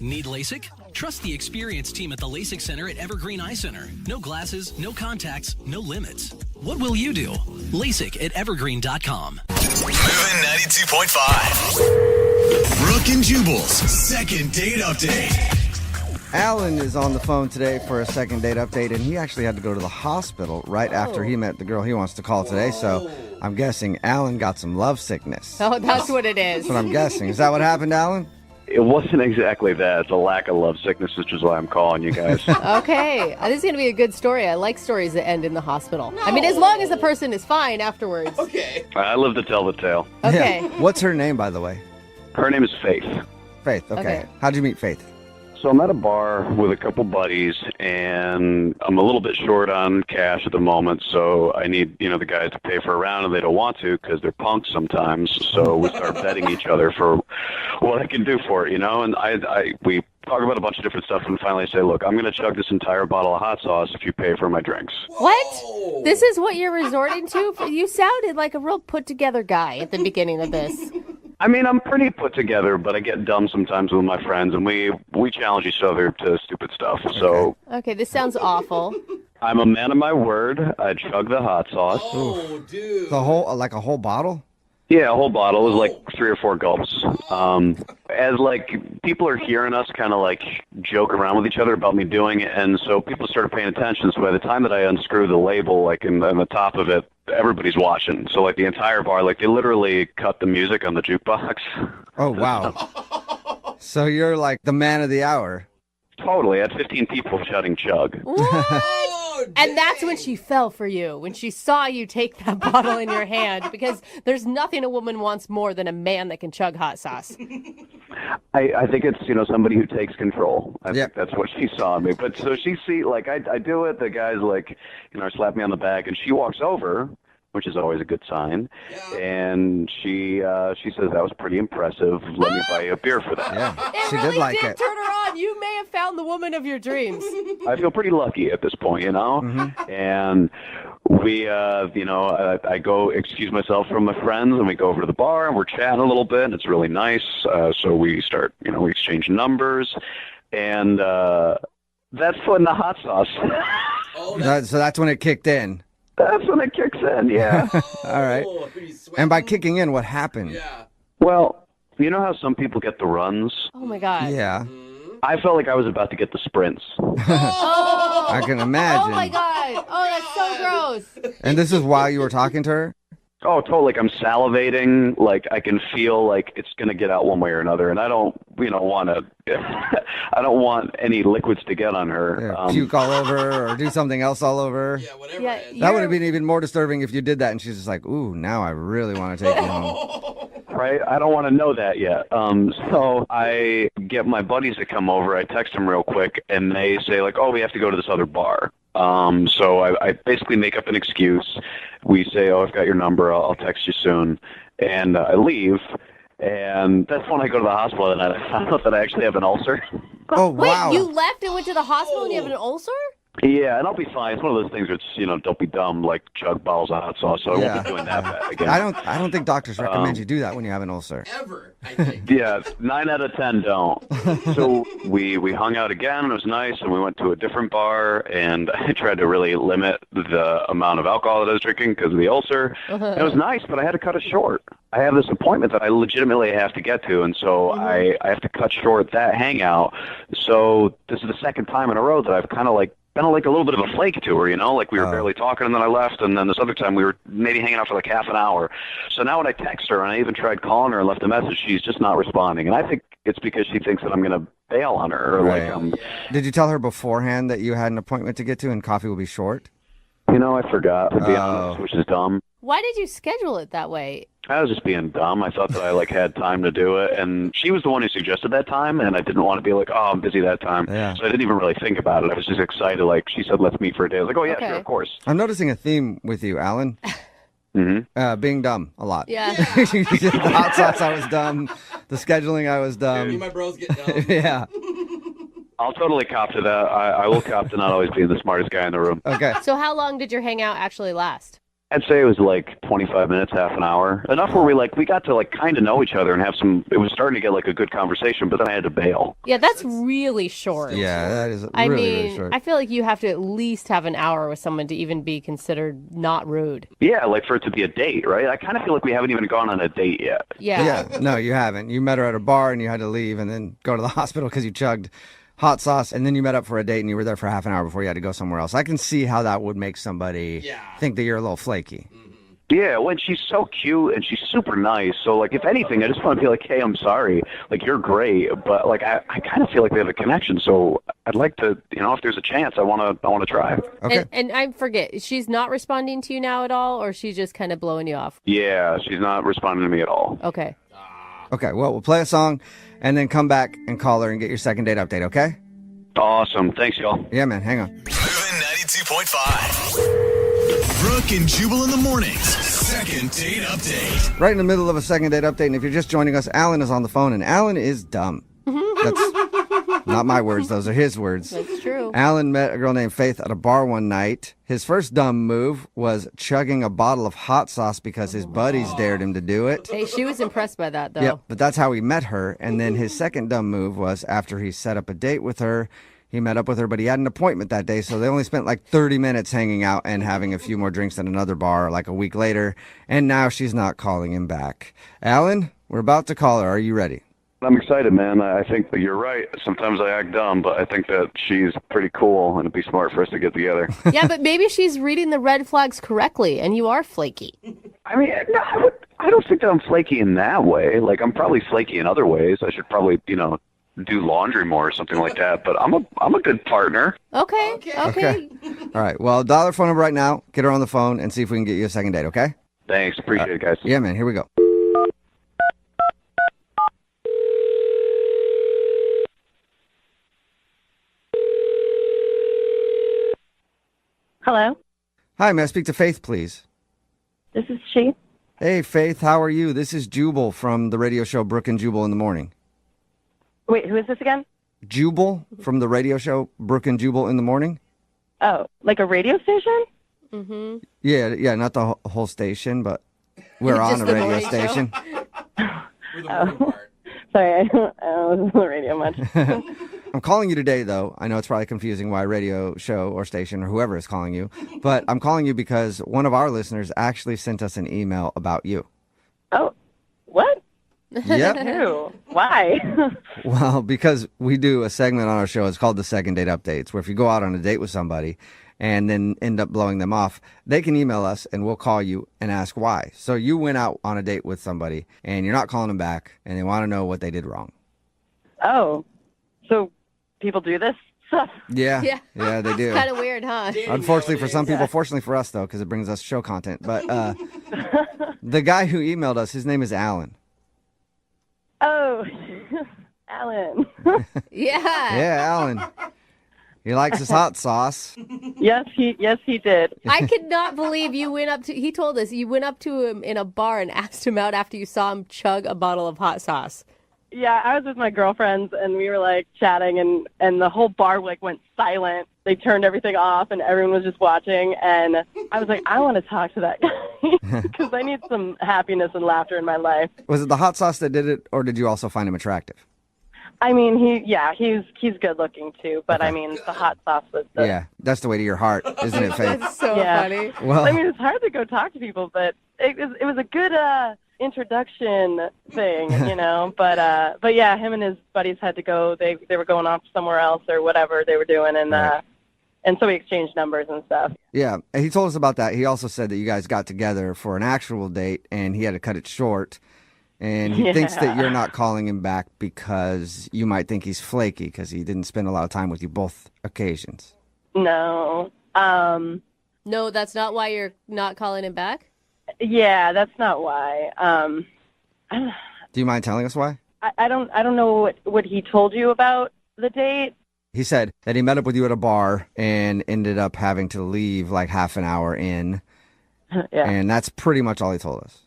Need LASIK? Trust the experienced team at the LASIK Center at Evergreen Eye Center. No glasses, no contacts, no limits. What will you do? LASIK at evergreen.com. Moving 92.5. Brooke and Jubal's second date update. Alan is on the phone today for a second date update, and he actually had to go to the hospital right after he met the girl he wants to call today. So I'm guessing Alan got some love sickness. Oh, that's what it is. That's what I'm guessing. Is that what happened, Alan? It wasn't exactly that. It's a lack of love sickness, which is why I'm calling you guys. Okay. This is going to be a good story. I like stories that end in the hospital. I mean, as long as the person is fine afterwards. Okay. I live to tell the tale. Okay. Yeah. What's her name, by the way? Her name is Faith. Faith, okay. Okay. How'd you meet Faith? So I'm at a bar with a couple buddies, and I'm a little bit short on cash at the moment, so I need, the guys to pay for a round, and they don't want to because they're punks sometimes. So we start betting each other for what I can do for it, and we talk about a bunch of different stuff, and finally say, look, I'm going to chug this entire bottle of hot sauce if you pay for my drinks. What? This is what you're resorting to? You sounded like a real put-together guy at the beginning of this. I mean, I'm pretty put together, but I get dumb sometimes with my friends, and we challenge each other to stupid stuff. So Okay, this sounds awful. I'm a man of my word. I chug the hot sauce. Oh, dude. The whole, like a whole bottle? Yeah, a whole bottle. It was like 3 or 4 gulps. As people are hearing us kind of joke around with each other about me doing it, and so people started paying attention. So by the time that I unscrew the label, in the top of it, everybody's watching. So the entire bar, they literally cut the music on the jukebox. Oh, wow. So you're like the man of the hour. Totally. I had 15 people shouting chug. What? And that's when she fell for you, when she saw you take that bottle in your hand, because there's nothing a woman wants more than a man that can chug hot sauce. I think it's, somebody who takes control. I think that's what she saw in me. But so she I do it, the guys slap me on the back, and she walks over, which is always a good sign. Yeah. And she says, that was pretty impressive. Let me buy you a beer for that. Yeah, she really did like did it. Turn her on. You may have found the woman of your dreams. I feel pretty lucky at this point, Mm-hmm. And we, I go excuse myself from my friends, and we go over to the bar, and we're chatting a little bit, and it's really nice. So we start, we exchange numbers, and that's when the hot sauce. So that's when it kicked in. That's when it kicks in, yeah. All right. And by kicking in, what happened? Yeah. Well, you know how some people get the runs? Oh, my God. Yeah. I felt like I was about to get the sprints. Oh! I can imagine. Oh, my God. Oh, that's so gross. And this is while you were talking to her? Oh, totally. I'm salivating. I can feel it's going to get out one way or another. And I don't, want to, I don't want any liquids to get on her. Yeah, puke all over or do something else all over. Yeah, whatever. Yeah, that would have been even more disturbing if you did that and she's just like, ooh, now I really want to take you home. Right? I don't want to know that yet. So I get my buddies to come over. I text them real quick, and they say, oh, we have to go to this other bar. So I basically make up an excuse. We say, oh, I've got your number. I'll text you soon. And I leave. And that's when I go to the hospital, and I found out that I actually have an ulcer. Oh, wow. Wait, you left and went to the hospital and you have an ulcer? Yeah, and I'll be fine. It's one of those things where it's, don't be dumb, chug bottles of hot sauce, so I won't be doing that again. I don't think doctors recommend you do that when you have an ulcer. Ever, I think. Yeah, 9 out of 10 don't. So we hung out again, and it was nice, and we went to a different bar, and I tried to really limit the amount of alcohol that I was drinking because of the ulcer. It was nice, but I had to cut it short. I have this appointment that I legitimately have to get to, and so I have to cut short that hangout. So this is the second time in a row that I've kind of been a little bit of a flake to her, we were barely talking, and then I left, and then this other time we were maybe hanging out for half an hour. So now when I text her, and I even tried calling her and left a message, she's just not responding, and I think it's because she thinks that I'm going to bail on her. Or Did you tell her beforehand that you had an appointment to get to and coffee will be short? I forgot, to be honest, which is dumb. Why did you schedule it that way? I was just being dumb. I thought that I had time to do it, and she was the one who suggested that time, and I didn't want to be like, oh, I'm busy that time. Yeah. So I didn't even really think about it. I was just excited. She said, let's meet for a day. I was like, oh yeah, sure, of course. I'm noticing a theme with you, Alan. Being dumb a lot. Yeah. The hot sauce, I was dumb. The scheduling, I was dumb. Me and my bros get dumb. Yeah. I'll totally cop to that. I will cop to not always being the smartest guy in the room. Okay. So how long did your hangout actually last? I'd say it was 25 minutes, half an hour. Enough where we got to kind of know each other and have some, it was starting to get a good conversation, but then I had to bail. Yeah, that's really short. Yeah, that is really really short. I feel like you have to at least have an hour with someone to even be considered not rude. Yeah, for it to be a date, right? I kind of feel like we haven't even gone on a date yet. Yeah. No, you haven't. You met her at a bar and you had to leave and then go to the hospital because you chugged hot sauce, and then you met up for a date and you were there for half an hour before you had to go somewhere else. I can see how that would make somebody think that you're a little flaky. Yeah, when she's so cute and she's super nice. So, if anything, I just want to be like, hey, I'm sorry. You're great. But, I kind of feel like we have a connection. So I'd like to, if there's a chance, I want to try. Okay. And I forget, she's not responding to you now at all, or she's just kind of blowing you off? Yeah, she's not responding to me at all. Okay. Okay, well, we'll play a song and then come back and call her and get your second date update, okay? Awesome. Thanks, y'all. Yeah, man. Hang on. Moving 92.5. Brooke and Jubal in the mornings. Second date update. Right in the middle of a second date update, and if you're just joining us, Alan is on the phone, and Alan is dumb. That's not my words. Those are his words. That's true. Alan met a girl named Faith at a bar one night. His first dumb move was chugging a bottle of hot sauce because his buddies dared him to do it. Hey, she was impressed by that, though. Yep, but that's how he met her. And then his second dumb move was after he set up a date with her, he met up with her, but he had an appointment that day, so they only spent 30 minutes hanging out and having a few more drinks at another bar a week later, and now she's not calling him back. Alan, we're about to call her. Are you ready? I'm excited, man. I think that you're right. Sometimes I act dumb, but I think that she's pretty cool, and it'd be smart for us to get together. Yeah, but maybe she's reading the red flags correctly, and you are flaky. I mean, no, I don't think that I'm flaky in that way. I'm probably flaky in other ways. I should probably, do laundry more or something like that. But I'm a good partner. Okay. All right, well, dial her phone number right now, get her on the phone, and see if we can get you a second date, okay? Thanks. Appreciate it, guys. Yeah, man. Here we go. Hello, Hi, may I speak to Faith, please? this is she. Hey, Faith, how are you? This is Jubal from the radio show Brooke and Jubal in the Morning. Wait, who is this again? Jubal from the radio show Brooke and Jubal in the Morning? Oh, like a radio station? Mm-hmm. Yeah, not the whole station, but we're on a the radio morning station. Oh. Sorry, I don't listen to the radio much. I'm calling you today, though. I know it's probably confusing why radio show or station or whoever is calling you, but I'm calling you because one of our listeners actually sent us an email about you. Oh, what? Yep. Who? Why? Well, because we do a segment on our show. It's called the Second Date Updates, where if you go out on a date with somebody and then end up blowing them off, they can email us and we'll call you and ask why. So you went out on a date with somebody and you're not calling them back and they want to know what they did wrong. Oh, so people do this stuff? Yeah, they do. Kind of weird, huh? Unfortunately for some people, fortunately for us, though, because it brings us show content. But the guy who emailed us, his name is Alan. Oh, Alan. Yeah, Alan. He likes his hot sauce. Yes, he did. I could not believe you went up to, he told us, you went up to him in a bar and asked him out after you saw him chug a bottle of hot sauce. Yeah, I was with my girlfriends and we were chatting and the whole bar went silent. They turned everything off and everyone was just watching and I was like, I want to talk to that guy because I need some happiness and laughter in my life. Was it the hot sauce that did it, or did you also find him attractive? I mean, he's good looking too, but I mean, the hot sauce was the... Yeah, that's the way to your heart, isn't it, Faith? That's so funny. Well, I mean, it's hard to go talk to people, but it was a good introduction thing, but yeah, him and his buddies had to go. They were going off somewhere else or whatever they were doing, and so we exchanged numbers and stuff. yeah, and he told us about that. He also said that you guys got together for an actual date, and he had to cut it short. And he thinks that you're not calling him back because you might think he's flaky because he didn't spend a lot of time with you both occasions. No. No, that's not why you're not calling him back? Yeah, that's not why. Do you mind telling us why? I don't know what he told you about the date. He said that he met up with you at a bar and ended up having to leave like half an hour in. Yeah. And that's pretty much all he told us.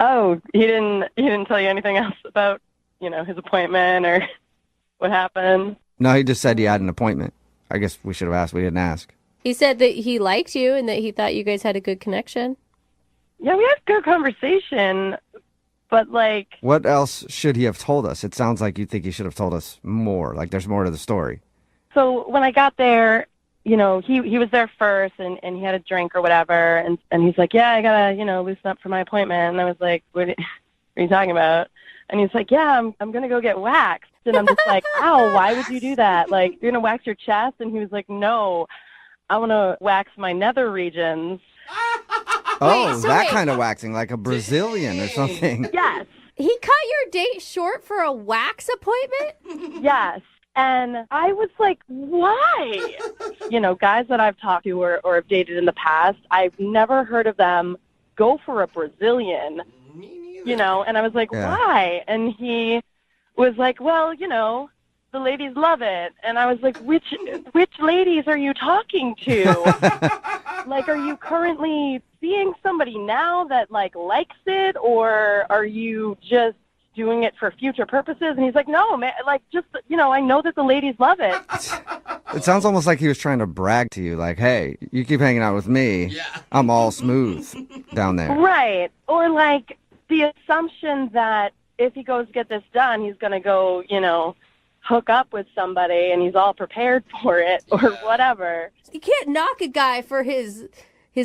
Oh, he didn't tell you anything else about, his appointment or what happened? No, he just said he had an appointment. I guess we should have asked. We didn't ask. He said that he liked you and that he thought you guys had a good connection. Yeah, we had good conversation, but like... What else should he have told us? It sounds like you think he should have told us more. Like there's more to the story. So when I got there, he was there first and he had a drink or whatever. And he's like, yeah, I gotta, loosen up for my appointment. And I was like, what are you talking about? And he's like, yeah, I'm going to go get waxed. And I'm just like, ow, why would you do that? Like, you're going to wax your chest? And he was like, no, I want to wax my nether regions. Oh, that kind of waxing, like a Brazilian or something. Yes. He cut your date short for a wax appointment? Yes. And I was like, why? Guys that I've talked to or have dated in the past, I've never heard of them go for a Brazilian, and I was like, why? And he was like, well, the ladies love it. And I was like, which ladies are you talking to? Like, are you currently seeing somebody now that likes it, or are you just doing it for future purposes? And he's like, no, man, I know that the ladies love it. It sounds almost like he was trying to brag to you, like, hey, you keep hanging out with me. I'm all smooth down there. Right. Or like the assumption that if he goes get this done, he's going to go, hook up with somebody and he's all prepared for it or whatever. You can't knock a guy for his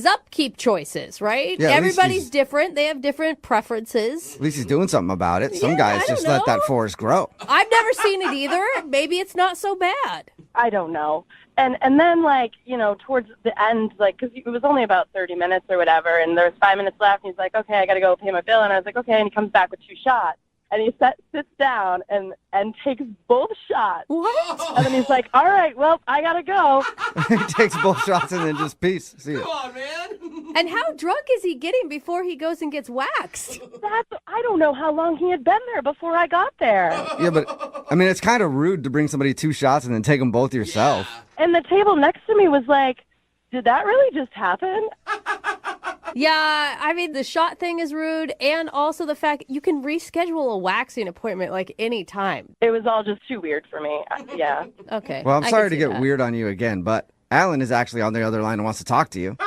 upkeep choices, right? Yeah, everybody's different. They have different preferences. At least he's doing something about it. Some guys just let that forest grow. I've never seen it either. Maybe it's not so bad. I don't know. And then, towards the end, because it was only about 30 minutes or whatever, and there was 5 minutes left, and he's like, okay, I got to go pay my bill. And I was like, okay. And he comes back with 2 shots. And he sits down and takes both shots. What? And then he's like, all right, well, I got to go. He takes both shots and then just peace. See ya. Come on, man. And how drunk is he getting before he goes and gets waxed? I don't know how long he had been there before I got there. Yeah, but, it's kind of rude to bring somebody 2 shots and then take them both yourself. Yeah. And the table next to me was like, did that really just happen? Yeah, the shot thing is rude, and also the fact you can reschedule a waxing appointment like any time. It was all just too weird for me. Yeah. Okay. Well, I'm sorry to get weird on you again, but Alan is actually on the other line and wants to talk to you.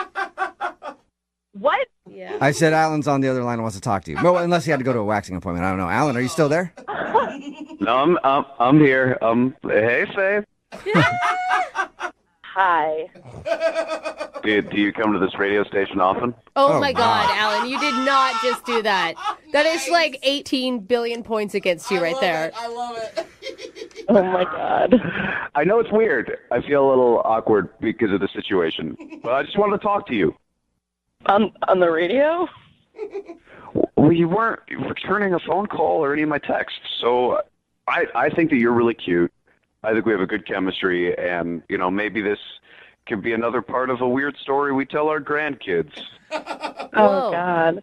What? Yeah. I said Alan's on the other line and wants to talk to you. Well, unless he had to go to a waxing appointment. I don't know. Alan, are you still there? No, I'm here. Hey, Faith. Hi. Do you come to this radio station often? Oh my God, Alan, you did not just do that. That is like 18 billion points against you right there. I love it. Oh my God. I know it's weird. I feel a little awkward because of the situation, but I just wanted to talk to you. On the radio? Well, you weren't returning a phone call or any of my texts, so I think that you're really cute. I think we have a good chemistry, and, maybe this could be another part of a weird story we tell our grandkids. Oh, God.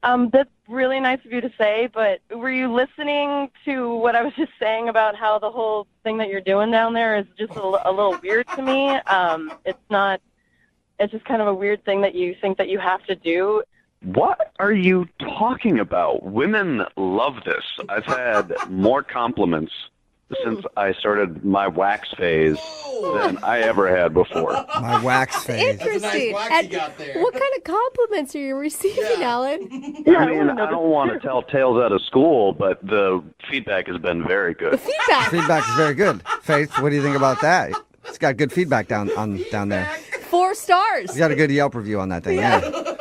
That's really nice of you to say, but were you listening to what I was just saying about how the whole thing that you're doing down there is just a little weird to me? It's just kind of a weird thing that you think that you have to do. What are you talking about? Women love this. I've had more compliments since I started my wax phase than I ever had before. My wax phase. Interesting. Wax you got there. What kind of compliments are you receiving, Alan? I don't want to tell tales out of school, but the feedback has been very good. Feedback is very good. Faith, what do you think about that? It's got good feedback down there. 4 stars. You got a good Yelp review on that thing, yeah.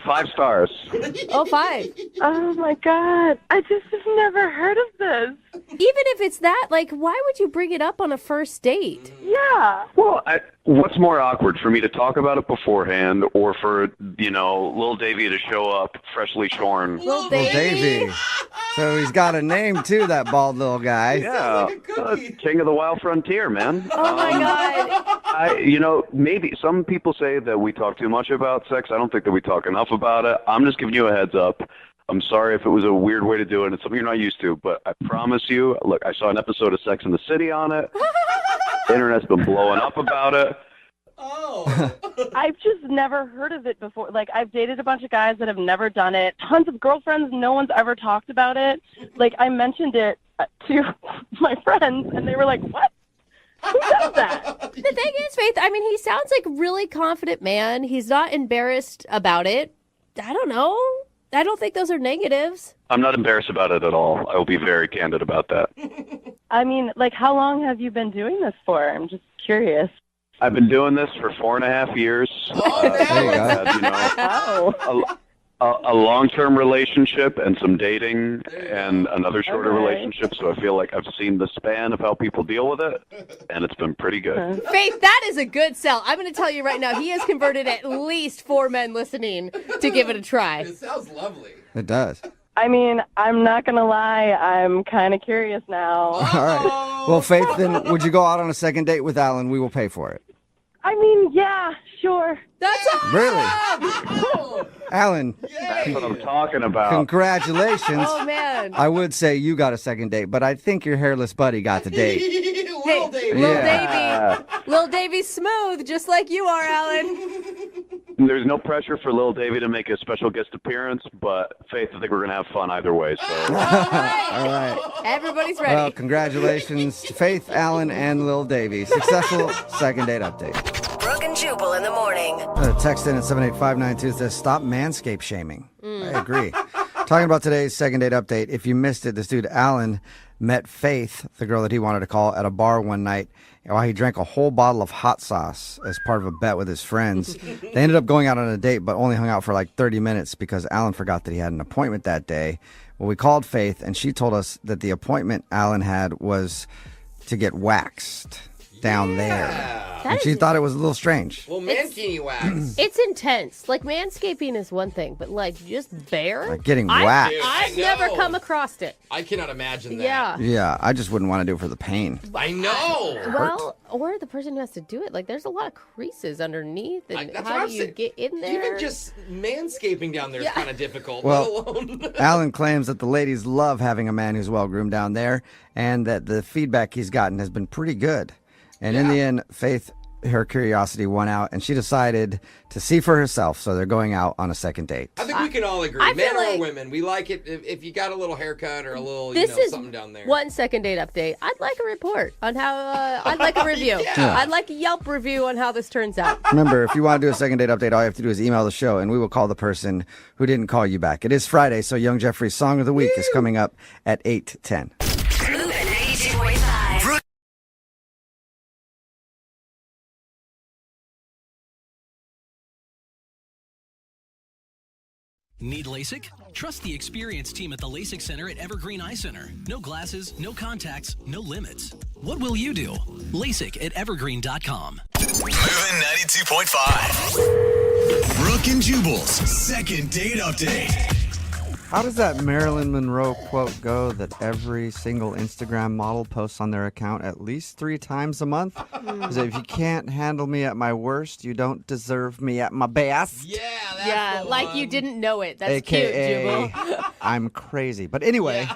5 stars. Oh, 5. Oh my God. I just have never heard of this. Even if it's that, why would you bring it up on a first date? Yeah. Well, what's more awkward, for me to talk about it beforehand or for, little Davey to show up freshly shorn? Little Davey. So he's got a name too, that bald little guy. Yeah, king of the wild frontier, man. Oh my God. Maybe some people say that we talk too much about sex. I don't think that we talk enough about it. I'm just giving you a heads up. I'm sorry if it was a weird way to do it. It's something you're not used to, but I promise you, look, I saw an episode of Sex and the City on it. The internet's been blowing up about it. Oh. I've just never heard of it before. Like, I've dated a bunch of guys that have never done it. Tons of girlfriends, no one's ever talked about it. Like, I mentioned it to my friends, and they were like, what? Who does that? The thing is, Faith, I mean, he sounds like a really confident man. He's not embarrassed about it. I don't know. I don't think those are negatives. I'm not embarrassed about it at all. I will be very candid about that. I mean, like, how long have you been doing this for? I'm just curious. I've been doing this for 4.5 years. A long-term relationship and some dating and another shorter relationship. So I feel like I've seen the span of how people deal with it, and it's been pretty good. Faith, that is a good sell. I'm going to tell you right now, he has converted at least 4 men listening to give it a try. It sounds lovely. It does. I mean, I'm not going to lie. I'm kind of curious now. All right. Well, Faith, then would you go out on a second date with Alan? We will pay for it. I mean, yeah, sure. That's awesome. Really? Alan. That's what I'm talking about. Congratulations. Oh, man. I would say you got a second date, but I think your hairless buddy got the date. Hey, Lil Davey's smooth, just like you are, Alan. There's no pressure for Lil Davey to make a special guest appearance, but Faith, I think we're going to have fun either way. So. All right. Everybody's ready. Well, congratulations to Faith, Alan, and Lil Davey. Successful second date update. Brooke and Jubal in the morning. Text in at 78592 says, stop manscape shaming. I agree. Talking about today's second date update. If you missed it, this dude, Alan, met Faith, the girl that he wanted to call, at a bar one night while he drank a whole bottle of hot sauce as part of a bet with his friends. They ended up going out on a date, but only hung out for like 30 minutes because Alan forgot that he had an appointment that day. Well, we called Faith, and she told us that the appointment Alan had was to get waxed down there. And she thought it was a little strange. Well, mankini wax. It's intense. Like, manscaping is one thing, but, like, just bare? Like getting waxed. I've never come across it. I cannot imagine that. Yeah. Yeah, I just wouldn't want to do it for the pain. I know. Well, or the person who has to do it. Like, there's a lot of creases underneath. And how do you get in there? Even just manscaping down there is kind of difficult. Well, let alone... Alan claims that the ladies love having a man who's well-groomed down there, and that the feedback he's gotten has been pretty good. And in the end, Faith, her curiosity won out, and she decided to see for herself. So they're going out on a second date. I think we can all agree, men or women, we like it if you got a little haircut or a little, something down there. 1 second date update. I'd like a report on how, I'd like a review. Yeah. I'd like a Yelp review on how this turns out. Remember, if you want to do a second date update, all you have to do is email the show, and we will call the person who didn't call you back. It is Friday, so Young Jeffrey's Song of the Week is coming up at 8:10. Need LASIK? Trust the experienced team at the LASIK Center at Evergreen Eye Center. No glasses, no contacts, no limits. What will you do? LASIK at evergreen.com. Moving 92.5. Brooke and Jubal's second date update. How does that Marilyn Monroe quote go that every single Instagram model posts on their account at least 3 times a month? Is it, if you can't handle me at my worst, you don't deserve me at my best? Yeah, like you didn't know it. That's AKA, cute, Jubal. I'm crazy. But anyway,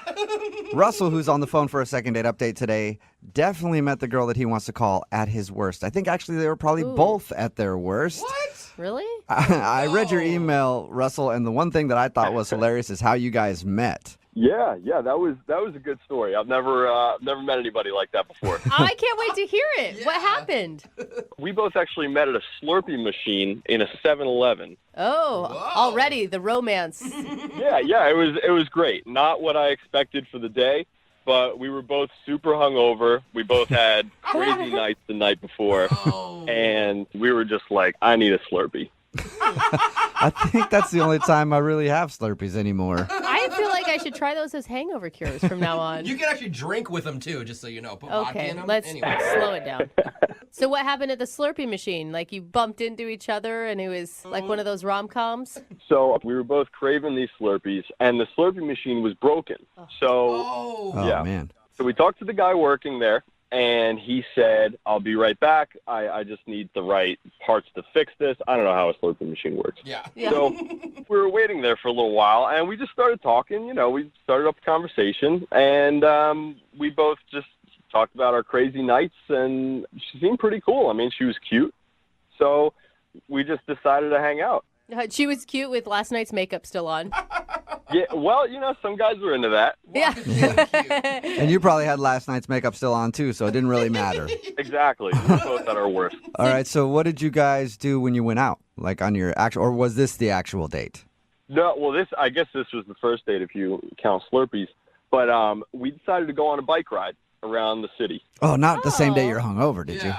Russell, who's on the phone for a second date update today, definitely met the girl that he wants to call at his worst. I think actually they were probably both at their worst. What? Really? I read your email, Russell, and the one thing that I thought was hilarious is how you guys met. Yeah, that was a good story. I've never met anybody like that before. I can't wait to hear it. Yeah. What happened? We both actually met at a Slurpee machine in a 7-Eleven. Oh, already the romance. Yeah, it was great. Not what I expected for the day, but we were both super hungover. We both had crazy nights the night before, and we were just like, I need a Slurpee. I think that's the only time I really have Slurpees anymore. I feel like I should try those as hangover cures from now on. You can actually drink with them too, just so you know. Put vodka in them. Let's slow it down. So what happened at the Slurpee machine? Like you bumped into each other and it was like one of those rom-coms? So we were both craving these Slurpees, and the Slurpee machine was broken. So, yeah. Oh, man. So we talked to the guy working there, and he said, I'll be right back. I just need the right parts to fix this. I don't know how a Slurpee machine works. Yeah. So we were waiting there for a little while, and we just started talking. You know, we started up a conversation, and we both just talked about our crazy nights, and she seemed pretty cool. I mean, she was cute. So we just decided to hang out. She was cute with last night's makeup still on. Yeah, well, you know, some guys were into that. Yeah. And you probably had last night's makeup still on, too, so it didn't really matter. Exactly. We were both at our worst. All right, so what did you guys do when you went out? Like on your actual, or was this the actual date? No, well, I guess this was the first date if you count Slurpees. But we decided to go on a bike ride around the city. Oh, not the same day you're hungover, did you?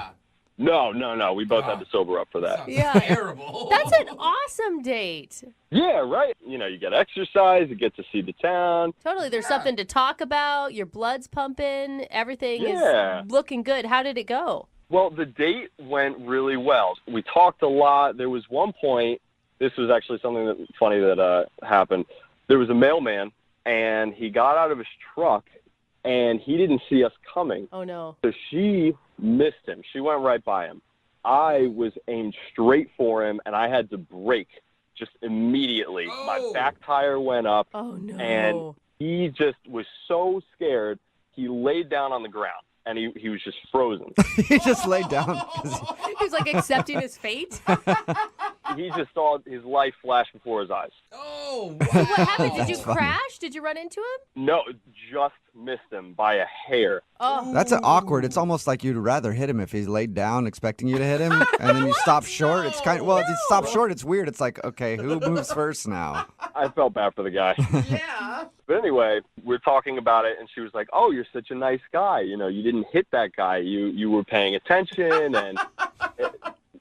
No. We both had to sober up for that. Yeah. Terrible. That's an awesome date. Yeah, right. You know, you get exercise, you get to see the town. Totally. There's something to talk about. Your blood's pumping. Everything Yeah. is looking good. How did it go? Well, the date went really well. We talked a lot. There was one point, this was actually something funny that happened. There was a mailman, and he got out of his truck, and he didn't see us coming. Oh, no. So she missed him. She went right by him. I was aimed straight for him, and I had to brake just immediately. My back tire went up, and he just was so scared, he laid down on the ground, and he was just frozen. He just laid down. He was like accepting his fate. He just saw his life flash before his eyes. Oh, So what happened? Did you That's funny. crash? Did you run into him? No, just missed him by a hair. Oh. That's awkward. It's almost like you'd rather hit him if he's laid down expecting you to hit him, and then you stop short. It's kind of, well, if you stop short, it's weird. It's like, okay, who moves first now? I felt bad for the guy. yeah. But anyway, we're talking about it, and she was like, "Oh, you're such a nice guy. You know, you didn't hit that guy. You were paying attention." And,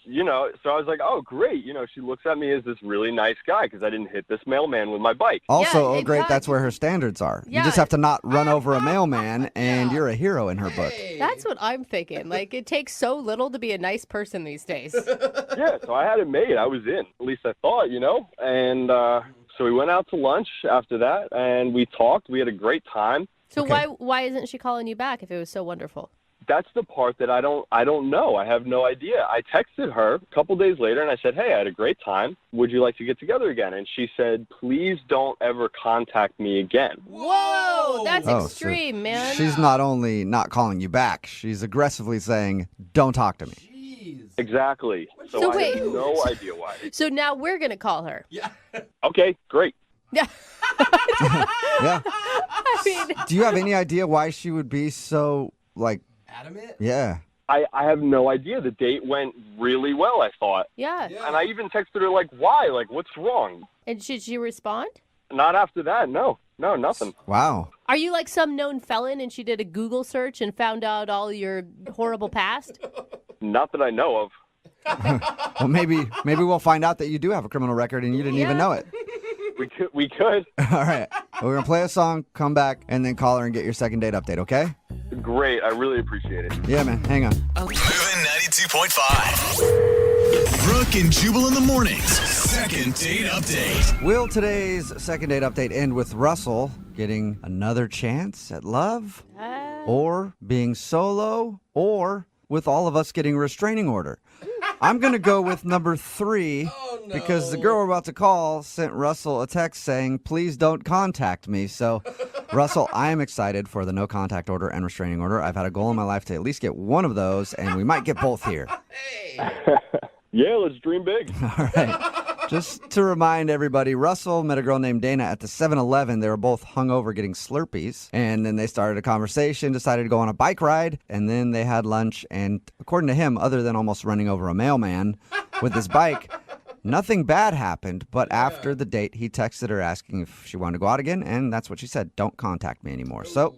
you know, so I was like, "Oh, great." You know, she looks at me as this really nice guy because I didn't hit this mailman with my bike. Also, oh, great, that's where her standards are. You just have to not run over a mailman, and you're a hero in her book. That's what I'm thinking. Like, it takes so little to be a nice person these days. Yeah, so I had it made. I was in. At least I thought, you know. And so we went out to lunch after that, and we talked. We had a great time. So why isn't she calling you back if it was so wonderful? That's the part that I don't know. I have no idea. I texted her a couple days later, and I said, "Hey, I had a great time. Would you like to get together again?" And she said, "Please don't ever contact me again." Whoa, that's Oh, so extreme, man. She's not only not calling you back, she's aggressively saying, don't talk to me. Exactly. So I wait. have no idea why. So now we're going to call her. Yeah. Okay, great. Yeah. I mean, Do you have any idea why she would be so, like, adamant? Yeah. I have no idea. The date went really well, I thought. yeah. And I even texted her, like, why? Like, what's wrong? And should she respond? Not after that. No, nothing. Wow. Are you like some known felon and she did a Google search and found out all your horrible past? Not that I know of. Well, maybe we'll find out that you do have a criminal record and you didn't even know it. We could. All right. Well, we're going to play a song, come back, and then call her and get your second date update, okay? Great. I really appreciate it. Yeah, man. Hang on. Moving 92.5. Brooke and Jubal in the mornings. Second date update. Will today's second date update end with Russell getting another chance at love? Or being solo? Or with all of us getting a restraining order? I'm going to go with number 3 because the girl we're about to call sent Russell a text saying, please don't contact me. So, Russell, I am excited for the no contact order and restraining order. I've had a goal in my life to at least get one of those, and we might get both here. Yeah, let's dream big. All right. Just to remind everybody, Russell met a girl named Dana at the 7-Eleven. They were both hungover getting Slurpees. And then they started a conversation, decided to go on a bike ride, and then they had lunch. And according to him, other than almost running over a mailman with his bike, nothing bad happened. But after the date, he texted her asking if she wanted to go out again. And that's what she said. Don't contact me anymore. So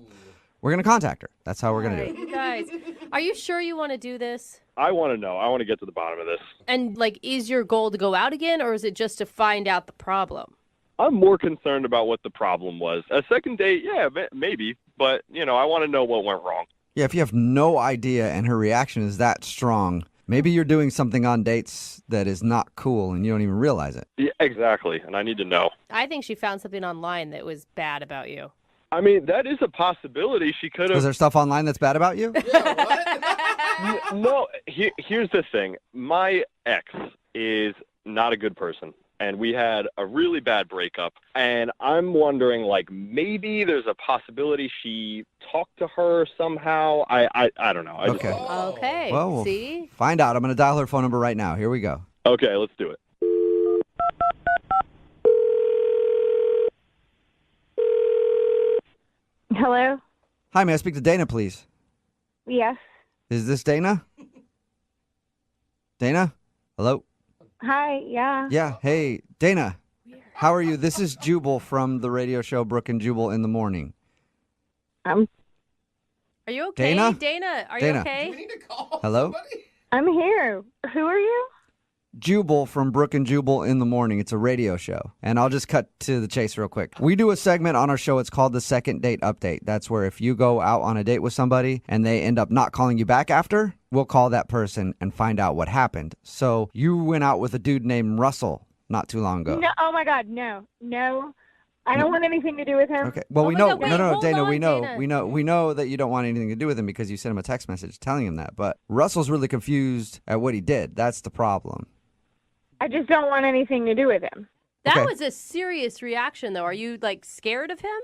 we're going to contact her. That's how we're going to do it. You guys, are you sure you want to do this? I want to know. I want to get to the bottom of this. And, like, is your goal to go out again, or is it just to find out the problem? I'm more concerned about what the problem was. A second date, yeah, maybe. But, you know, I want to know what went wrong. Yeah, if you have no idea and her reaction is that strong, maybe you're doing something on dates that is not cool and you don't even realize it. Yeah, exactly, and I need to know. I think she found something online that was bad about you. I mean, that is a possibility. She could Is have. there stuff online that's bad about you? No, here's the thing. My ex is not a good person, and we had a really bad breakup. And I'm wondering, like, maybe there's a possibility she talked to her somehow. I don't know. I just Okay. don't know. Okay. Well, we'll See? find out. I'm going to dial her phone number right now. Here we go. Okay, let's do it. Hello? Hi, may I speak to Dana, please? Yes. Is this Dana? Dana? Hello? Hi, yeah. Yeah, hey, Dana. How are you? This is Jubal from the radio show Brooke and Jubal in the Morning. Are you okay, Dana? Dana? Are Dana. you okay? Hello? I'm here. Who are you? Jubal from Brooke and Jubal in the Morning. It's a radio show. And I'll just cut to the chase real quick. We do a segment on our show. It's called the Second Date Update. That's where if you go out on a date with somebody and they end up not calling you back after, we'll call that person and find out what happened. So you went out with a dude named Russell not too long ago. No, oh my God, no. I don't want anything to do with him. Okay. Well, we my know. God, wait, no, hold Dana. on, We know. Dana. We know that you don't want anything to do with him because you sent him a text message telling him that. But Russell's really confused at what he did. That's the problem. I just don't want anything to do with him. That Okay. was a serious reaction, though. Are you, like, scared of him?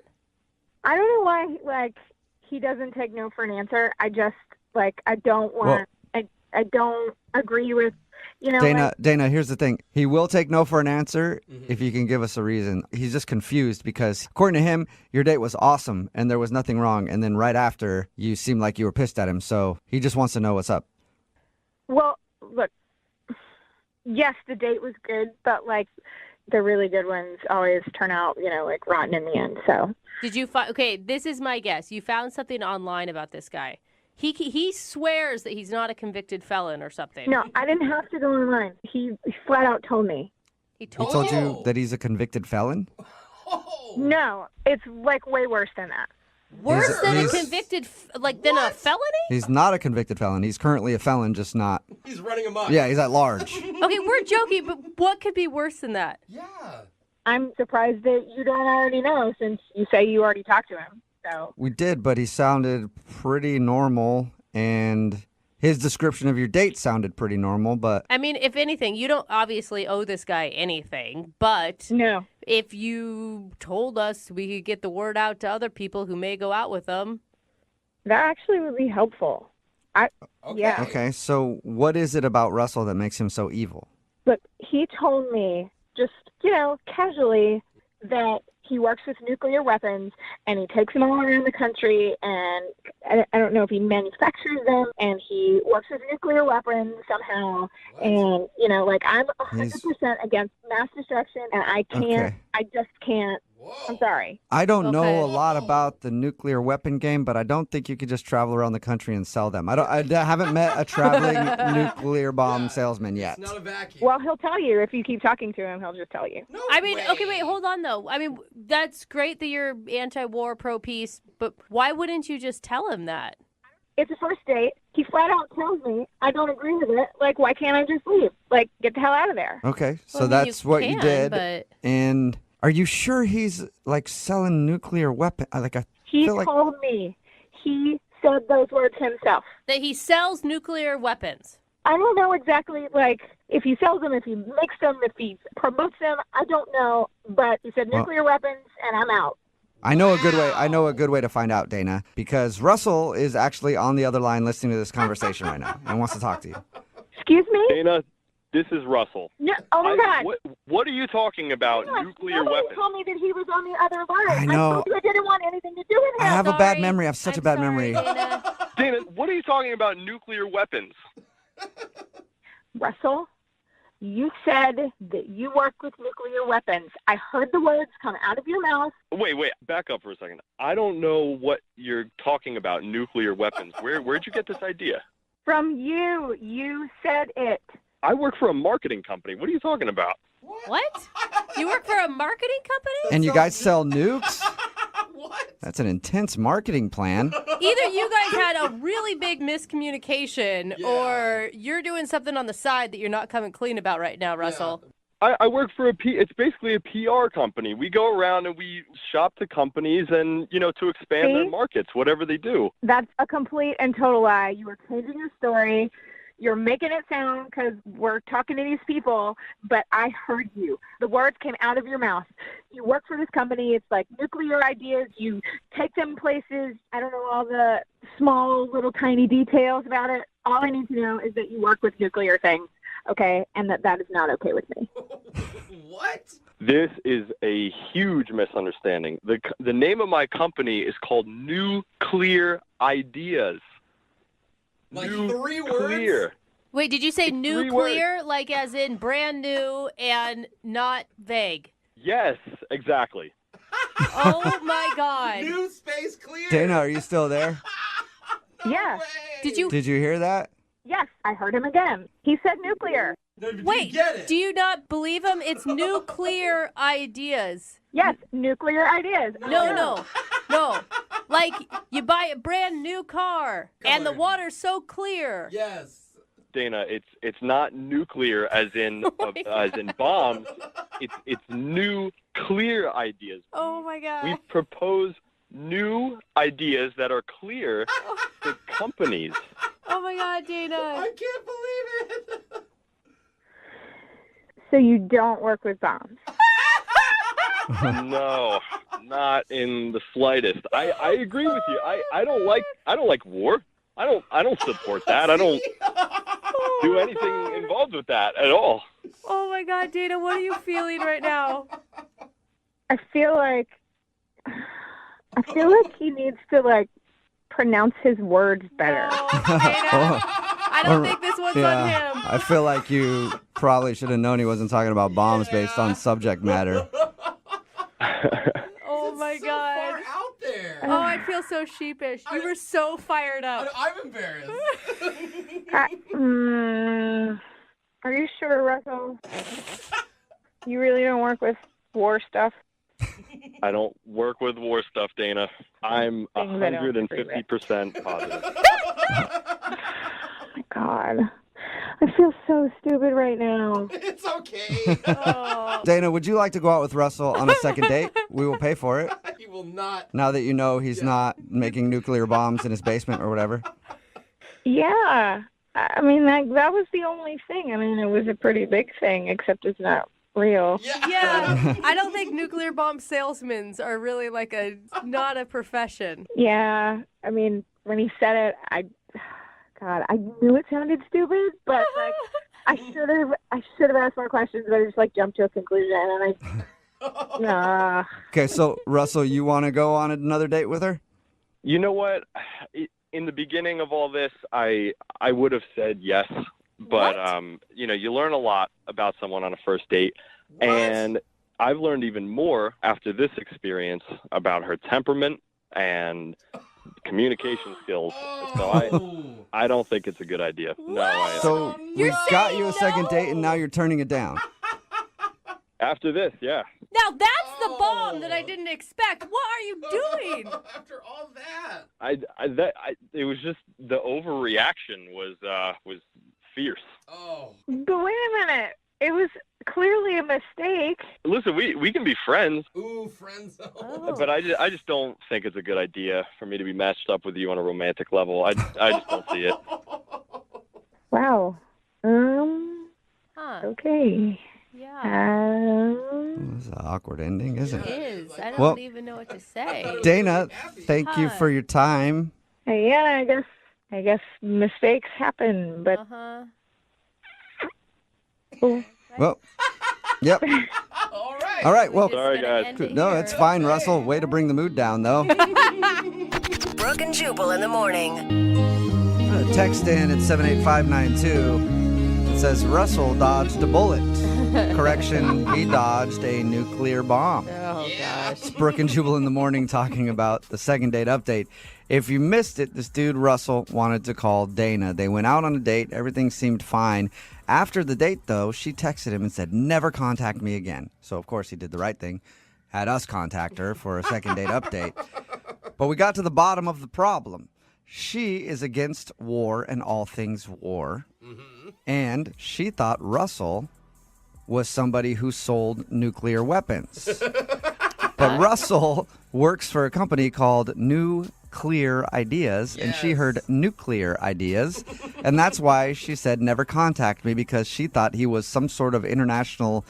I don't know why, like, he doesn't take no for an answer. I just, like, I don't want, I don't agree with, you know. Dana, here's the thing. He will take no for an answer if you can give us a reason. He's just confused because, according to him, your date was awesome and there was nothing wrong. And then right after, you seemed like you were pissed at him. So he just wants to know what's up. Well, look, yes, the date was good, but, like, the really good ones always turn out, you know, like, rotten in the end, so. Did you find... Okay, this is my guess. You found something online about this guy. He swears that he's not a convicted felon or something. No, I didn't have to go online. He flat out told me. He He told told you that he's a convicted felon? No, it's, like, way worse than that. Worse than a he's- convicted... Than a felony? He's not a convicted felon. He's currently a felon, just not. He's running amok. Yeah, he's at large. Okay, we're joking, but what could be worse than that? Yeah. I'm surprised that you don't already know since you say you already talked to him. So We did, but he sounded pretty normal, and his description of your date sounded pretty normal, but I mean, if anything, you don't obviously owe this guy anything, but no. If you told us we could get the word out to other people who may go out with them. That actually would be helpful. Yeah. okay, so what is it about Russell that makes him so evil? Look, he told me just, you know, casually that he works with nuclear weapons and he takes them all around the country and I don't know if he manufactures them and he works with nuclear weapons somehow. And, you know, like I'm 100% against mass destruction and I can't, Okay. I just can't. I'm sorry. I don't know a lot about the nuclear weapon game, but I don't think you could just travel around the country and sell them. I haven't met a traveling nuclear bomb salesman yet. Not a vacuum. Well, he'll tell you. If you keep talking to him, he'll just tell you. I mean, okay, wait, hold on, though. I mean, that's great that you're anti-war, pro-peace, but why wouldn't you just tell him that? It's a first date. He flat out tells me I don't agree with it. Like, why can't I just leave? Like, get the hell out of there. Okay, so Well, I mean, that's you what can, you did. but- And are you sure he's like selling nuclear weapon? Like I He feel like told me. He said those words himself. That he sells nuclear weapons. I don't know exactly, like, if he sells them, if he makes them, if he promotes them. I don't know. But he said Well- nuclear weapons, and I'm out. I know a good way. I know a good way to find out, Dana, because Russell is actually on the other line listening to this conversation right now and wants to talk to you. Excuse me? Dana, this is Russell. No, oh, my God. What are you talking about? Nuclear Nobody weapons? told me that he was on the other line. I know. told you I didn't want anything to do with I him. have a bad memory. I have such a bad memory. Dana, what are you talking about? Nuclear weapons? Russell, you said that you work with nuclear weapons. I heard the words come out of your mouth. Wait, back up for a second. I don't know what you're talking about. Nuclear weapons. Where'd you get this idea? From you. You said it. I work for a marketing company. What are you talking about? What? You work for a marketing company? And you guys sell nukes? That's an intense marketing plan. Either you guys had a really big miscommunication or you're doing something on the side that you're not coming clean about right now, Russell. I work for it's basically a PR company. We go around and we shop to companies and, to expand their markets, whatever they do. That's a complete and total lie. You were changing your story. You're making it sound because we're talking to these people, but I heard you. The words came out of your mouth. You work for this company. It's like nuclear ideas. You take them places. I don't know all the small, little, tiny details about it. All I need to know is that you work with nuclear things, okay, and that is not okay with me. What? This is a huge misunderstanding. The name of my company is called Nuclear Ideas. Like 3 words? Clear. Wait, did you say 3 nuclear, like as in brand new and not vague? Yes, exactly. Oh, my God. New space clear. Dana, are you still there? Yeah. Did you hear that? Yes, I heard him again. He said nuclear. Wait, do you not believe him? It's nuclear ideas. Yes, nuclear ideas. No. Like you buy a brand new car and the water's so clear. Yes. Dana, it's not nuclear as in bombs. It's new clear ideas. Oh my God. We propose new ideas that are clear to companies. Oh my God, Dana. I can't believe it. So you don't work with bombs? No, not in the slightest. I agree with you. I don't like war. I don't support that. I don't do anything involved with that at all. Oh my God, Dana, what are you feeling right now? I feel like he needs to pronounce his words better. I don't think this one's on him. I feel like you probably should have known he wasn't talking about bombs based on subject matter. Oh my God. Far out there. Oh, I feel so sheepish. You were so fired up. I'm embarrassed. Are you sure, Russell? You really don't work with war stuff? I don't work with war stuff, Dana. I'm 150% positive. Oh my God. I feel so stupid right now. It's okay. Dana, would you like to go out with Russell on a second date? We will pay for it. He will not. Now that you know he's not making nuclear bombs in his basement or whatever. Yeah. I mean, that was the only thing. I mean, it was a pretty big thing, except it's not real. Yeah. I don't think nuclear bomb salesmen are really not a profession. Yeah. I mean, when he said it, I knew it sounded stupid, but I should have asked more questions, but I just jumped to a conclusion, and nah. Okay, so Russell, you want to go on another date with her? You know what? In the beginning of all this, I would have said yes, but you learn a lot about someone on a first date, and I've learned even more after this experience about her temperament and communication skills. So I don't think it's a good idea. No. So we got you a second date, and now you're turning it down. After this, yeah. Now that's the bomb that I didn't expect. What are you doing? After all that. It was just the overreaction was fierce. Oh. But wait a minute. It was clearly a mistake. Listen, we can be friends. Ooh, friends. But I just don't think it's a good idea for me to be matched up with you on a romantic level. I just don't see it. Wow. Okay. Yeah. This is an awkward ending, isn't It it? is. I don't even know what to say. Dana, thank you for your time. Yeah, I guess mistakes happen, but Well, yep. All right. Well, sorry, guys. No, it's fine, Russell. Way to bring the mood down, though. Brooke and Jubal in the morning. Text in at 78592. It says Russell dodged a bullet. Correction, he dodged a nuclear bomb. Oh, gosh. It's Brooke and Jubal in the morning talking about the second date update. If you missed it, this dude, Russell, wanted to call Dana. They went out on a date. Everything seemed fine. After the date, though, she texted him and said, never contact me again. So, of course, he did the right thing. Had us contact her for a second date update. But we got to the bottom of the problem. She is against war and all things war. And she thought Russell was somebody who sold nuclear weapons. But Russell works for a company called Clear Ideas, and she heard nuclear ideas, and that's why she said never contact me, because she thought he was some sort of international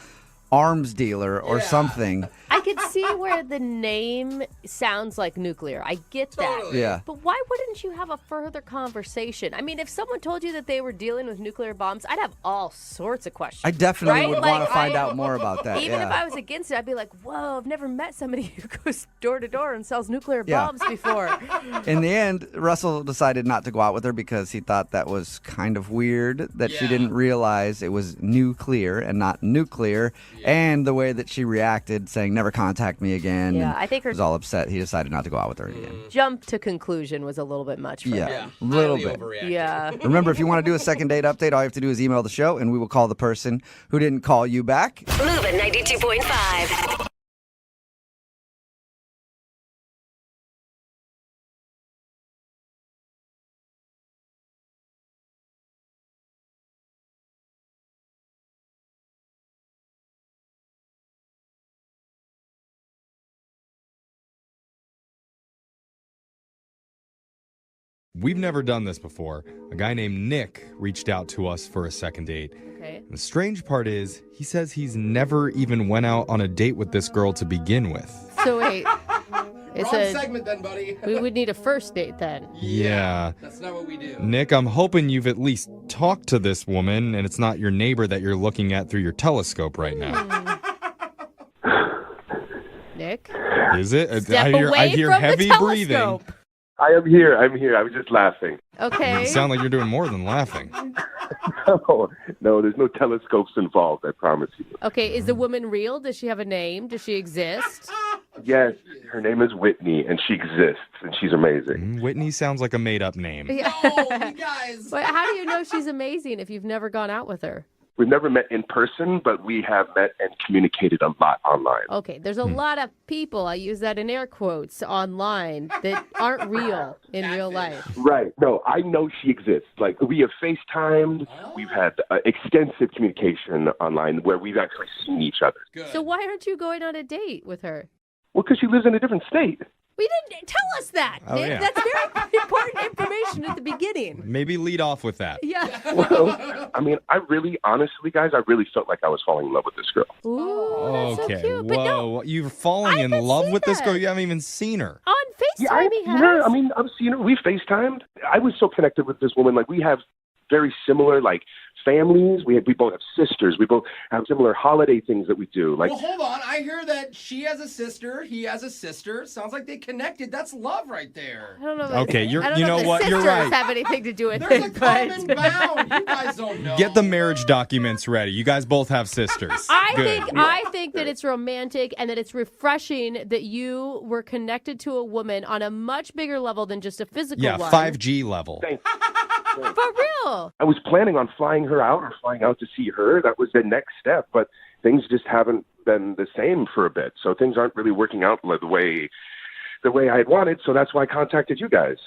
arms dealer or something. I could see where the name sounds like nuclear. I get that. Totally. Yeah. But why wouldn't you have a further conversation? I mean, if someone told you that they were dealing with nuclear bombs, I'd have all sorts of questions. I definitely would Like, want to find out more about that. Even if I was against it, I'd be like, whoa, I've never met somebody who goes door to door and sells nuclear bombs before. In the end, Russell decided not to go out with her because he thought that was kind of weird, that she didn't realize it was nuclear and not nuclear, and the way that she reacted, saying never contact me again. Yeah, and I think her was all upset. He decided not to go out with her again. jump to conclusion was a little bit much for him. A little bit. Yeah. Remember, if you want to do a second date update, all you have to do is email the show, and we will call the person who didn't call you back. Moving 92.5. We've never done this before. A guy named Nick reached out to us for a second date. Okay. The strange part is, he says he's never even went out on a date with this girl to begin with. So wait. It's Wrong segment then, buddy. We would need a first date then. Yeah. That's not what we do. Nick, I'm hoping you've at least talked to this woman and it's not your neighbor that you're looking at through your telescope right now. Nick? Is it? Step I hear from the heavy breathing. telescope. I am here. I was just laughing. Okay. You sound like you're doing more than laughing. No, there's no telescopes involved, I promise you. Okay, is the woman real? Does she have a name? Does she exist? Yes, her name is Whitney, and she exists, and she's amazing. Whitney sounds like a made-up name. No, you guys. But how do you know she's amazing if you've never gone out with her? We've never met in person, but we have met and communicated a lot online. Okay, there's a lot of people, I use that in air quotes, online that aren't real in real life. Right. No, I know she exists. Like, we have FaceTimed. We've had extensive communication online where we've actually seen each other. So why aren't you going on a date with her? Well, because she lives in a different state. We didn't tell us that. Oh, Nick. yeah. That's very important information at the beginning. Maybe lead off with that. Yeah. Well, I mean, honestly, guys, I really felt like I was falling in love with this girl. Ooh, that's so cute. But no, Whoa, you're falling in love with this girl? You haven't even seen her. on FaceTime he has. Yeah, I mean, I've seen her. We FaceTimed. I was so connected with this woman. Like, we have very similar, families. We both have sisters. We both have similar holiday things that we do. Well, hold on. I hear that she has a sister. He has a sister. Sounds like they connected. That's love right there. I don't know. Okay, I don't know if the You're sisters right. have anything to do with There's it. a common bound. You guys don't know. Get the marriage documents ready. You guys both have sisters. I think that it's romantic and that it's refreshing that you were connected to a woman on a much bigger level than just a physical one. 5G level. For real. I was planning on flying her out or flying out to see her. That was the next step, but things just haven't been the same for a bit. So things aren't really working out the way I had wanted. So that's why I contacted you guys.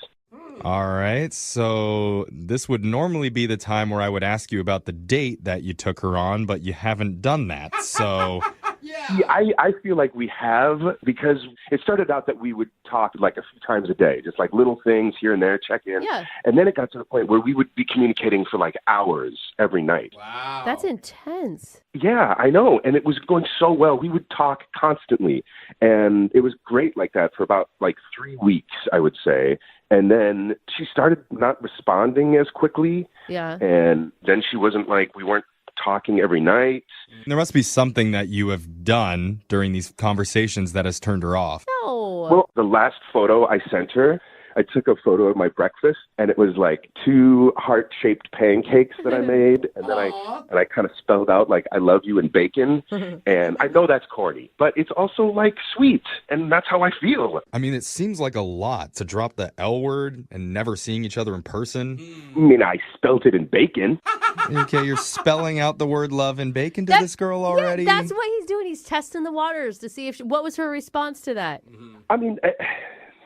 All right. So this would normally be the time where I would ask you about the date that you took her on, but you haven't done that. So Yeah, I feel like we have, because it started out that we would talk a few times a day, just little things here and there, check in. Yeah. And then it got to the point where we would be communicating for hours every night. Wow. That's intense. Yeah, I know. And it was going so well. We would talk constantly. And it was great like that for about 3 weeks, I would say. And then she started not responding as quickly. Yeah. And then she wasn't we weren't talking every night. there must be something that you have done during these conversations that has turned her off. No. Well, the last photo I sent her, I took a photo of my breakfast, and it was 2 heart-shaped pancakes that I made, and then I kind of spelled out I love you in bacon. And I know that's corny, but it's also sweet, and that's how I feel. I mean, it seems like a lot to drop the L word and never seeing each other in person. I mean, I spelt it in bacon. Okay, you're spelling out the word love in bacon to this girl already? Yeah, that's what he's doing. He's testing the waters to see what was her response to that. I mean,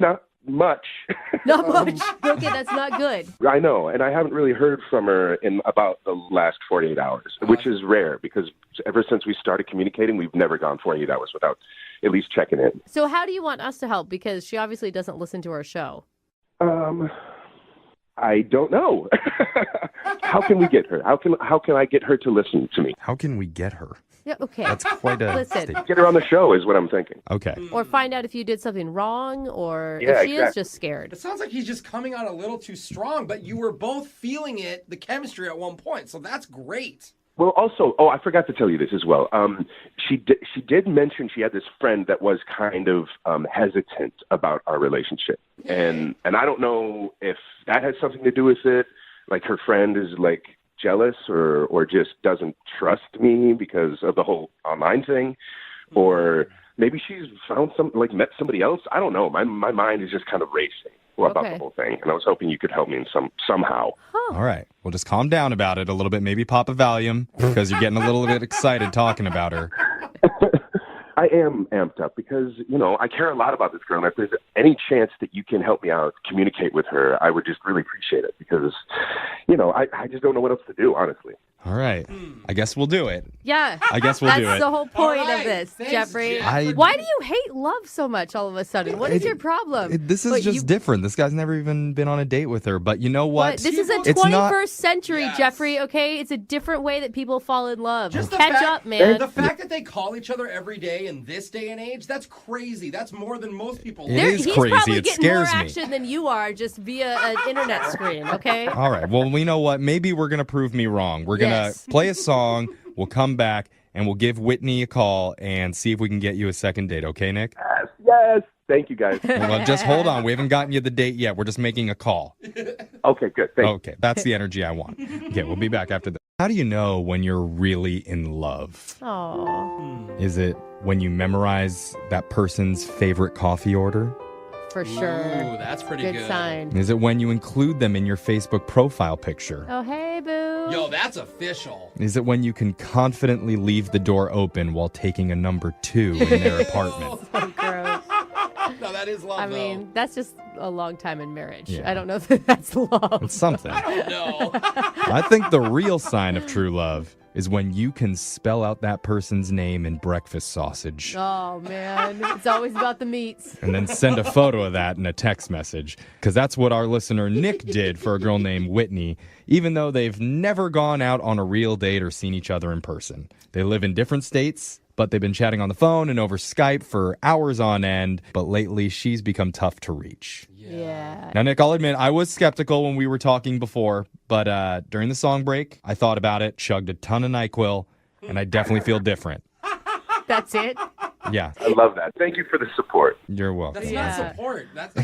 now, much. Not much. Okay, that's not good. I know, and I haven't really heard from her in about the last 48 hours, which is rare because ever since we started communicating, we've never gone 48 hours without at least checking in. So how do you want us to help? Because she obviously doesn't listen to our show. I don't know. How can we get her? How can I get her to listen to me? How can we get her? Yeah, okay. That's quite a Listen. statement. Get her on the show is what I'm thinking. Okay. Or find out if you did something wrong, or Yeah, if she is exactly. just scared. It sounds like he's just coming on a little too strong, but you were both feeling it, the chemistry at one point, so that's great. Well, also, I forgot to tell you this as well. She did mention she had this friend that was kind of hesitant about our relationship, and I don't know if that has something to do with it. Like her friend is like jealous or just doesn't trust me because of the whole online thing, or maybe she's found met somebody else. I don't know. My mind is just kind of racing about the whole thing, and I was hoping you could help me in somehow. All right. Well, just calm down about it a little bit. Maybe pop a Valium because you're getting a little bit excited talking about her. I am amped up because, I care a lot about this girl. And if there's any chance that you can help me out, communicate with her, I would just really appreciate it because, I just don't know what else to do, honestly. All right. I guess we'll do it. Yeah. I guess we'll do it. That's the whole point right. of this, Thanks, Jeffrey. Jeff. Why do you hate love so much all of a sudden? What is your problem? This is just different. This guy's never even been on a date with her. But you know what? This is a It's 21st not- century, Yes. Jeffrey, okay? It's a different way that people fall in love. Just the Catch fact- up, man. The fact that they call each other every day in this day and age, that's crazy. That's more than most people. It is He's crazy. probably It getting more scares me. action than you are just via an internet screen, okay? All right. Well, you know what? Maybe we're going to prove me wrong. We're going to Yes. play a song. We'll come back and we'll give Whitney a call and see if we can get you a second date. Okay, Nick? Yes. Thank you, guys. Well, just hold on. We haven't gotten you the date yet. We're just making a call. Okay, good. Thank you. Okay. That's the energy I want. Okay. We'll be back after this. How do you know when you're really in love? Oh, Is it when you memorize that person's favorite coffee order? for sure. Ooh, that's pretty good. sign. Is it when you include them in your Facebook profile picture? Oh, hey, boo. Yo, that's official. Is it when you can confidently leave the door open while taking a number 2 in their apartment? So gross. No, that is love, I though. mean, that's just a long time in marriage. Yeah. I don't know if that's love. It's something. I don't know. I think the real sign of true love is when you can spell out that person's name in breakfast sausage Oh, man. It's always about the meats. and then send a photo of that in a text message. Because that's what our listener Nick did for a girl named Whitney, even though they've never gone out on a real date or seen each other in person. They live in different states, but they've been chatting on the phone and over Skype for hours on end. But lately, she's become tough to reach. Yeah. Now, Nick, I'll admit, I was skeptical when we were talking before, but during the song break, I thought about it, chugged a ton of NyQuil, and I definitely feel different. That's it? Yeah, I love that. Thank you for the support. you're welcome. That's not support. That's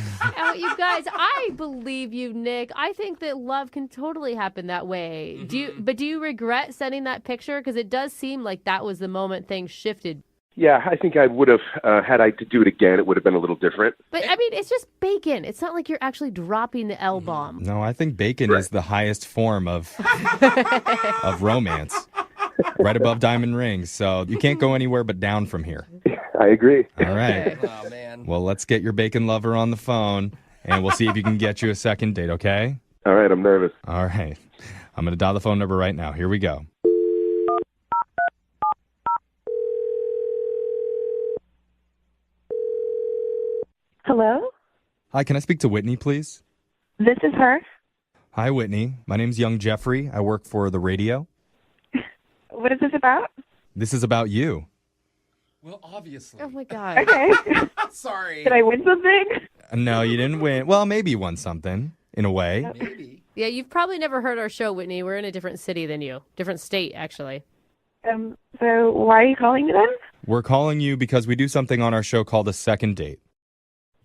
You guys, I believe you, Nick. I think that love can totally happen that way. Do you regret sending that picture? Because it does seem like that was the moment things shifted. Yeah, I think I would have, had I to do it again, it would have been a little different. But, I mean, it's just bacon. It's not like you're actually dropping the L-bomb. No, I think bacon is the highest form of romance, right above diamond rings. So you can't go anywhere but down from here. I agree. All right. Oh, man. Well, let's get your bacon lover on the phone, and we'll see if you can get you a second date, okay? All right, I'm nervous. All right. I'm going to dial the phone number right now. Here we go. Hello? Hi, can I speak to Whitney, please? This is her. Hi, Whitney. My name's Young Jeffrey. I work for the radio. What is this about? This is about you. Well, obviously. Oh, my God. Okay. Sorry. Did I win something? No, you didn't win. Well, maybe you won something, in a way. Maybe. Yeah, you've probably never heard our show, Whitney. We're in a different city than you. Different state, actually. So why are you calling me then? We're calling you because we do something on our show called a second date.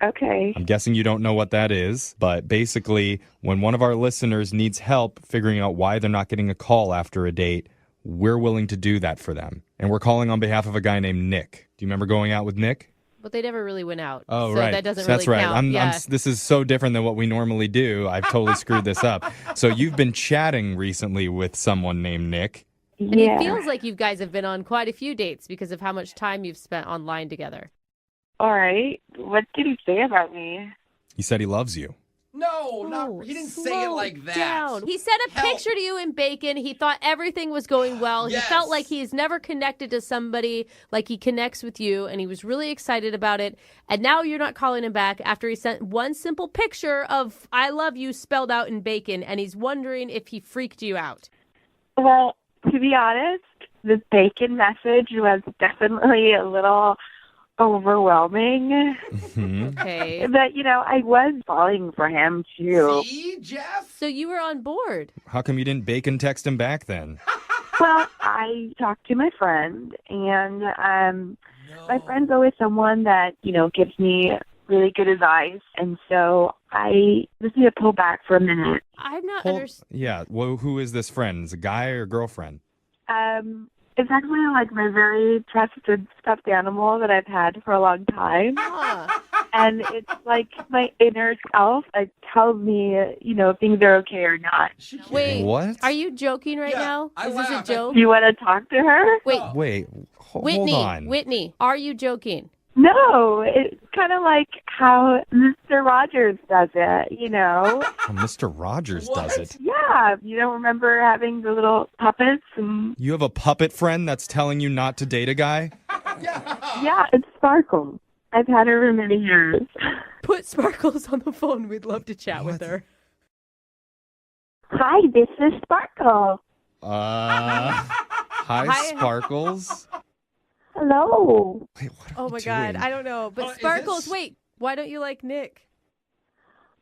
Okay. I'm guessing you don't know what that is, but basically, when one of our listeners needs help figuring out why they're not getting a call after a date, we're willing to do that for them. And we're calling on behalf of a guy named Nick. Do you remember going out with Nick? But they never really went out. Oh, so right. that doesn't That's really right. count. This is so different than what we normally do. I've totally screwed this up. So you've been chatting recently with someone named Nick. And it feels like you guys have been on quite a few dates because of how much time you've spent online together. All right. What did he say about me? He said he loves you. No, not. He didn't say it like that. Down. He sent a picture to you in bacon. He thought everything was going well. Yes. He felt like he's never connected to somebody like he connects with you, and he was really excited about it. And now you're not calling him back after he sent one simple picture of "I love you" spelled out in bacon, and he's wondering if he freaked you out. Well, to be honest, the bacon message was definitely a little overwhelming. Okay. But, I was falling for him, too. See, Jeff? So you were on board. How come you didn't bacon text him back then? Well, I talked to my friend, and my friend's always someone that, gives me really good advice. And so I just need to pull back for a minute. I'm not Yeah. Well, who is this friend? Is it a guy or girlfriend? It's actually like my very trusted stuffed animal that I've had for a long time. And it's like my inner self that tells me, if things are okay or not. Wait, what? Are you joking right now? Is this a joke? Do you want to talk to her? Wait, hold Whitney, on. Whitney, are you joking? No, it's kind of like how Mr. Rogers does it, Oh, Mr. Rogers does it. Yeah, you don't remember having the little puppets and... You have a puppet friend that's telling you not to date a guy? Yeah, it's Sparkle. I've had her for many years. Put Sparkles on the phone. We'd love to chat with her. Hi, this is Sparkle. Hi, Sparkles. Hello. Oh my God, I don't know. But Sparkles, wait, why don't you like Nick?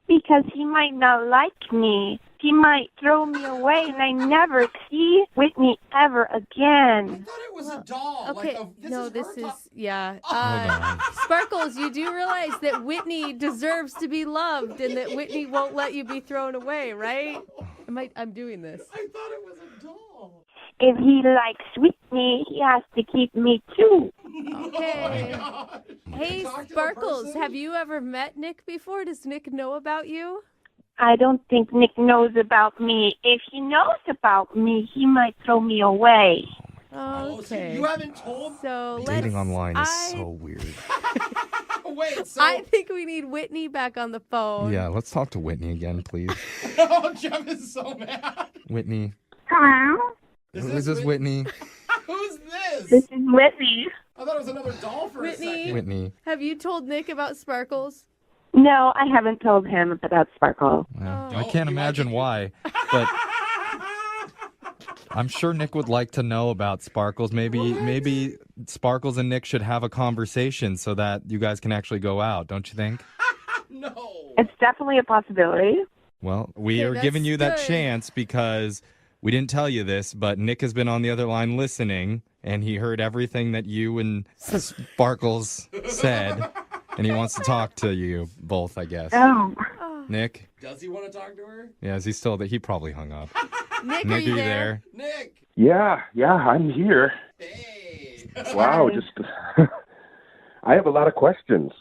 Because he might not like me. He might throw me away and I never see Whitney ever again. It was a doll. Okay, Like this is yeah. Hold on. Sparkles, you do realize that Whitney deserves to be loved and that Whitney won't let you be thrown away, right? I'm doing this. I thought it was a doll. If he likes Whitney, he has to keep me too. Okay. Hey, Sparkles, have you ever met Nick before? Does Nick know about you? I don't think Nick knows about me. If he knows about me, he might throw me away. Okay. So you haven't told? So Dating online is so weird. Wait, so... I think we need Whitney back on the phone. Yeah, let's talk to Whitney again, please. Oh, Jeff is so mad. Whitney. Hello? Who is this Whitney? Who's this? This is Whitney. I thought it was another doll for a second. Whitney. Have you told Nick about Sparkles? No, I haven't told him about Sparkle. I can't imagine why, but I'm sure Nick would like to know about Sparkles. Maybe Sparkles and Nick should have a conversation so that you guys can actually go out, don't you think? No. It's definitely a possibility. Well, we are that's giving you that good. chance because we didn't tell you this, but Nick has been on the other line listening, and he heard everything that you and Sparkles said, and he wants to talk to you both, I guess. Oh. Nick? Does he want to talk to her? Yeah, is he still there? He probably hung up. Nick, Nick, are you there? Nick. Yeah, I'm here. Hey. Wow, just I have a lot of questions.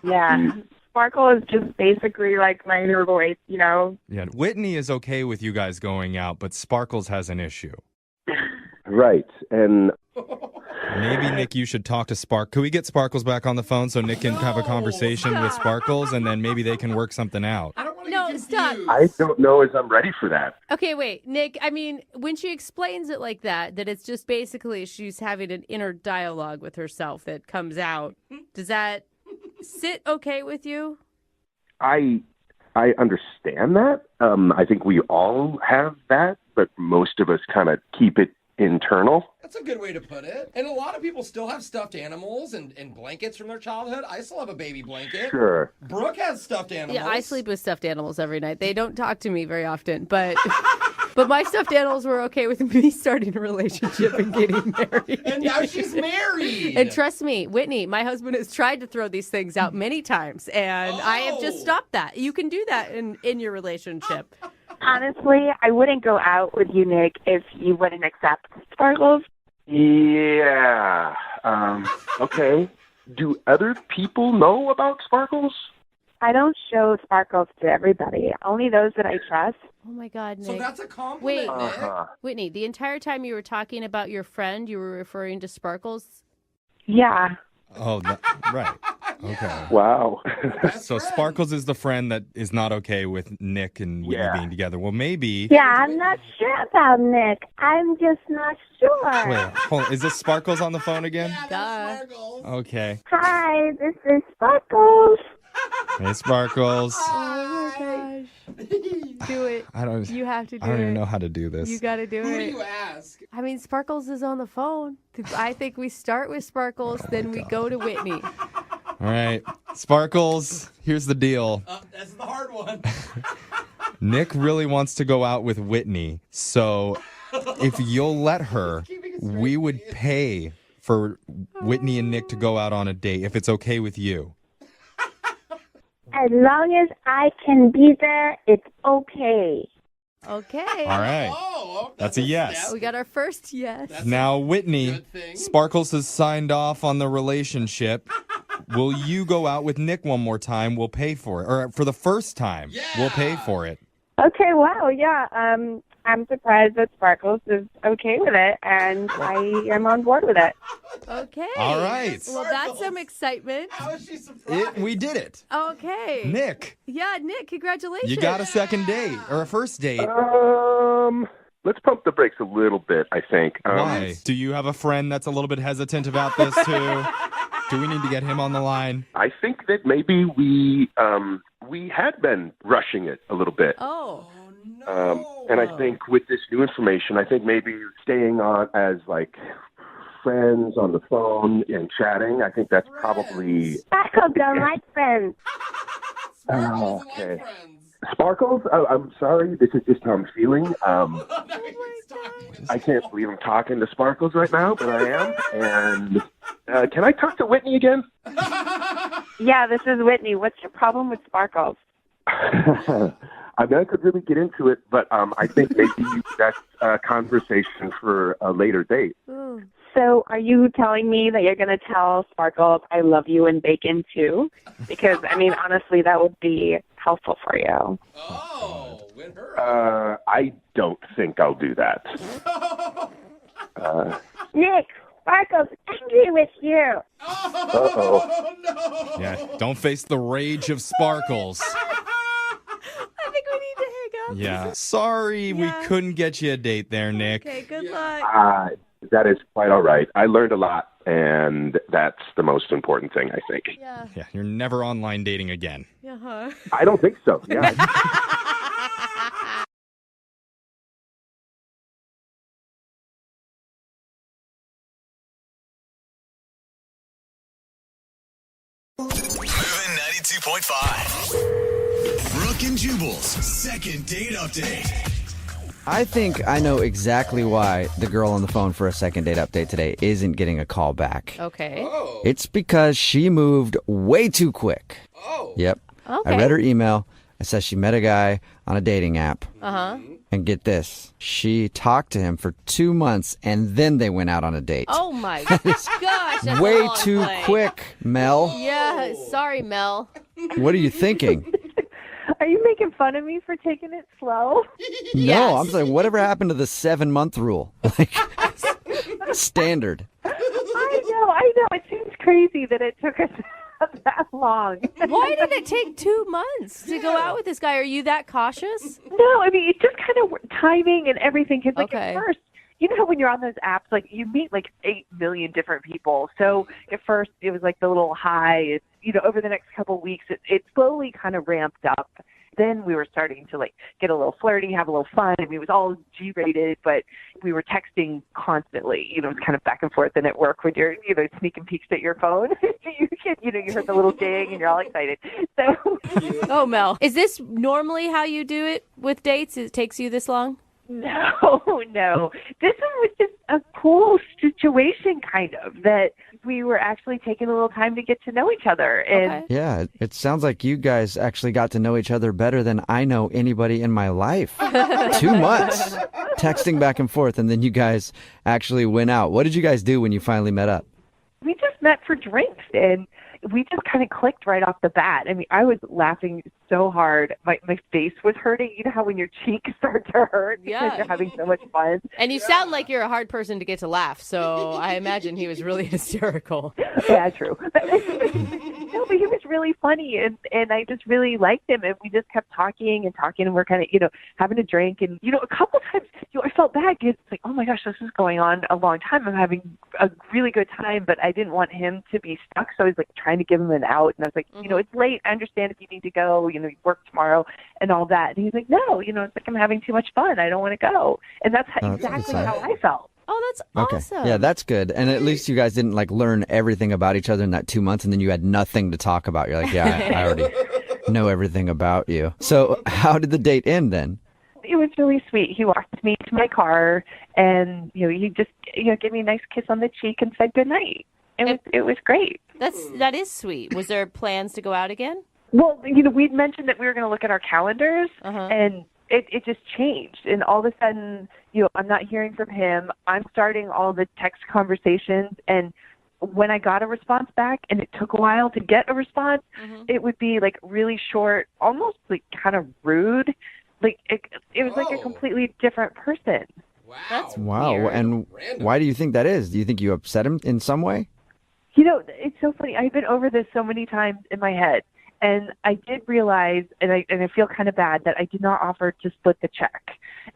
Yeah. Sparkle is just basically like my inner voice, Yeah, Whitney is okay with you guys going out, but Sparkles has an issue. Right, and Maybe, Nick, you should talk to Spark. Could we get Sparkles back on the phone so Nick can have a conversation with Sparkles, and then maybe they can work something out? No, stop. I don't know if I'm ready for that. Okay, wait, Nick, I mean, when she explains it like that it's just basically she's having an inner dialogue with herself that comes out, does that sit okay with you? I understand that. I think we all have that, but most of us kind of keep it internal. That's a good way to put it. And a lot of people still have stuffed animals and blankets from their childhood. I still have a baby blanket. Sure. Brooke has stuffed animals. Yeah, I sleep with stuffed animals every night. They don't talk to me very often, but but my stuffed animals were okay with me starting a relationship and getting married. And now she's married. And trust me, Whitney, my husband has tried to throw these things out many times, and I have just stopped that. You can do that in your relationship. Honestly, I wouldn't go out with you, Nick, if you wouldn't accept Sparkles. Yeah. Okay. Do other people know about Sparkles? I don't show Sparkles to everybody, only those that I trust. Oh my God, Nick. So that's a compliment, Wait, Nick. Whitney, the entire time you were talking about your friend, you were referring to Sparkles? Yeah. Oh, right. Okay. Wow. So Sparkles is the friend that is not okay with Nick and Whitney being together. Well, maybe. Yeah, I'm not sure about Nick. I'm just not sure. Wait, hold on. Is this Sparkles on the phone again? Duh. Okay. Hi, this is Sparkles. Hey, Sparkles. Oh my gosh. Do it. I don't. You have to do I don't it. even know how to do this. You got to do it. Who do you ask? I mean, Sparkles is on the phone. I think we start with Sparkles, then we go to Whitney. All right, Sparkles. Here's the deal. That's the hard one. Nick really wants to go out with Whitney, so if you'll let her, we would pay for Whitney and Nick to go out on a date if it's okay with you. As long as I can be there, it's okay. Okay. All right. That's a yes. We got our first yes. Now, Whitney, Sparkles has signed off on the relationship. Will you go out with Nick one more time? We'll pay for it. Or for the first time, we'll pay for it. Okay, wow, yeah. I'm surprised that Sparkles is okay with it, and I am on board with it. Okay. All right. Well, that's some excitement. How is she surprised? We did it. Okay. Nick. Yeah, Nick, congratulations. You got a second date or a first date. Let's pump the brakes a little bit, I think. Why? Do you have a friend that's a little bit hesitant about this too? Do we need to get him on the line? I think that maybe we had been rushing it a little bit. Oh. And I think with this new information, I think maybe staying on as like friends on the phone and chatting, I think that's probably... Sparkles don't like friends. Oh, okay. Sparkles, I'm sorry. This is just how I'm feeling. I can't believe I'm talking to Sparkles right now, but I am. And can I talk to Whitney again? Yeah, this is Whitney. What's your problem with Sparkles? I mean, I could really get into it, but I think maybe that's a conversation for a later date. So are you telling me that you're going to tell Sparkles I love you and bacon too? Because, I mean, honestly, that would be helpful for you. I don't think I'll do that. Nick, Sparkles angry with you. Uh-oh. Yeah, don't face the rage of Sparkles. I think we need to hang up. Yeah. Sorry we couldn't get you a date there, Nick. Okay, good luck. That is quite all right. I learned a lot, and that's the most important thing, I think. Yeah. Yeah, you're never online dating again. Uh-huh. I don't think so. Yeah. Moving 92.5. Brooke and Jubal's second date update. I think I know exactly why the girl on the phone for a second date update today isn't getting a call back. Okay. It's because she moved way too quick. Yep. Okay. I read her email. It says she met a guy on a dating app. Uh-huh. And get this, she talked to him for 2 months and then they went out on a date. Oh my gosh, that's a Way long too play. quick, Mel. Yeah, sorry, Mel. What are you thinking? Are you making fun of me for taking it slow? No, I'm saying whatever happened to the 7-month rule? Like standard. I know. It seems crazy that it took us that long. Why did it take 2 months to go out with this guy? Are you that cautious? No, I mean, it's just kind of timing and everything. Because, like, Okay. at first, you know how when you're on those apps, like, you meet, like, 8 million different people. So at first, it was, like, the little high. It's, you know, over the next couple of weeks, it slowly kind of ramped up. Then we were starting to, like, get a little flirty, have a little fun. I mean, it was all G-rated, but we were texting constantly. You know, it's kind of back and forth. And at work, when you're, you know, sneaking peeks at your phone, you heard the little ding and you're all excited. So, Oh, Mel. Is this normally how you do it with dates? It takes you this long? no. This one was just a cool situation, kind of, that we were actually taking a little time to get to know each other. And Yeah, it sounds like you guys actually got to know each other better than I know anybody in my life. 2 months texting back and forth, and then you guys actually went out. What did you guys do when you finally met up? we just met for drinks, and we just kind of clicked right off the bat. I mean, I was laughing so hard. My face was hurting. You know how when your cheeks start to hurt because you're having so much fun? And you sound like you're a hard person to get to laugh, so I imagine he was really hysterical. Yeah, true. No, but he was really funny, and I just really liked him, and we just kept talking, and we're kind of, having a drink, and, a couple times, I felt bad, because it's like, oh my gosh, this is going on a long time. I'm having a really good time, but I didn't want him to be stuck, so I was, like, trying to give him an out, and I was like, it's late, I understand if you need to go, you work tomorrow, and all that, and he's like, no, it's like I'm having too much fun, I don't want to go, and that's exactly how I felt. Oh, that's Okay. awesome. Yeah, that's good. And at least you guys didn't like learn everything about each other in that 2 months, and then you had nothing to talk about. You're like, yeah, I already know everything about you. So how did the date end then? It was really sweet. He walked me to my car, and he just gave me a nice kiss on the cheek and said goodnight. It was great. That is sweet. Was there plans to go out again? Well, we'd mentioned that we were going to look at our calendars, and it just changed. And all of a sudden, I'm not hearing from him. I'm starting all the text conversations. And when I got a response back, and it took a while to get a response, it would be like really short, almost like kind of rude. Like it was like a completely different person. Wow. Weird. And why do you think that is? Do you think you upset him in some way? It's so funny. I've been over this so many times in my head. And I did realize, and I feel kind of bad, that I did not offer to split the check.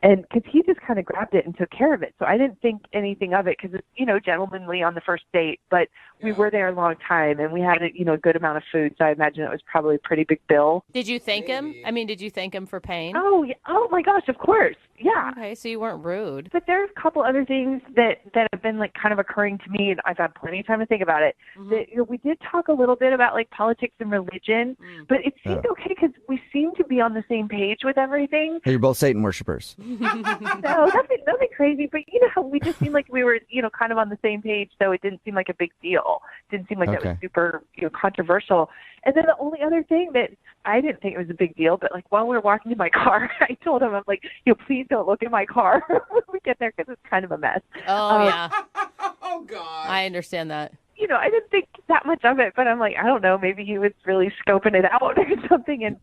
And because he just kind of grabbed it and took care of it. So I didn't think anything of it because it's, gentlemanly on the first date. But we were there a long time, and we had, a good amount of food. So I imagine it was probably a pretty big bill. Did you thank him? I mean, did you thank him for paying? Oh, yeah. Oh my gosh, of course. Yeah. Okay, so you weren't rude. But there are a couple other things that have been like kind of occurring to me, and I've had plenty of time to think about it. That, we did talk a little bit about like politics and religion, but it seemed okay because we seemed to be on the same page with everything. Hey, you're both Satan worshipers. No, nothing crazy, but we just seemed like we were, kind of on the same page, so it didn't seem like a big deal. It didn't seem like that was super, controversial. And then the only other thing that I didn't think it was a big deal, but like while we were walking to my car, I told him, I'm like, please don't look in my car when we get there because it's kind of a mess. Oh, yeah. Oh, God. I understand that. I didn't think that much of it, but I'm like, I don't know, maybe he was really scoping it out or something and,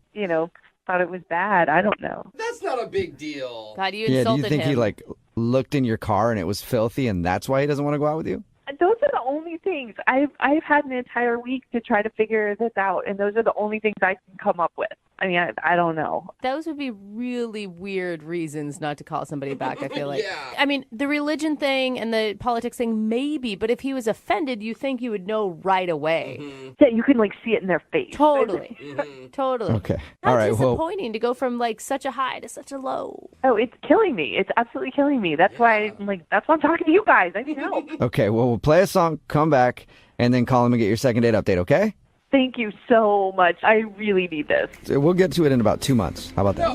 thought it was bad. I don't know. That's not a big deal. God, you Do insulted you think him. he like looked in your car and it was filthy and that's why he doesn't want to go out with you? Those are the only things. I've had an entire week to try to figure this out, and those are the only things I can come up with. I mean, I don't know. Those would be really weird reasons not to call somebody back, I feel like. Yeah. I mean, the religion thing and the politics thing, maybe, but if he was offended, you think you would know right away. Yeah, you can, like, see it in their face. Totally. Totally. Okay. How All right. Well, disappointing to go from, like, such a high to such a low. Oh, it's killing me. It's absolutely killing me. That's why I'm talking to you guys. I need help. okay. Well, we'll play a song, come back, and then call him and get your second date update, okay? Thank you so much. I really need this. We'll get to it in about 2 months. How about that?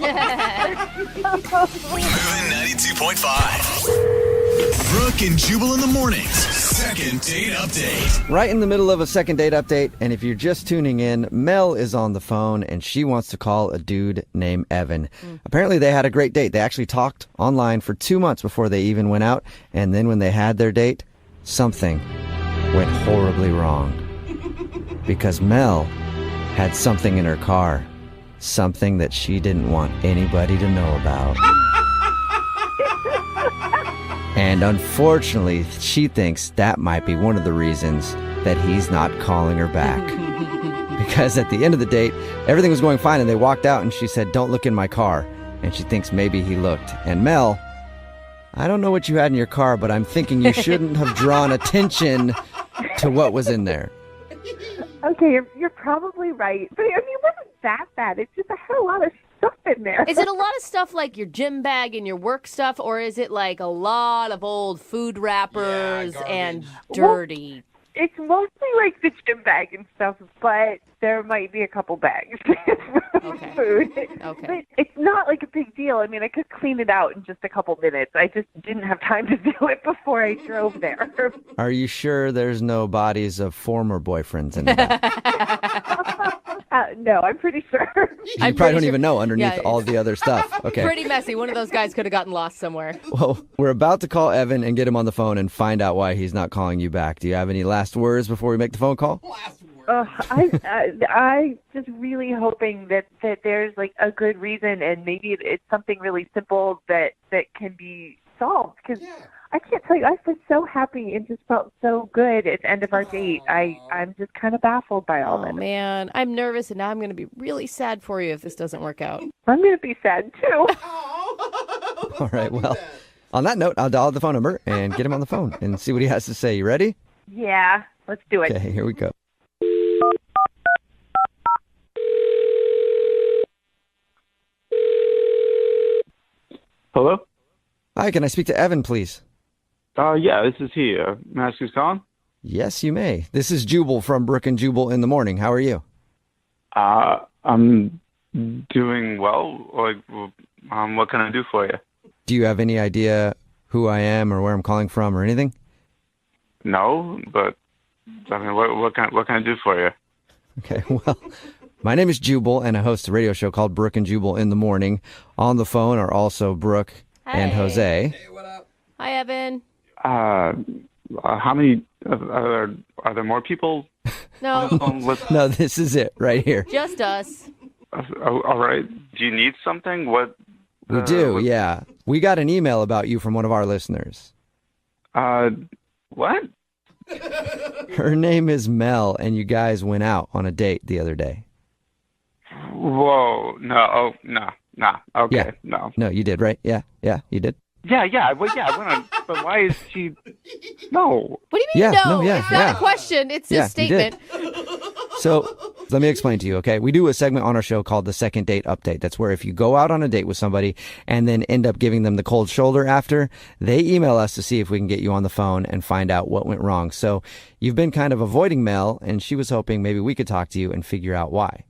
Moving 92.5. Brooke and Jubal in the mornings. Second date update. Right in the middle of a second date update, and if you're just tuning in, Mel is on the phone, and she wants to call a dude named Evan. Apparently, they had a great date. They actually talked online for 2 months before they even went out, and then when they had their date, something went horribly wrong. Because Mel had something in her car. Something that she didn't want anybody to know about. And unfortunately, she thinks that might be one of the reasons that he's not calling her back. Because at the end of the date, everything was going fine and they walked out and she said, "Don't look in my car." And she thinks maybe he looked. And Mel, I don't know what you had in your car, but I'm thinking you shouldn't have drawn attention to what was in there. Okay, you're probably right. But I mean, it wasn't that bad. It's just I had a lot of stuff in there. Is it a lot of stuff like your gym bag and your work stuff, or is it like a lot of old food wrappers and dirty? It's mostly like the gym bag and stuff, but there might be a couple bags of food. Okay. But it's not like a big deal. I mean, I could clean it out in just a couple minutes. I just didn't have time to do it before I drove there. Are you sure there's no bodies of former boyfriends in the back? No, I'm pretty sure. You probably don't even know underneath all the other stuff. Okay. Pretty messy. One of those guys could have gotten lost somewhere. Well, we're about to call Evan and get him on the phone and find out why he's not calling you back. Do you have any last words before we make the phone call? I just really hoping that there's like a good reason, and maybe it's something really simple that can be solved. Because I can't tell you. I was so happy and just felt so good at the end of our date. I'm just kind of baffled by all Oh, this. man. I'm nervous, and now I'm going to be really sad for you if this doesn't work out. I'm going to be sad, too. All right, well, on that note, I'll dial the phone number and get him on the phone and see what he has to say. You ready? Yeah, let's do it. Okay, here we go. Hello? Hi, can I speak to Evan, please? Yeah, this is he. May I ask who's calling? Yes, you may. This is Jubal from Brooke and Jubal in the morning. How are you? I'm doing well. What can I do for you? Do you have any idea who I am or where I'm calling from or anything? No, but I mean, what can I do for you? Okay, well, my name is Jubal, and I host a radio show called Brooke and Jubal in the morning. On the phone are also Brooke and Jose. Hi, Evan. How many are there more people? No. No, this is it right here. Just us. All right. Do you need something? What? We do, yeah. We got an email about you from one of our listeners. What? Her name is Mel, and you guys went out on a date the other day. Whoa. No. Oh, no. Nah. Okay. Yeah. No. No, you did, right? Yeah, you did. Yeah. Well, yeah. I went on, but why is she? No. What do you mean, Yeah, no? no, yeah, It's not yeah. a question. It's Yeah, a statement. So let me explain to you, okay? We do a segment on our show called the Second Date Update. That's where if you go out on a date with somebody and then end up giving them the cold shoulder after, they email us to see if we can get you on the phone and find out what went wrong. So you've been kind of avoiding Mel, and she was hoping maybe we could talk to you and figure out why.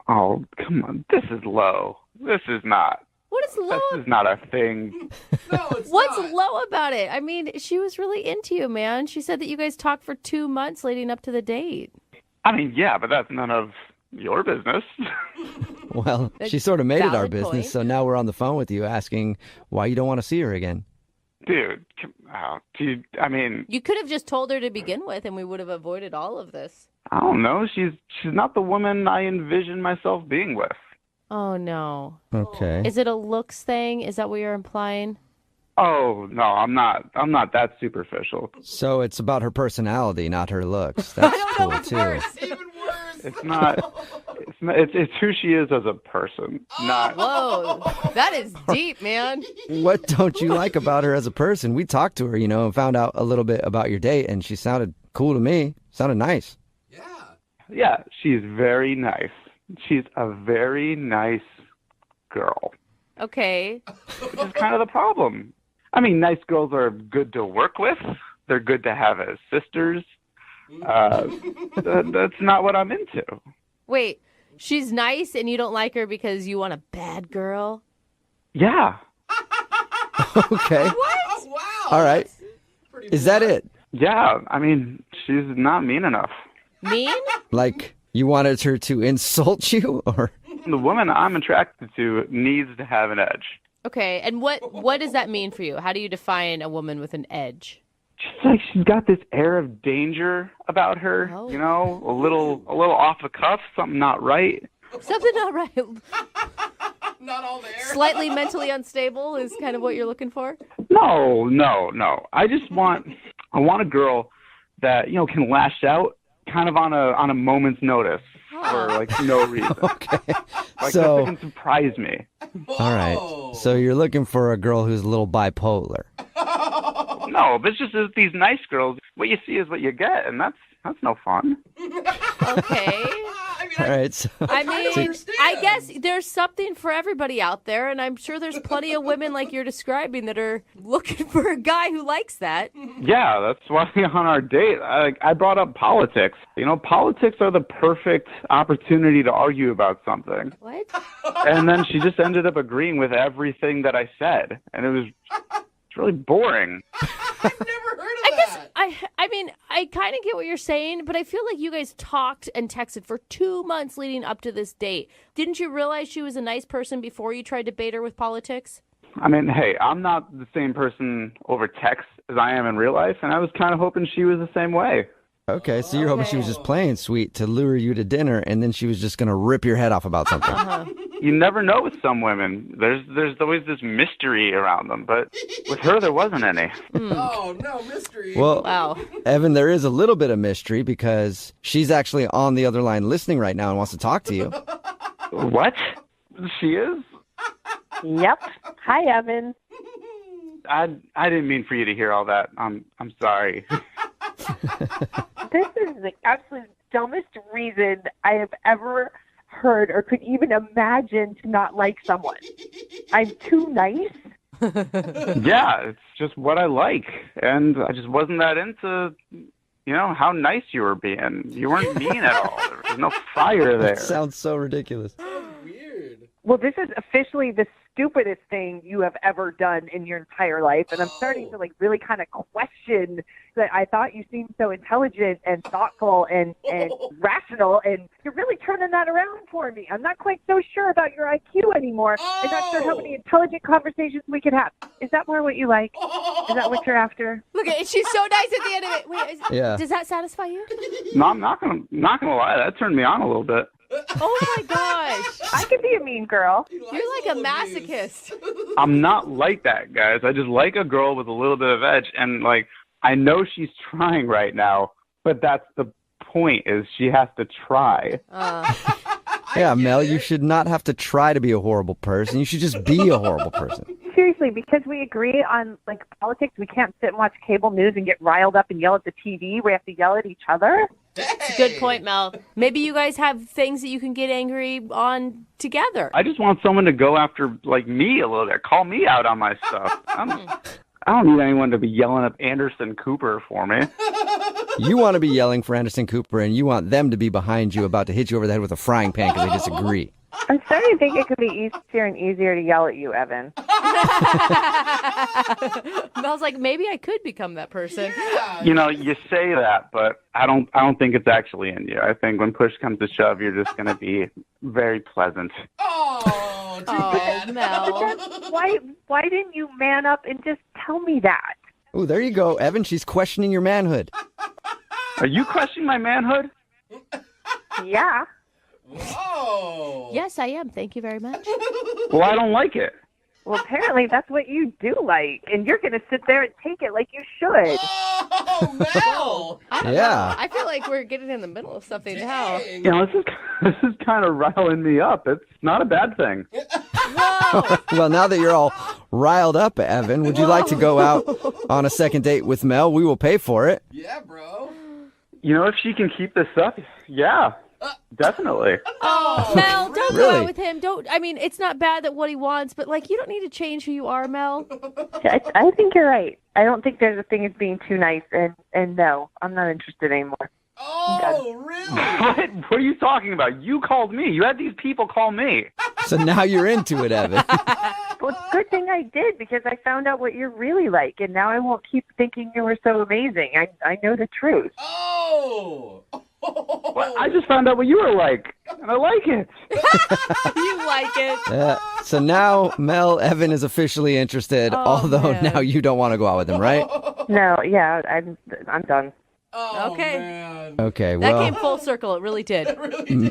Oh, come on. This is low. This is not. What is low? This is not a thing. What's low about it? I mean, she was really into you, man. She said that you guys talked for 2 months leading up to the date. I mean, yeah, but that's none of your business. Well, she sort of made it our Valid business, point. so now we're on the phone with you asking why you don't want to see her again. Dude, I mean, You could have just told her to begin with, and we would have avoided all of this. I don't know. She's not the woman I envision myself being with. Oh, no. Okay. Is it a looks thing? Is that what you're implying? Oh, no, I'm not that superficial. So it's about her personality, not her looks. That's cool, too. It's not. It's who she is as a person, not. Whoa, that is deep, man. What don't you like about her as a person? We talked to her, and found out a little bit about your date, and she sounded cool to me. Sounded nice. Yeah, she's very nice. She's a very nice girl. Okay. Which is kind of the problem. I mean, nice girls are good to work with. They're good to have as sisters. That's not what I'm into. Wait, she's nice and you don't like her because you want a bad girl? Yeah. Okay. What? Wow. All right. Is that it? Yeah. I mean, she's not mean enough. Mean? Like, you wanted her to insult you, or? The woman I'm attracted to needs to have an edge. Okay, and what does that mean for you? How do you define a woman with an edge? She's got this air of danger about her, Oh. a little off the cuff, something not right. Something not right. Not all there. Slightly mentally unstable is kind of what you're looking for? No. I want a girl that, can lash out kind of on a moment's notice for no reason. Okay. That can surprise me. All right. So you're looking for a girl who's a little bipolar. No, but it's just that these nice girls, what you see is what you get, and that's no fun. Okay. All right. So, I mean, I guess there's something for everybody out there, and I'm sure there's plenty of women like you're describing that are looking for a guy who likes that. Yeah, that's why on our date, I brought up politics. Politics are the perfect opportunity to argue about something. What? And then she just ended up agreeing with everything that I said, and it's really boring. I mean, I kind of get what you're saying, but I feel like you guys talked and texted for 2 months leading up to this date. Didn't you realize she was a nice person before you tried to bait her with politics? I mean, hey, I'm not the same person over text as I am in real life, and I was kind of hoping she was the same way. Okay, so you're hoping she was just playing sweet to lure you to dinner, and then she was just going to rip your head off about something. You never know with some women. There's always this mystery around them, but with her there wasn't any. Oh, no mystery. Well, Wow. Evan, there is a little bit of mystery because she's actually on the other line listening right now and wants to talk to you. What? She is? Yep. Hi, Evan. I didn't mean for you to hear all that. I'm sorry. This is the absolute dumbest reason I have ever heard or could even imagine to not like someone. I'm too nice. Yeah, it's just what I like. And I just wasn't that into, how nice you were being. You weren't mean at all. There was no fire there. That sounds so ridiculous. Well, this is officially the stupidest thing you have ever done in your entire life, and I'm starting to really kind of question that. I thought you seemed so intelligent and thoughtful and rational, and you're really turning that around for me. I'm not quite so sure about your IQ anymore. I'm not sure how many intelligent conversations we could have. Is that more what you like? Is that what you're after? Look at it. She's so nice at the end of it. Wait, Yeah. Does that satisfy you? No, I'm not gonna lie. That turned me on a little bit. Oh my gosh. I could be a mean girl. You're like a masochist. I'm not like that, guys. I just like a girl with a little bit of edge, and I know she's trying right now, but that's the point. Is she has to try. Yeah, Mel, you should not have to try to be a horrible person. You should just be a horrible person. Seriously, because we agree on politics, we can't sit and watch cable news and get riled up and yell at the TV. We have to yell at each other. It's a good point, Mel. Maybe you guys have things that you can get angry on together. I just want someone to go after me a little bit. Call me out on my stuff. I don't need anyone to be yelling at Anderson Cooper for me. You want to be yelling for Anderson Cooper, and you want them to be behind you about to hit you over the head with a frying pan because they disagree. I'm starting to think it could be easier and easier to yell at you, Evan. Mel's like, maybe I could become that person. You say that, but I don't think it's actually in you. I think when push comes to shove, you're just going to be very pleasant. Oh, too bad. Mel. Why didn't you man up and just tell me that? Oh, there you go, Evan. She's questioning your manhood. Are you questioning my manhood? Yeah. Whoa. Yes, I am. Thank you very much. Well, I don't like it. Well, apparently that's what you do like, and you're going to sit there and take it like you should. Oh, Mel. I don't Yeah. know. I feel like we're getting in the middle of something now. This is kind of riling me up. It's not a bad thing. Whoa. Well, now that you're all riled up, Evan, would you like to go out on a second date with Mel? We will pay for it. Yeah, bro. If she can keep this up, yeah, definitely. Oh, Mel, don't go Really? out with him. It's not bad that what he wants, but you don't need to change who you are, Mel. I think you're right. I don't think there's a thing as being too nice, and no, I'm not interested anymore. Oh, really? What are you talking about? You called me. You had these people call me. So now you're into it, Evan. Well, good thing I did, because I found out what you're really like, and now I won't keep thinking you were so amazing. I know the truth. Oh. Well, I just found out what you were like, and I like it. You like it. So now Mel, Evan is officially interested, although man. now you don't want to go out with him, right? No, yeah, I'm done. Oh, Okay. man. Okay, That well, came full circle. It really did.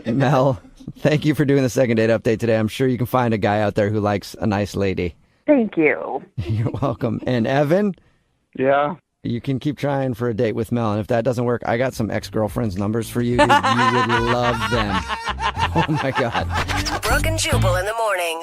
Mel, thank you for doing the second date update today. I'm sure you can find a guy out there who likes a nice lady. Thank you. You're welcome. And Evan, Yeah. you can keep trying for a date with Mel. And if that doesn't work, I got some ex-girlfriends' numbers for you. Dude. You would love them. Oh, my God. Brooke and Jubal in the morning.